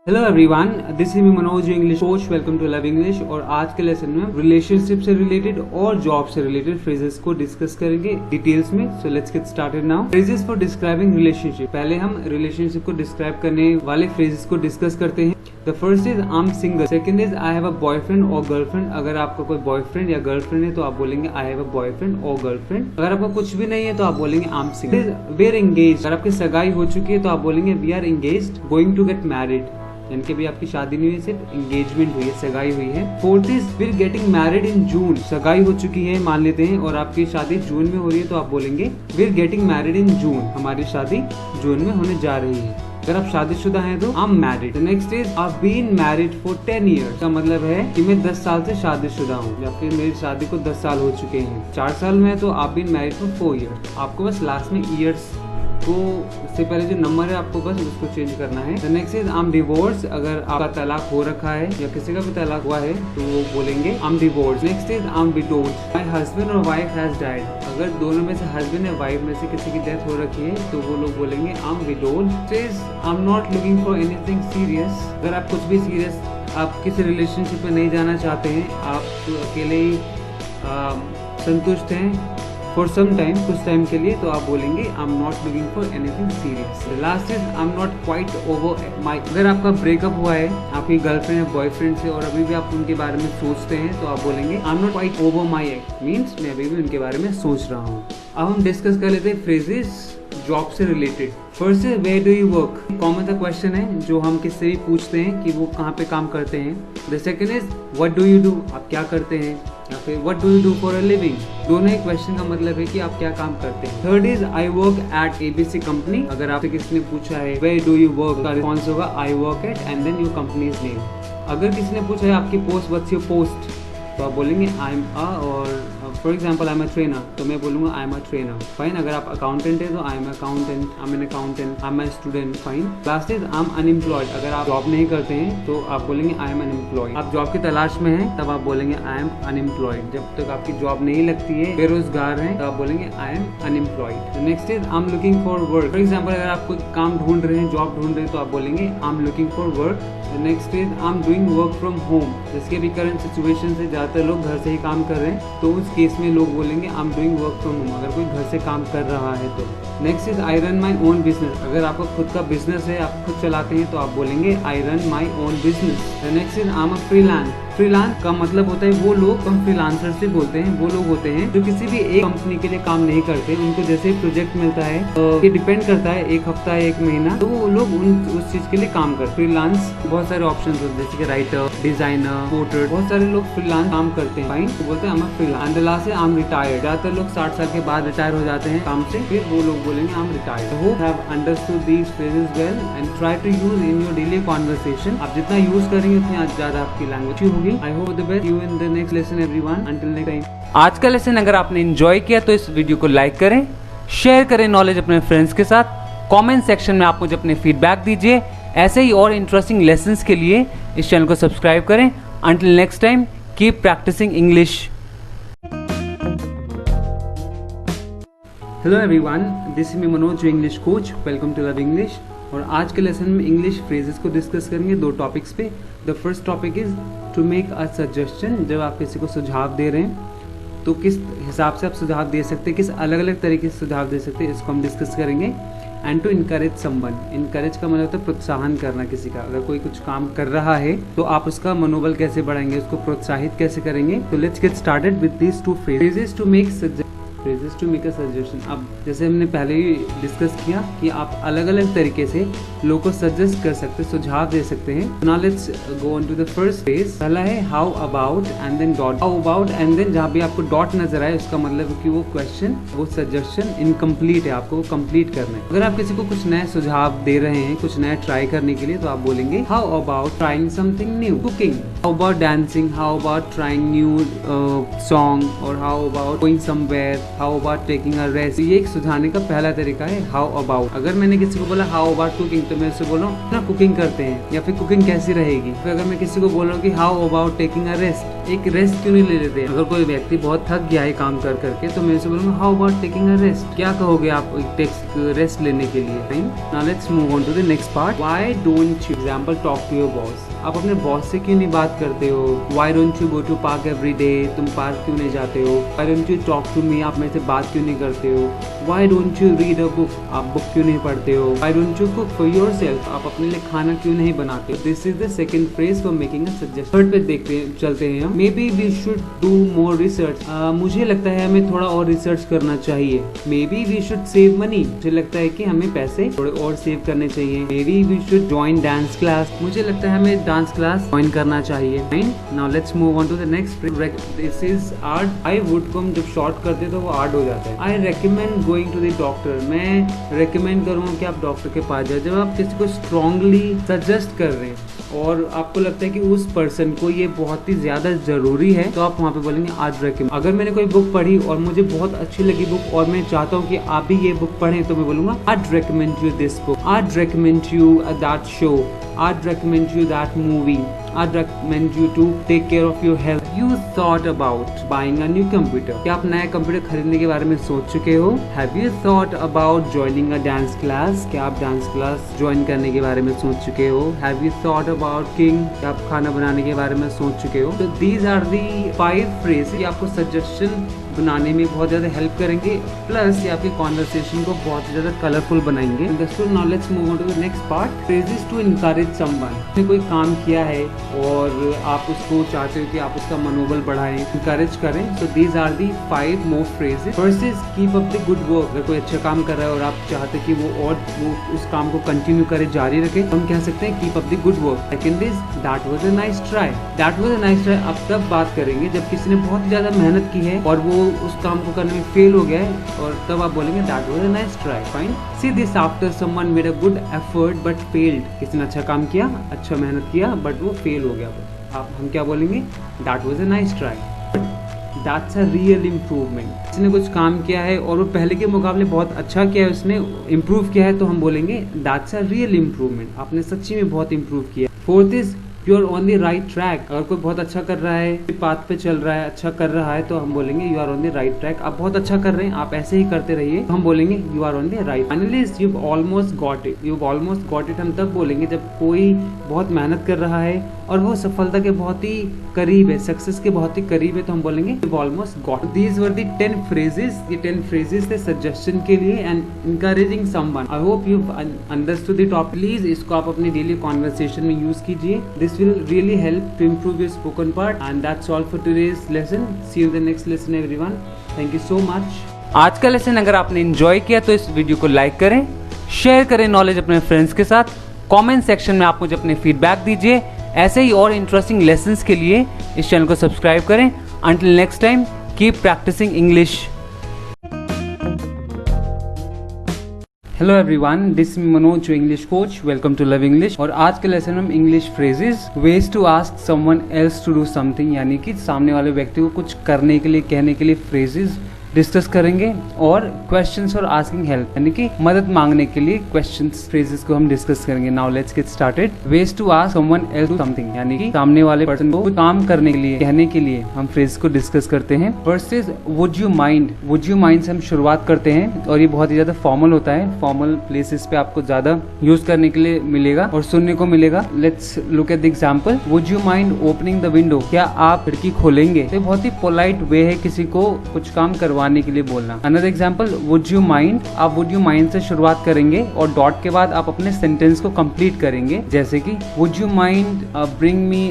[SPEAKER 3] Hello everyone, this is me Manoj, English coach. Welcome to love English. और आज के लेसन में रिलेशनशिप से रिलेटेड और जॉब से रिलेटेड फ्रेजेस को डिस्कस करेंगे डिटेल्स में। सो let's get started now. Phrases for describing relationship. पहले हम रिलेशनशिप को डिस्क्राइब करने वाले फ्रेजेस को डिस्कस करते हैं। The first is I am single. Second is I have a boyfriend और गर्लफ्रेंड। अगर आपका कोई बॉयफ्रेंड या गर्लफ्रेंड है तो आप बोलेंगे आई हैव अ बॉयफ्रेंड और गर्लफ्रेंड। अगर आपका कुछ भी नहीं है तो आप बोलेंगे I am single. We are engaged. अगर आपकी सगाई हो चुकी है तो आप बोलेंगे we are engaged going to get married, यानी कि भी आपकी शादी नहीं हुई, सिर्फ एंगेजमेंट हुई है, सगाई हुई है। Fourth is we are getting married in June. सगाई हो चुकी है मान लेते हैं और आपकी शादी जून में हो रही है तो आप बोलेंगे we are getting married in June, हमारी शादी जून में होने जा रही है। अगर आप शादीशुदा हैं तो I am married. Next is I have been married for 10 years। का मतलब है कि मैं 10 साल से शादीशुदा हूँ, या फिर मेरी शादी को 10 साल हो चुके हैं। 4 साल में तो I have been married for 4 years। आपको बस लास्ट में ईयर्स को, उससे पहले जो नंबर है आपको बस उसको चेंज करना है। Next is I M divorce. अगर आपका तलाक हो रखा है या किसी का भी तलाक हुआ है तो वो बोलेंगे I M divorce. Next is I M widowed. My husband और वाइफ हैज डाइड। अगर दोनों में से हस्बैंड या वाइफ में से किसी की डेथ हो रखी है तो वो लोग बोलेंगे I M widowed. Is I am not looking for anything serious. अगर आप कुछ भी सीरियस, आप किसी रिलेशनशिप में नहीं जाना चाहते हैं, आप तो अकेले ही संतुष्ट हैं फॉर सम टाइम, कुछ टाइम के लिए, तो आप बोलेंगे I am not looking for anything serious. Last is I am not quite over my. अगर आपका ब्रेकअप हुआ है आपकी गर्लफ्रेंड या बॉयफ्रेंड से और अभी भी आप उनके बारे में सोचते हैं तो आप बोलेंगे I am not quite over my x, means मैं अभी भी उनके बारे में सोच रहा हूँ। अब हम डिस्कस कर लेते हैं फ्रेजेस जॉब से रिलेटेड। First is where do you work. Common सा क्वेश्चन है जो हम किससे भी पूछते हैं कि वो कहाँ पे काम करते हैं। The second is what do you do, आप क्या करते हैं, या फिर what do you do for a living. दोनों ही क्वेश्चन का मतलब है कि आप क्या काम करते हैं। Third is I work at ABC company. अगर आपसे किसी ने पूछा है वेयर डू यू वर्क, का रिस्पॉन्स होगा I work at and then your company's name. अगर किसी ने पूछा है आपकी पोस्ट, व्हाट्स योर पोस्ट, तो आप बोलेंगे आई एम अ, और for example I am a trainer, तो मैं बोलूँगा I am a trainer. Fine. अगर आप अकाउंटेंट है तो I M accountant, I am an accountant, I am a student. Fine. Last is I M unemployed. अगर आप जॉब नहीं करते हैं तो आप बोलेंगे आई एम अनएम्प्लॉयड। आप जॉब की तलाश में हैं तब आप बोलेंगे आई एम अनएम्प्लॉयड। जब तक आपकी जॉब नहीं लगती है, बेरोजगार हैं, तो आप बोलेंगे I M unemployed. Next is I am looking for work. For example अगर आप कोई काम ढूंढ रहे हैं, जॉब ढूंढ रहे हैं, तो आप बोलेंगे I am looking for work. Next is I am doing work from home. जिसके भी करंट सिचुएशन से ज़्यादातर लोग घर से ही काम कर रहे हैं, तो उस केस केस में लोग बोलेंगे I am doing work from home, अगर कोई घर से काम कर रहा है तो। Next is I run my own business, अगर आपका खुद का बिजनेस है, आप खुद चलाते हैं तो आप बोलेंगे I run my own business. Next is I am a freelance. Freelance का मतलब होता है वो लोग, हम फ्रीलांसर से बोलते हैं, वो लोग होते हैं जो किसी भी एक कंपनी के लिए काम नहीं करते, उनको जैसे प्रोजेक्ट मिलता है, ये डिपेंड करता है एक हफ्ता एक महीना, तो वो लोग उस चीज के लिए काम करते हैं। फ्रीलांस बहुत सारे ऑप्शन होते हैं, जैसे कि राइटर, डिजाइनर, पोर्टर, बहुत सारे लोग फ्रीलांस काम करते हैं। फाइन, तो बोलते हैं I am a freelance. And the last है आई एम रिटायर्ड। ज्यादातर लोग 60 साल के बाद रिटायर हो जाते हैं काम से, फिर वो लोग बोलेंगे I am retired. Hope have understood these phrases well and try to use in your daily conversation. आप जितना यूज करेंगे उतनी ज्यादा आपकी लैंग्वेज होगी। I hope the best, you in the next lesson everyone, until next time।
[SPEAKER 2] आज का lesson अगर आपने एंजॉय किया तो इस वीडियो को लाइक करें, शेयर करें नॉलेज अपने फ्रेंड्स के साथ। कमेंट सेक्शन में आप मुझे अपने फीडबैक दीजिए। ऐसे ही और इंटरेस्टिंग लेसन्स के लिए इस चैनल को सब्सक्राइब करें। Until next time, keep practising English.
[SPEAKER 3] Hello everyone, this is me Manoj, your English coach. Welcome to love English. और आज के लेसन में इंग्लिश फ्रेजेस को डिस्कस करेंगे दो टॉपिक्स पे। The first topic is to make a suggestion. जब आप किसी को सुझाव दे रहे हैं तो किस हिसाब से आप सुझाव दे सकते हैं, किस अलग अलग तरीके से सुझाव दे सकते हैं, इसको हम डिस्कस करेंगे। And to encourage someone. Encourage का मतलब होता है प्रोत्साहन करना किसी का। अगर कोई कुछ काम कर रहा है तो आप उसका मनोबल कैसे बढ़ाएंगे, उसको प्रोत्साहित कैसे करेंगे। तो let's get started with these two phrases to make a suggestion. अब जैसे हमने पहले ही डिस्कस किया कि आप अलग अलग तरीके से लोगों को सजेस्ट कर सकते हैं, सुझाव दे सकते हैं। Now let's go on to the first phrase. पहला है how about and then dot. How about and then जहाँ भी आपको डॉट नजर आए उसका मतलब है कि वो क्वेश्चन, वो सजेशन इनकम्प्लीट है, आपको वो कंप्लीट करना है। अगर आप किसी को कुछ नए सुझाव दे रहे हैं, कुछ नया ट्राई करने के लिए, तो आप बोलेंगे how about trying something new, cooking, how about dancing, how about trying new song, और how about going somewhere, how about taking a rest. ये एक सुझाने का पहला तरीका है हाउ अबाउट। अगर मैंने किसी को बोला हाउ अबाउट कुकिंग, तो मैं उससे बोल रहा हूँ ना कुकिंग करते हैं, या फिर कुकिंग कैसी रहेगी। फिर अगर मैं किसी को बोल रहा हूँ कि how about taking a rest, एक रेस्ट क्यों नहीं ले लेते। अगर कोई व्यक्ति बहुत थक गया है काम कर करके, तो मैं उसे बोलूंगा how about taking a rest, क्या कहोगे आप रेस्ट लेने के लिए। Now let's move on to the next part. Why don't you example talk to your boss. आप अपने बॉस से क्यों नहीं बात करते हो। Why don't you go to park every day, तुम पार्क क्यों नहीं जाते हो। Why don't you talk to me, आप मेरे से बात क्यों नहीं करते हो। Why don't you read a book, आप बुक क्यों नहीं पढ़ते हो। Why don't you cook for yourself, आप अपने लिए खाना क्यों नहीं बनाते हो। This is the second phrase for making a suggestion. Third पे देखते हैं, चलते हैं हम। Maybe we should do more research. मुझे लगता है हमें थोड़ा और रिसर्च करना चाहिए। Maybe we should save money, मुझे लगता है कि हमें पैसे थोड़े और सेव करने चाहिए। Maybe we should join dance class, मुझे लगता है हमें डांस क्लास ज्वाइन करना चाहिए। Now let's move on to the next. This is art. I would को हम जब शॉर्ट करते तो वो आर्ट हो जाता है। I recommend going to the doctor, मैं रेकमेंड करूँगा कि आप डॉक्टर के पास जाए। जब आप किसी को स्ट्रांगली सजेस्ट कर रहे हैं और आपको लगता है कि उस पर्सन को ये बहुत ही ज्यादा जरूरी है, तो आप वहाँ पे बोलेंगे आज रेकमेंड। अगर मैंने कोई बुक पढ़ी और मुझे बहुत अच्छी लगी बुक और मैं चाहता हूँ कि आप भी ये बुक पढ़ें, तो मैं बोलूंगा आज रेकमेंड यू दिस बुक, आज recommend you that show, I'd recommend you that movie. I'd recommend you to take care of your health. You thought about buying a new computer. क्या आप नया कंप्यूटर खरीदने के बारे में सोच चुके हो? Have you thought about joining a dance class? क्या आप डांस क्लास ज्वाइन करने के बारे में सोच चुके हो? Have you thought about cooking? क्या आप खाना बनाने के बारे में सोच चुके हो? So these are the 5 phrases ये आपको सजेशन बनाने में बहुत ज़्यादा हेल्प करेंगे, प्लस ये आपके कॉन्वर्सेशन को बहुत ज़्यादा कलरफुल बनाएंगे। Now let's move on to the next part. Phrases to encourage someone. आपने कोई काम किया है और आप उसको चाहते हो कि आप उसका मनोबल बढ़ाएं, इनकरेज करें, so these are the 5 more phrases. First is keep up the good work. अगर कोई अच्छा काम कर रहा है और आप चाहते कि वो उस काम को कंटिन्यू करे, जारी रखे, तो हम कह सकते हैं keep up the good work. Second is that was a nice try. That was a nice try आप तब बात करेंगे जब किसी ने बहुत ज़्यादा मेहनत की है और वो उस काम को करने में फेल हो गया है, और तब आप बोलेंगे that was a nice try. Fine. See this after someone made a good effort but failed. किसी ने अच्छा काम किया, अच्छा मेहनत किया, बट वो फेल हो गया, हम क्या बोलेंगे that was a nice try, that's a real improvement. किसी ने कुछ काम किया है और वो पहले के मुकाबले बहुत अच्छा किया है, उसने इम्प्रूव किया है, तो हम बोलेंगे दैट्स अ रियल इम्प्रूवमेंट, आपने सच्ची में बहुत इम्प्रूव किया। Fourth is you are on the right track. अगर कोई बहुत अच्छा कर रहा है, पाथ पे चल रहा है, अच्छा कर रहा है, तो हम बोलेंगे you are on the right track. आप बहुत अच्छा कर रहे हैं, आप ऐसे ही करते रहिए, तो हम बोलेंगे you are on the right. Finally you almost got it. You almost got it हम तब बोलेंगे जब कोई बहुत मेहनत कर रहा है और वो सफलता के बहुत ही करीब है, सक्सेस के बहुत ही करीब है, तो हम बोलेंगे you almost got. These were the 10 phrases। ये 10 phrases थे सजेशन के लिए and encouraging someone. I hope you understood the topic. Please इसको आप अपनी डेली कॉन्वर्सेशन में यूज कीजिए। This will really help to improve your spoken part. And that's all for today's lesson. See you in the next lesson everyone. Thank you so much.
[SPEAKER 2] आज का lesson अगर आपने enjoy किया तो इस video को लाइक करें, शेयर करें नॉलेज अपने फ्रेंड्स के साथ। कमेंट सेक्शन में आप मुझे अपने फीडबैक दीजिए। ऐसे ही और इंटरेस्टिंग लेसन्स के लिए इस चैनल को सब्सक्राइब करें। Until next time, keep practising English. Hello everyone, this is Manoj English coach. Welcome to love English. और आज के लेसन में हम English phrases, ways to ask someone else to do something, यानी कि सामने वाले व्यक्ति को कुछ करने के लिए, कहने के लिए फ्रेजेस डिस्कस करेंगे। और क्वेश्चंस और आस्किंग हेल्प, यानी कि मदद मांगने के लिए क्वेश्चंस, फ्रेजेस को हम डिस्कस करेंगे। Now let's get started. Ways to ask someone else to do something, यानी कि सामने वाले पर्सन को काम करने के लिए, कहने के लिए हम फ्रेज को डिस्कस करते हैं। First is would you mind. Would you mind से हम शुरुआत करते हैं और ये बहुत ही ज्यादा फॉर्मल होता है। फॉर्मल प्लेसेस पे आपको ज्यादा यूज करने के लिए मिलेगा और सुनने को मिलेगा। Let's look at the example. Would you mind opening the window. क्या आप खिड़की खोलेंगे? तो बहुत ही पोलाइट वे है किसी को कुछ काम करवाने के लिए बोलना। Another example, would you mind. आप वुड यू माइंड से शुरुआत करेंगे और डॉट के बाद आप अपने सेंटेंस को कंप्लीट करेंगे, जैसे कि would you mind bring me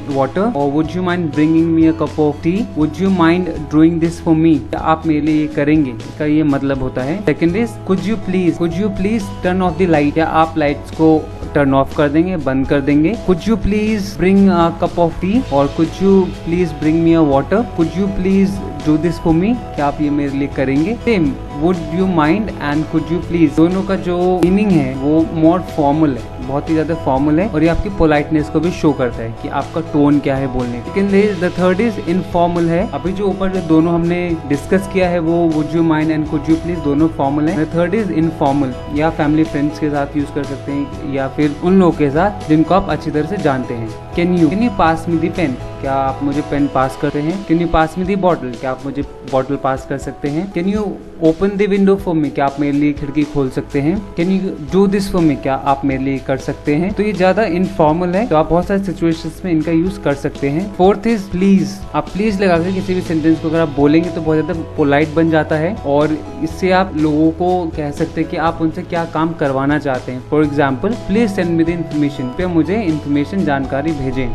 [SPEAKER 2] water, और would you mind bringing me a cup of tea, would you mind doing this for me. आप मेरे लिए ये करेंगे, इसका ये मतलब होता है। Second is could you please turn off the light. या आप लाइट्स को टर्न ऑफ कर देंगे, बंद कर देंगे। Could you please bring a cup of tea, और could you please bring me a water, could you please do this for me. क्या आप ये मेरे लिए करेंगे? Same would you mind and could you please, दोनों का जो मीनिंग है वो मोर फॉर्मल है, बहुत ही ज्यादा फॉर्मल है, और ये आपकी पोलाइटनेस को भी शो करता है कि आपका टोन क्या है बोलने का। लेकिन द थर्ड इज इनफॉर्मल है। अभी जो ऊपर जो दोनों हमने डिस्कस किया है वो would you mind and could you please दोनों फॉर्मल है। The third is informal. या फैमिली फ्रेंड्स के साथ यूज कर सकते हैं, या फिर उन लोगों के साथ जिनको आप अच्छी तरह से जानते हैं। Can you pass me the pen. क्या आप मुझे पेन पास करते हैं? Can you pass me the bottle. क्या आप मुझे बॉटल पास कर सकते हैं? Can you open the window for me. क्या आप मेरे लिए खिड़की खोल सकते हैं? Can you do this for me. क्या आप मेरे लिए कर सकते हैं? तो ये ज्यादा इनफॉर्मल है, तो आप बहुत सारे सिचुएशंस में इनका यूज कर सकते हैं। Fourth is please. आप प्लीज लगाकर किसी भी सेंटेंस को अगर आप बोलेंगे तो बहुत ज्यादा पोलाइट बन जाता है, और इससे आप लोगों को कह सकते हैं कि आप उनसे क्या काम करवाना चाहते हैं। For example, please send me the information. पे मुझे इन्फॉर्मेशन, जानकारी भेजें।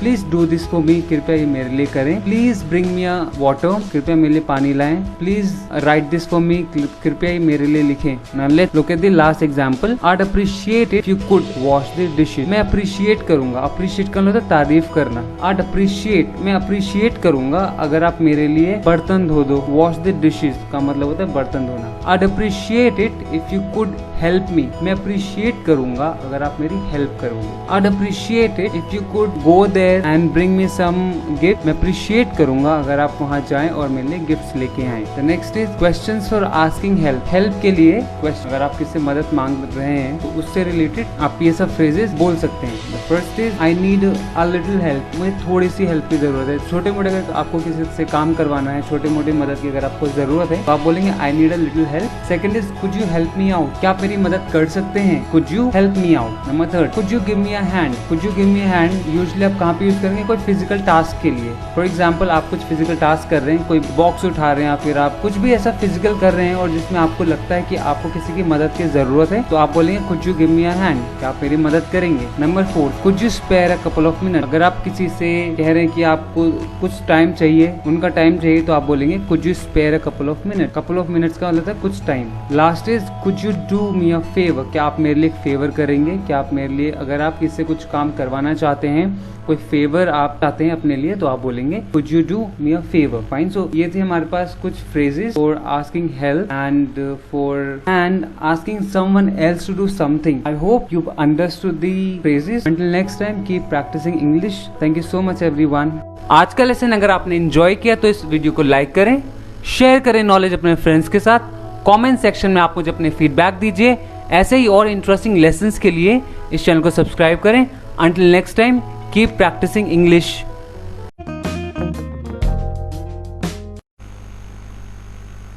[SPEAKER 2] Please do this for me. कृपया ये मेरे लिए करें। Please bring me a water. कृपया मेरे लिए पानी लाएं। Please write this for me. कृपया ये मेरे लिए लिखें। Now let's look at the last example. I'd appreciate if you could wash the dishes. मैं अप्रिशिएट करूंगा। अप्रिशिएट करना होता है तारीफ करना। आईड अप्रिशिएट, मैं अप्रिशिएट करूंगा अगर आप मेरे लिए बर्तन धो दो। वॉश द डिशेस का मतलब होता है बर्तन धोना। I'd appreciate it if you could help me. मैं अप्रिशिएट करूंगा अगर आप मेरी हेल्प करोगे। I'd appreciate it if you could go there and bring me some gift. मैं अप्रिशिएट करूंगा अगर आप वहां जाएं और मेरे लिए गिफ्ट्स लेके आएं। The next is questions for asking help. Help के लिए क्वेश्चन, अगर आप किसी मदद मांग रहे हैं तो उससे रिलेटेड आप ये सब फ्रेजेस बोल सकते हैं। The first is I need a little help. मुझे थोड़ी सी हेल्प की जरूरत है। छोटे मोटे अगर आपको किसी से काम करवाना है, छोटे मोटे मदद की अगर आपको जरूरत है तो आप बोलेंगे I need a little help. Second is could you help me out. क्या आप मेरी मदद कर सकते हैं? Could you help me out. Number third, could you give me a hand. Could you give me a hand usually आप कहाँ पे यूज करेंगे? कोई फिजिकल टास्क के लिए। फॉर एग्जाम्पल, आप कुछ फिजिकल टास्क कर रहे हैं, कोई बॉक्स उठा रहे हैं, या फिर आप कुछ भी ऐसा फिजिकल कर रहे हैं और जिसमें आपको लगता है कि आपको किसी की मदद की जरूरत है, तो आप बोलेंगे could you give me a hand. क्या आप मेरी मदद करेंगे? Number four, could you spare a couple of minute. अगर आप किसी से कह रहे हैं कि आपको कुछ टाइम चाहिए, उनका टाइम चाहिए, तो आप बोलेंगे could you spare a couple of minute. Couple of minutes का मतलब है कुछ time. Last is could you do me a favour. क्या आप मेरे लिए एक फेवर करेंगे? क्या आप मेरे लिए, अगर आप किसी से कुछ काम करवाना चाहते हैं, कोई फेवर आप चाहते हैं अपने लिए, तो आप बोलेंगे could you do me a favour. Fine. So ये थे हमारे पास कुछ phrases for asking help and asking someone else to do something. I hope you understood the phrases. Until next time, keep practising English. Thank you so much everyone. आज का lesson अगर आपने enjoy किया तो इस वीडियो को like करें, share करें नॉलेज अपने फ्रेंड्स के साथ। कमेंट सेक्शन में आप मुझे अपने फीडबैक दीजिए। ऐसे ही और इंटरेस्टिंग लेसन्स के लिए इस चैनल को सब्सक्राइब करें।
[SPEAKER 3] Until next time, keep practicing English.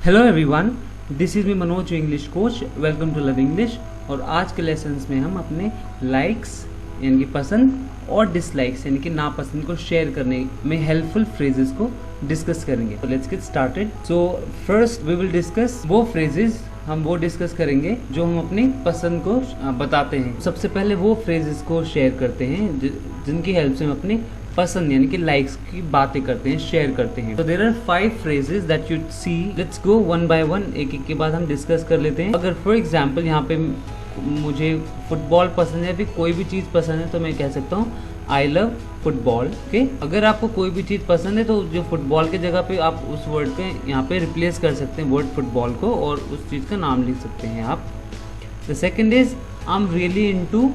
[SPEAKER 2] Hello everyone, this is me Manoj English coach. Welcome to love English. और आज के लेसन्स में हम अपने लाइक्स यानी कि पसंद और डिसलाइक्स यानी कि नापसंद को शेयर करने में हेल्पफुल फ्रेजेस को डिस्कस करेंगे। तो let's get started. So first we will discuss वो फ्रेजेस, हम वो डिस्कस करेंगे जो हम अपनी पसंद को बताते हैं। सबसे पहले वो फ्रेजेस को शेयर करते हैं जिनकी हेल्प से हम अपनी पसंद यानी कि लाइक्स की बातें करते हैं, शेयर करते हैं। तो there are 5 phrases that you see. Let's go one by one, एक एक के बाद हम डिस्कस कर लेते हैं। अगर फॉर एग्जांपल यहाँ पे मुझे फुटबॉल पसंद है, फिर कोई भी चीज़ पसंद है, तो मैं कह सकता हूँ आई लव फुटबॉल। ओके, अगर आपको कोई भी चीज़ पसंद है तो जो फुटबॉल के जगह पे आप उस वर्ड को यहाँ पे रिप्लेस कर सकते हैं, वर्ड फुटबॉल को, और उस चीज़ का नाम लिख सकते हैं आप। The second is I am really into,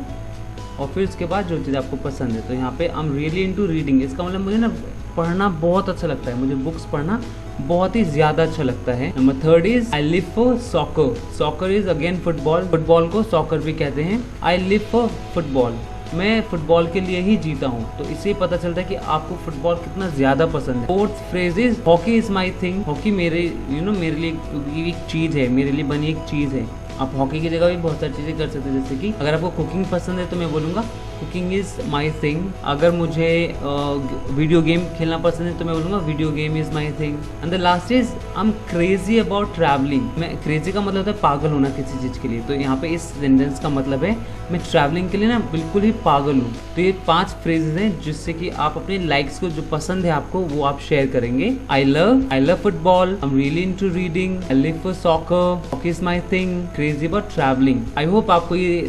[SPEAKER 2] और फिर उसके बाद जो चीज़ आपको पसंद है, तो यहाँ पे I am really into reading. इसका मतलब मुझे ना पढ़ना बहुत अच्छा लगता है, मुझे बुक्स पढ़ना बहुत ही ज़्यादा अच्छा लगता है। Number third is I live for soccer. Soccer is again football, football को सॉकर भी कहते हैं। आई लिव फॉर फुटबॉल, मैं फुटबॉल के लिए ही जीता हूँ। तो इससे पता चलता है कि आपको फुटबॉल कितना ज़्यादा पसंद है। Fourth phrase is hockey is my thing. Hockey मेरे मेरे लिए एक चीज़ है, मेरे लिए बनी एक चीज़ है। आप हॉकी की जगह भी बहुत सारी चीज़ें कर सकते हैं, जैसे कि अगर आपको कुकिंग पसंद है तो मैं बोलूँगा कुकिंग इज़ माई थिंग। अगर मुझे वीडियो गेम खेलना पसंद है तो मैं बोलूँगा video game is my thing. And the last is I am crazy about travelling. मैं क्रेजी का मतलब होता है पागल होना किसी चीज़ के लिए, तो यहाँ पे इस सेंटेंस का मतलब है मैं ट्रैवलिंग के लिए ना बिल्कुल ही पागल हूँ। तो ये 5 फ्रेजेज हैं जिससे कि आप अपने लाइक्स को, जो पसंद है आपको, वो आप शेयर करेंगे। I love football, I am really into reading, I live for soccer, hockey is my thing, crazy about travelling. I hope आपको ये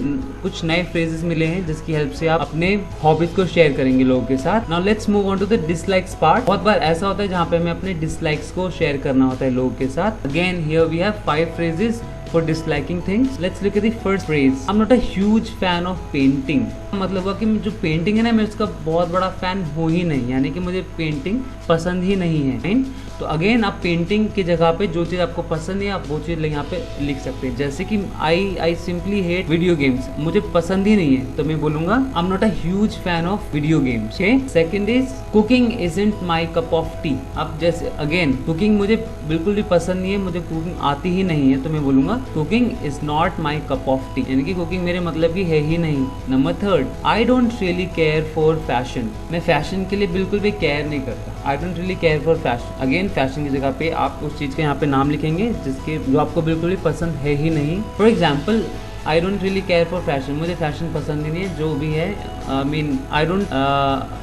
[SPEAKER 2] कुछ नए फ्रेजेस मिले हैं जिसकी हेल्प से आप अपने हॉबीज को शेयर करेंगे लोगों के साथ। Now let's move on to the dislikes part. बहुत बार ऐसा होता है जहाँ पे हमें अपने डिसलाइक्स को शेयर करना होता है लोगों के साथ। Again here we have 5 phrases for disliking things. Let's look at the first phrase. I'm not a huge fan of painting. मतलब हुआ कि जो पेंटिंग है ना, मैं उसका बहुत बड़ा फैन हूँ ही नहीं, यानी कि मुझे पेंटिंग पसंद ही नहीं है। तो अगेन आप पेंटिंग की जगह पे जो चीज़ आपको पसंद है आप वो चीज़ यहाँ पे लिख सकते हैं। जैसे कि I simply hate video games, मुझे पसंद ही नहीं है, तो मैं बोलूँगा I am not a huge fan of video games. Second is cooking isn't my cup of T. अब जैसे अगेन कुकिंग मुझे बिल्कुल भी पसंद नहीं है, मुझे कुकिंग आती ही नहीं है, तो मैं बोलूँगा cooking is not my cup of T, यानी कि कुकिंग मेरे मतलब की है ही नहीं। Number third, I don't really care for fashion. मैं फैशन के लिए बिल्कुल भी केयर नहीं करता। I don't really care for fashion. Again fashion की जगह पे आप उस चीज़ के यहाँ पे नाम लिखेंगे जिसके जो आपको बिल्कुल भी पसंद है ही नहीं। For example, I don't really care for fashion, मुझे फैशन पसंद ही नहीं है, जो भी है। आई डोंट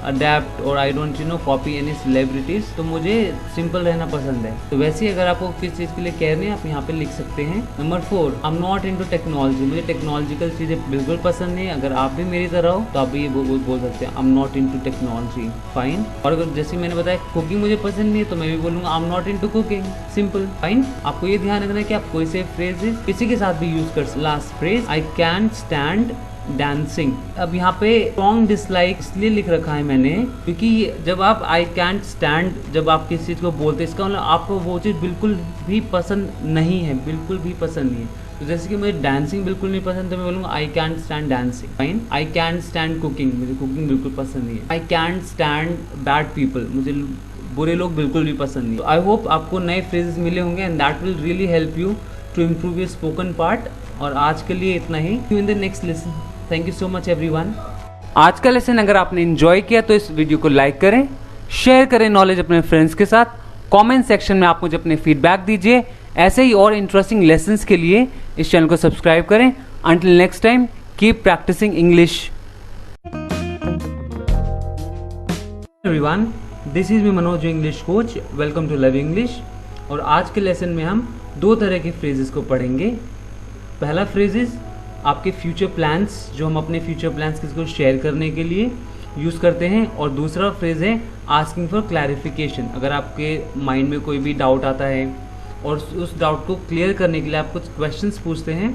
[SPEAKER 2] अडेप्ट और I don't copy any celebrities, तो मुझे सिंपल रहना पसंद है। तो वैसे ही अगर आपको किस चीज़ के लिए केयर नहीं, आप यहाँ पे लिख सकते हैं। Number 4, I am not into technology. मुझे टेक्नोलॉजिकल चीज़ें बिल्कुल पसंद नहीं है। अगर आप भी मेरी तरह हो तो आप भी ये बोल सकते हैं, I am not into technology. Fine. और अगर जैसे मैंने बताया कुकिंग मुझे पसंद नहीं है, तो मैं भी बोलूँगा I am not into cooking. Simple. Fine. आपको ये ध्यान रखना है कि आप कोई से फ्रेज किसी के साथ भी यूज कर। Last phrase, I can stand dancing. अब यहाँ पे स्ट्रॉन्ग डिसलाइक इसलिए लिख रखा है मैंने क्योंकि जब आप आई कैंट स्टैंड, जब आप किसी चीज़ को बोलते हैं, इसका मतलब आपको वो चीज़ बिल्कुल भी पसंद नहीं है, बिल्कुल भी पसंद नहीं है। तो जैसे कि मुझे डांसिंग बिल्कुल नहीं पसंद, तो मैं बोलूँगा I can't stand dancing. Fine. I can't stand cooking, मुझे कुकिंग बिल्कुल पसंद नहीं है। I can't stand bad people, मुझे बुरे लोग बिल्कुल भी पसंद नहीं। तो आई होप आपको नए फ्रेजेस मिले होंगे and that will really help you to improve your spoken part. और आज के लिए इतना ही। In the next lesson. Thank you so much everyone.
[SPEAKER 3] आज का लेसन अगर आपने एंजॉय किया तो इस वीडियो को लाइक करें, शेयर करें नॉलेज अपने फ्रेंड्स के साथ। कमेंट सेक्शन में आप मुझे अपने फीडबैक दीजिए। ऐसे ही और इंटरेस्टिंग लेसन्स के लिए इस चैनल को सब्सक्राइब करें। Until next time, keep practising English.
[SPEAKER 2] Everyone, this is me Manoj English coach. Welcome to love English. और आज के लेसन में हम 2 तरह के फ्रेजेस को पढ़ेंगे। पहला फ्रेजेस आपके फ्यूचर प्लान्स, जो हम अपने फ्यूचर प्लान्स किसी को शेयर करने के लिए यूज़ करते हैं। और दूसरा फ्रेज है आस्किंग फॉर क्लैरिफिकेशन। अगर आपके माइंड में कोई भी डाउट आता है और उस डाउट को क्लियर करने के लिए आप कुछ क्वेश्चंस पूछते हैं,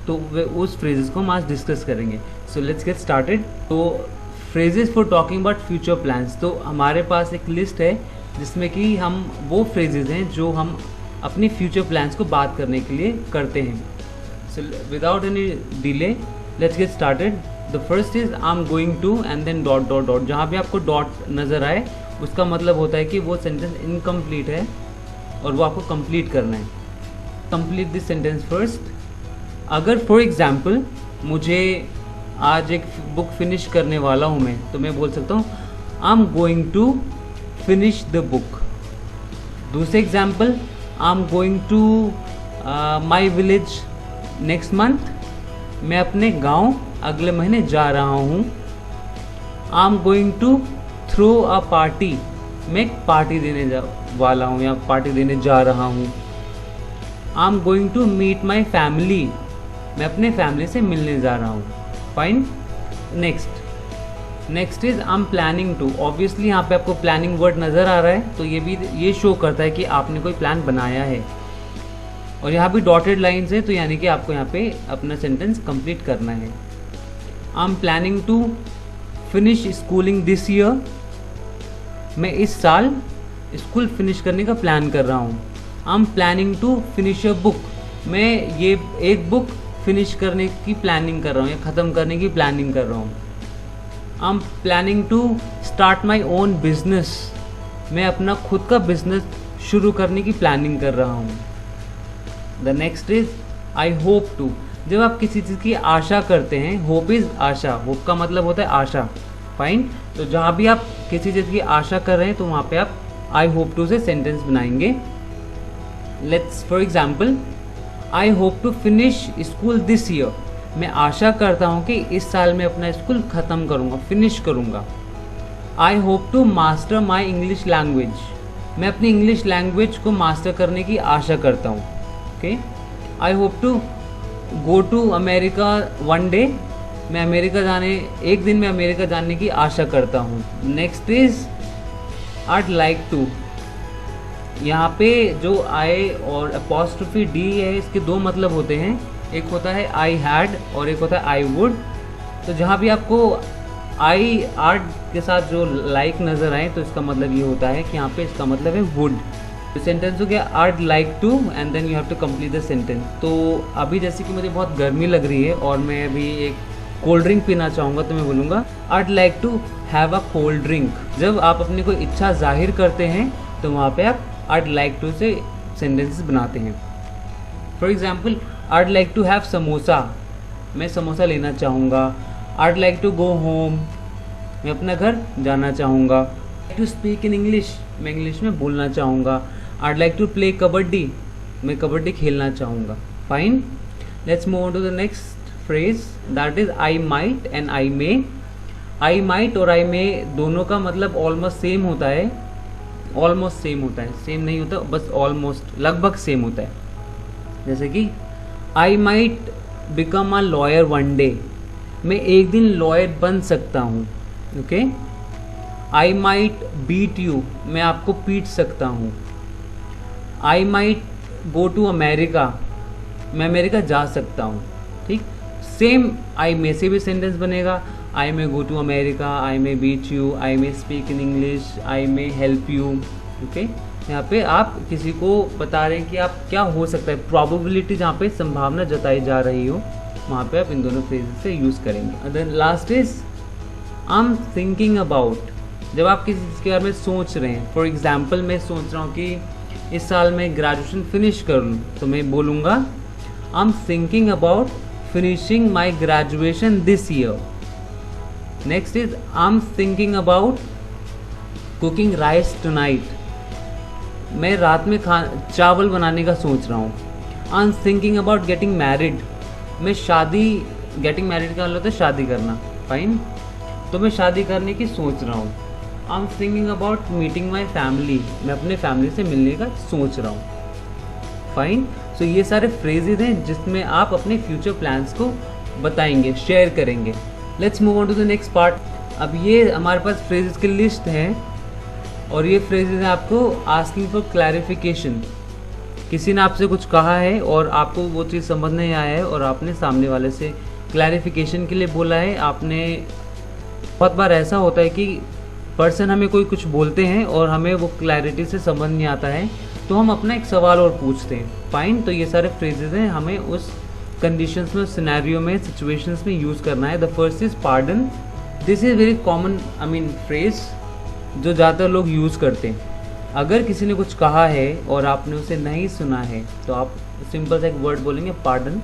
[SPEAKER 2] तो वे उस फ्रेजेस को हम आज डिस्कस करेंगे। So let's get started. तो phrases for talking about future plans, तो हमारे पास एक लिस्ट है जिसमें कि हम वो फ्रेजेस हैं जो हम अपनी फ्यूचर प्लान्स को बात करने के लिए करते हैं। So without any delay, let's get started.
[SPEAKER 3] The first is I am going to and then dot dot dot, जहाँ भी आपको डॉट नज़र आए उसका मतलब होता है कि वो सेंटेंस इनकम्प्लीट है और वो आपको कंप्लीट करना है। Complete this sentence first. अगर फॉर एग्जाम्पल मुझे आज एक बुक फिनिश करने वाला हूँ मैं, तो मैं बोल सकता हूँ I am going to finish the book. दूसरे example, I am going to my village next month, मैं अपने गांव अगले महीने जा रहा हूँ। I am going to throw a party, मैं एक पार्टी देने वाला हूँ या पार्टी देने जा रहा हूँ। I am going to meet my family, मैं अपने फैमिली से मिलने जा रहा हूँ। Fine. Next is I am planning to. Obviously यहाँ पे आपको प्लानिंग वर्ड नज़र आ रहा है, तो ये शो करता है कि आपने कोई प्लान बनाया है। और यहाँ भी डॉटेड लाइन्स है, तो यानी कि आपको यहाँ पे अपना सेंटेंस कंप्लीट करना है। I am planning to finish schooling this year, मैं इस साल स्कूल फिनिश करने का प्लान कर रहा हूँ। I am planning to finish a book, मैं ये एक बुक फिनिश करने की प्लानिंग कर रहा हूँ या ख़त्म करने की प्लानिंग कर रहा हूँ। I am planning to start my own business, मैं अपना खुद का बिजनेस शुरू करने की प्लानिंग कर रहा हूँ। The next is I hope to. जब आप किसी चीज़ की आशा करते हैं, होप इज़ आशा, होप का मतलब होता है आशा। फाइन। तो जहाँ भी आप किसी चीज़ की आशा कर रहे हैं, तो वहाँ पे आप आई होप टू से सेंटेंस बनाएंगे। Let's for example, I hope to finish school this year, मैं आशा करता हूँ कि इस साल में अपना स्कूल ख़त्म करूँगा, फिनिश करूँगा। I hope to master my English language, मैं अपनी इंग्लिश लैंग्वेज को मास्टर करने की आशा करता हूँ। Okay. I hope to go to America one day, मैं एक दिन में अमेरिका जाने की आशा करता हूँ। Next is I'd like to. यहाँ पे जो आई और अपॉस्ट्रोफी डी है, इसके दो मतलब होते हैं, एक होता है आई हैड और एक होता है आई वुड। तो जहाँ भी आपको आई आर्ट के साथ जो लाइक नज़र आए, तो इसका मतलब ये होता है कि यहाँ पे इसका मतलब है वुड। तो सेंटेंस हो गया I'd like to and then you have to complete the sentence. तो अभी जैसे कि मुझे बहुत गर्मी लग रही है और मैं अभी एक कोल्ड ड्रिंक पीना चाहूँगा, तो मैं बोलूँगा I'd like to have a cold drink. जब आप अपनी कोई इच्छा जाहिर करते हैं, तो वहाँ पे आप आर्ट लाइक टू से सेंटेंसेस बनाते हैं। For example, I'd like to have samosa, मैं समोसा लेना चाहूँगा। I'd like to go home, मैं अपना घर जाना चाहूँगा। टू स्पीक इन इंग्लिश, मैं इंग्लिश में बोलना चाहूँगा। I'd like to play kabaddi, मैं कबड्डी खेलना चाहूँगा। Fine. Let's move on to the next phrase, that is I might and I may. I might और आई मे दोनों का मतलब ऑलमोस्ट सेम होता है। ऑलमोस्ट सेम होता है, सेम नहीं होता, बस ऑलमोस्ट लगभग सेम होता है। जैसे कि I might become a lawyer one day, मैं एक दिन लॉयर बन सकता हूँ। Okay. I might beat you, मैं आपको पीट सकता हूँ। I might go to America, मैं अमेरिका जा सकता हूँ। ठीक। सेम आई मे से भी सेंटेंस बनेगा। I may go to America, I may beat you, I may speak in English, I may help you. Okay. यहाँ पे आप किसी को बता रहे हैं कि आप क्या हो सकता है, प्रोबेबिलिटी जहाँ पे संभावना जताई जा रही हो, वहाँ पे आप इन दोनों फ्रेजेस से यूज़ करेंगे। Then last is I am thinking about. जब आप किसी चीज़ के बारे में सोच रहे हैं, फॉर एग्जाम्पल मैं सोच रहा हूँ कि इस साल मैं ग्रेजुएशन फिनिश कर लूँ, तो मैं बोलूँगा आई am thinking about finishing my graduation this year. Next is I am thinking about cooking rice tonight, मैं रात में चावल बनाने का सोच रहा हूँ। I am thinking about getting married, मैं गेटिंग मैरिड का मतलब होता है शादी करना। फाइन। तो मैं शादी करने की सोच रहा हूँ। I am thinking about meeting my family, मैं अपने फैमिली से मिलने का सोच रहा हूँ। फाइन। सो ये सारे फ्रेजेज हैं जिसमें आप अपने फ्यूचर प्लान्स को बताएंगे, शेयर करेंगे। Let's move on to the next part. अब ये हमारे पास फ्रेजेस की लिस्ट है और ये फ्रेजेस हैं आपको आस्किंग फॉर क्लैरिफिकेशन। किसी ने आपसे कुछ कहा है और आपको वो चीज़ समझ नहीं आया है और आपने सामने वाले से क्लैरिफिकेशन के लिए बोला है। आपने बहुत बार ऐसा होता है कि पर्सन हमें कोई कुछ बोलते हैं और हमें वो क्लैरिटी से समझ नहीं आता है, तो हम अपना एक सवाल और पूछते हैं। फाइन। तो ये सारे फ्रेजेस हैं, हमें उस कंडीशंस में, सिनेरियो में, सिचुएशंस में यूज़ करना है. The first is pardon. This is very common phrase जो ज़्यादातर लोग यूज़ करते हैं. अगर किसी ने कुछ कहा है और आपने उसे नहीं सुना है तो आप सिंपल सा एक वर्ड बोलेंगे पार्डन.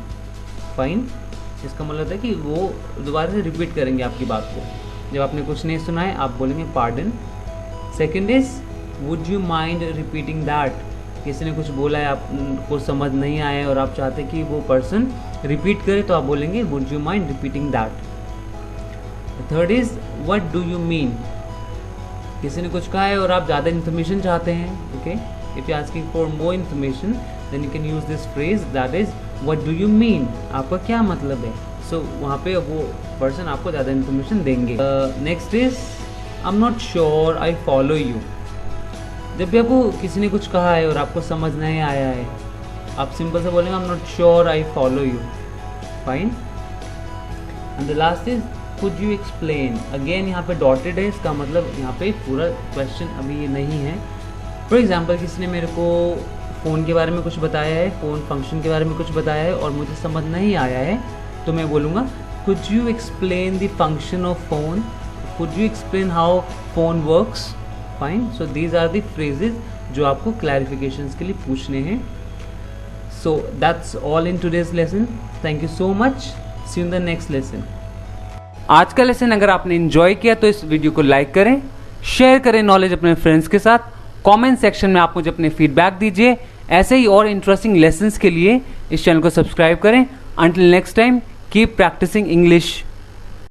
[SPEAKER 3] फाइन. इसका मतलब होता है कि वो दोबारा से रिपीट करेंगे आपकी बात को. जब आपने कुछ नहीं सुना है आप बोलेंगे pardon. Second is would you mind repeating that. किसी ने कुछ बोला है, आपको समझ नहीं आया है और आप चाहते हैं कि वो पर्सन रिपीट करे तो आप बोलेंगे would you mind repeating that. Third is what do you mean. किसी ने कुछ कहा है और आप ज़्यादा इन्फॉर्मेशन चाहते हैं. Okay, if you asking for more information then you can use this phrase that is what do you mean. आपका क्या मतलब है. सो वहाँ पे वो पर्सन आपको ज़्यादा इन्फॉर्मेशन देंगे. Next is I am not sure I follow you. जब भी आपको किसी ने कुछ कहा है और आपको समझ नहीं आया है आप सिंपल से बोलेंगे I am not sure I follow you. Fine. And the last is could you explain. Again यहाँ पे डॉटेड है, इसका मतलब यहाँ पे पूरा क्वेश्चन अभी ये नहीं है. फॉर एग्जाम्पल किसी ने मेरे को फ़ोन के बारे में कुछ बताया है, फ़ोन फंक्शन के बारे में कुछ बताया है और मुझे समझ नहीं आया है तो मैं बोलूँगा could you explain the function of phone. Could you explain how phone works. Fine. So these are the phrases जो आपको क्लैरिफिकेशंस के लिए पूछने हैं. So that's all in today's lesson. Thank you so much. See you in the next lesson.
[SPEAKER 2] आज का lesson अगर आपने एंजॉय किया तो इस वीडियो को लाइक करें, शेयर करें नॉलेज अपने फ्रेंड्स के साथ. कमेंट सेक्शन में आप मुझे अपने फीडबैक दीजिए. ऐसे ही और इंटरेस्टिंग लेसन्स के लिए इस चैनल को सब्सक्राइब करें. Until next time keep practising English.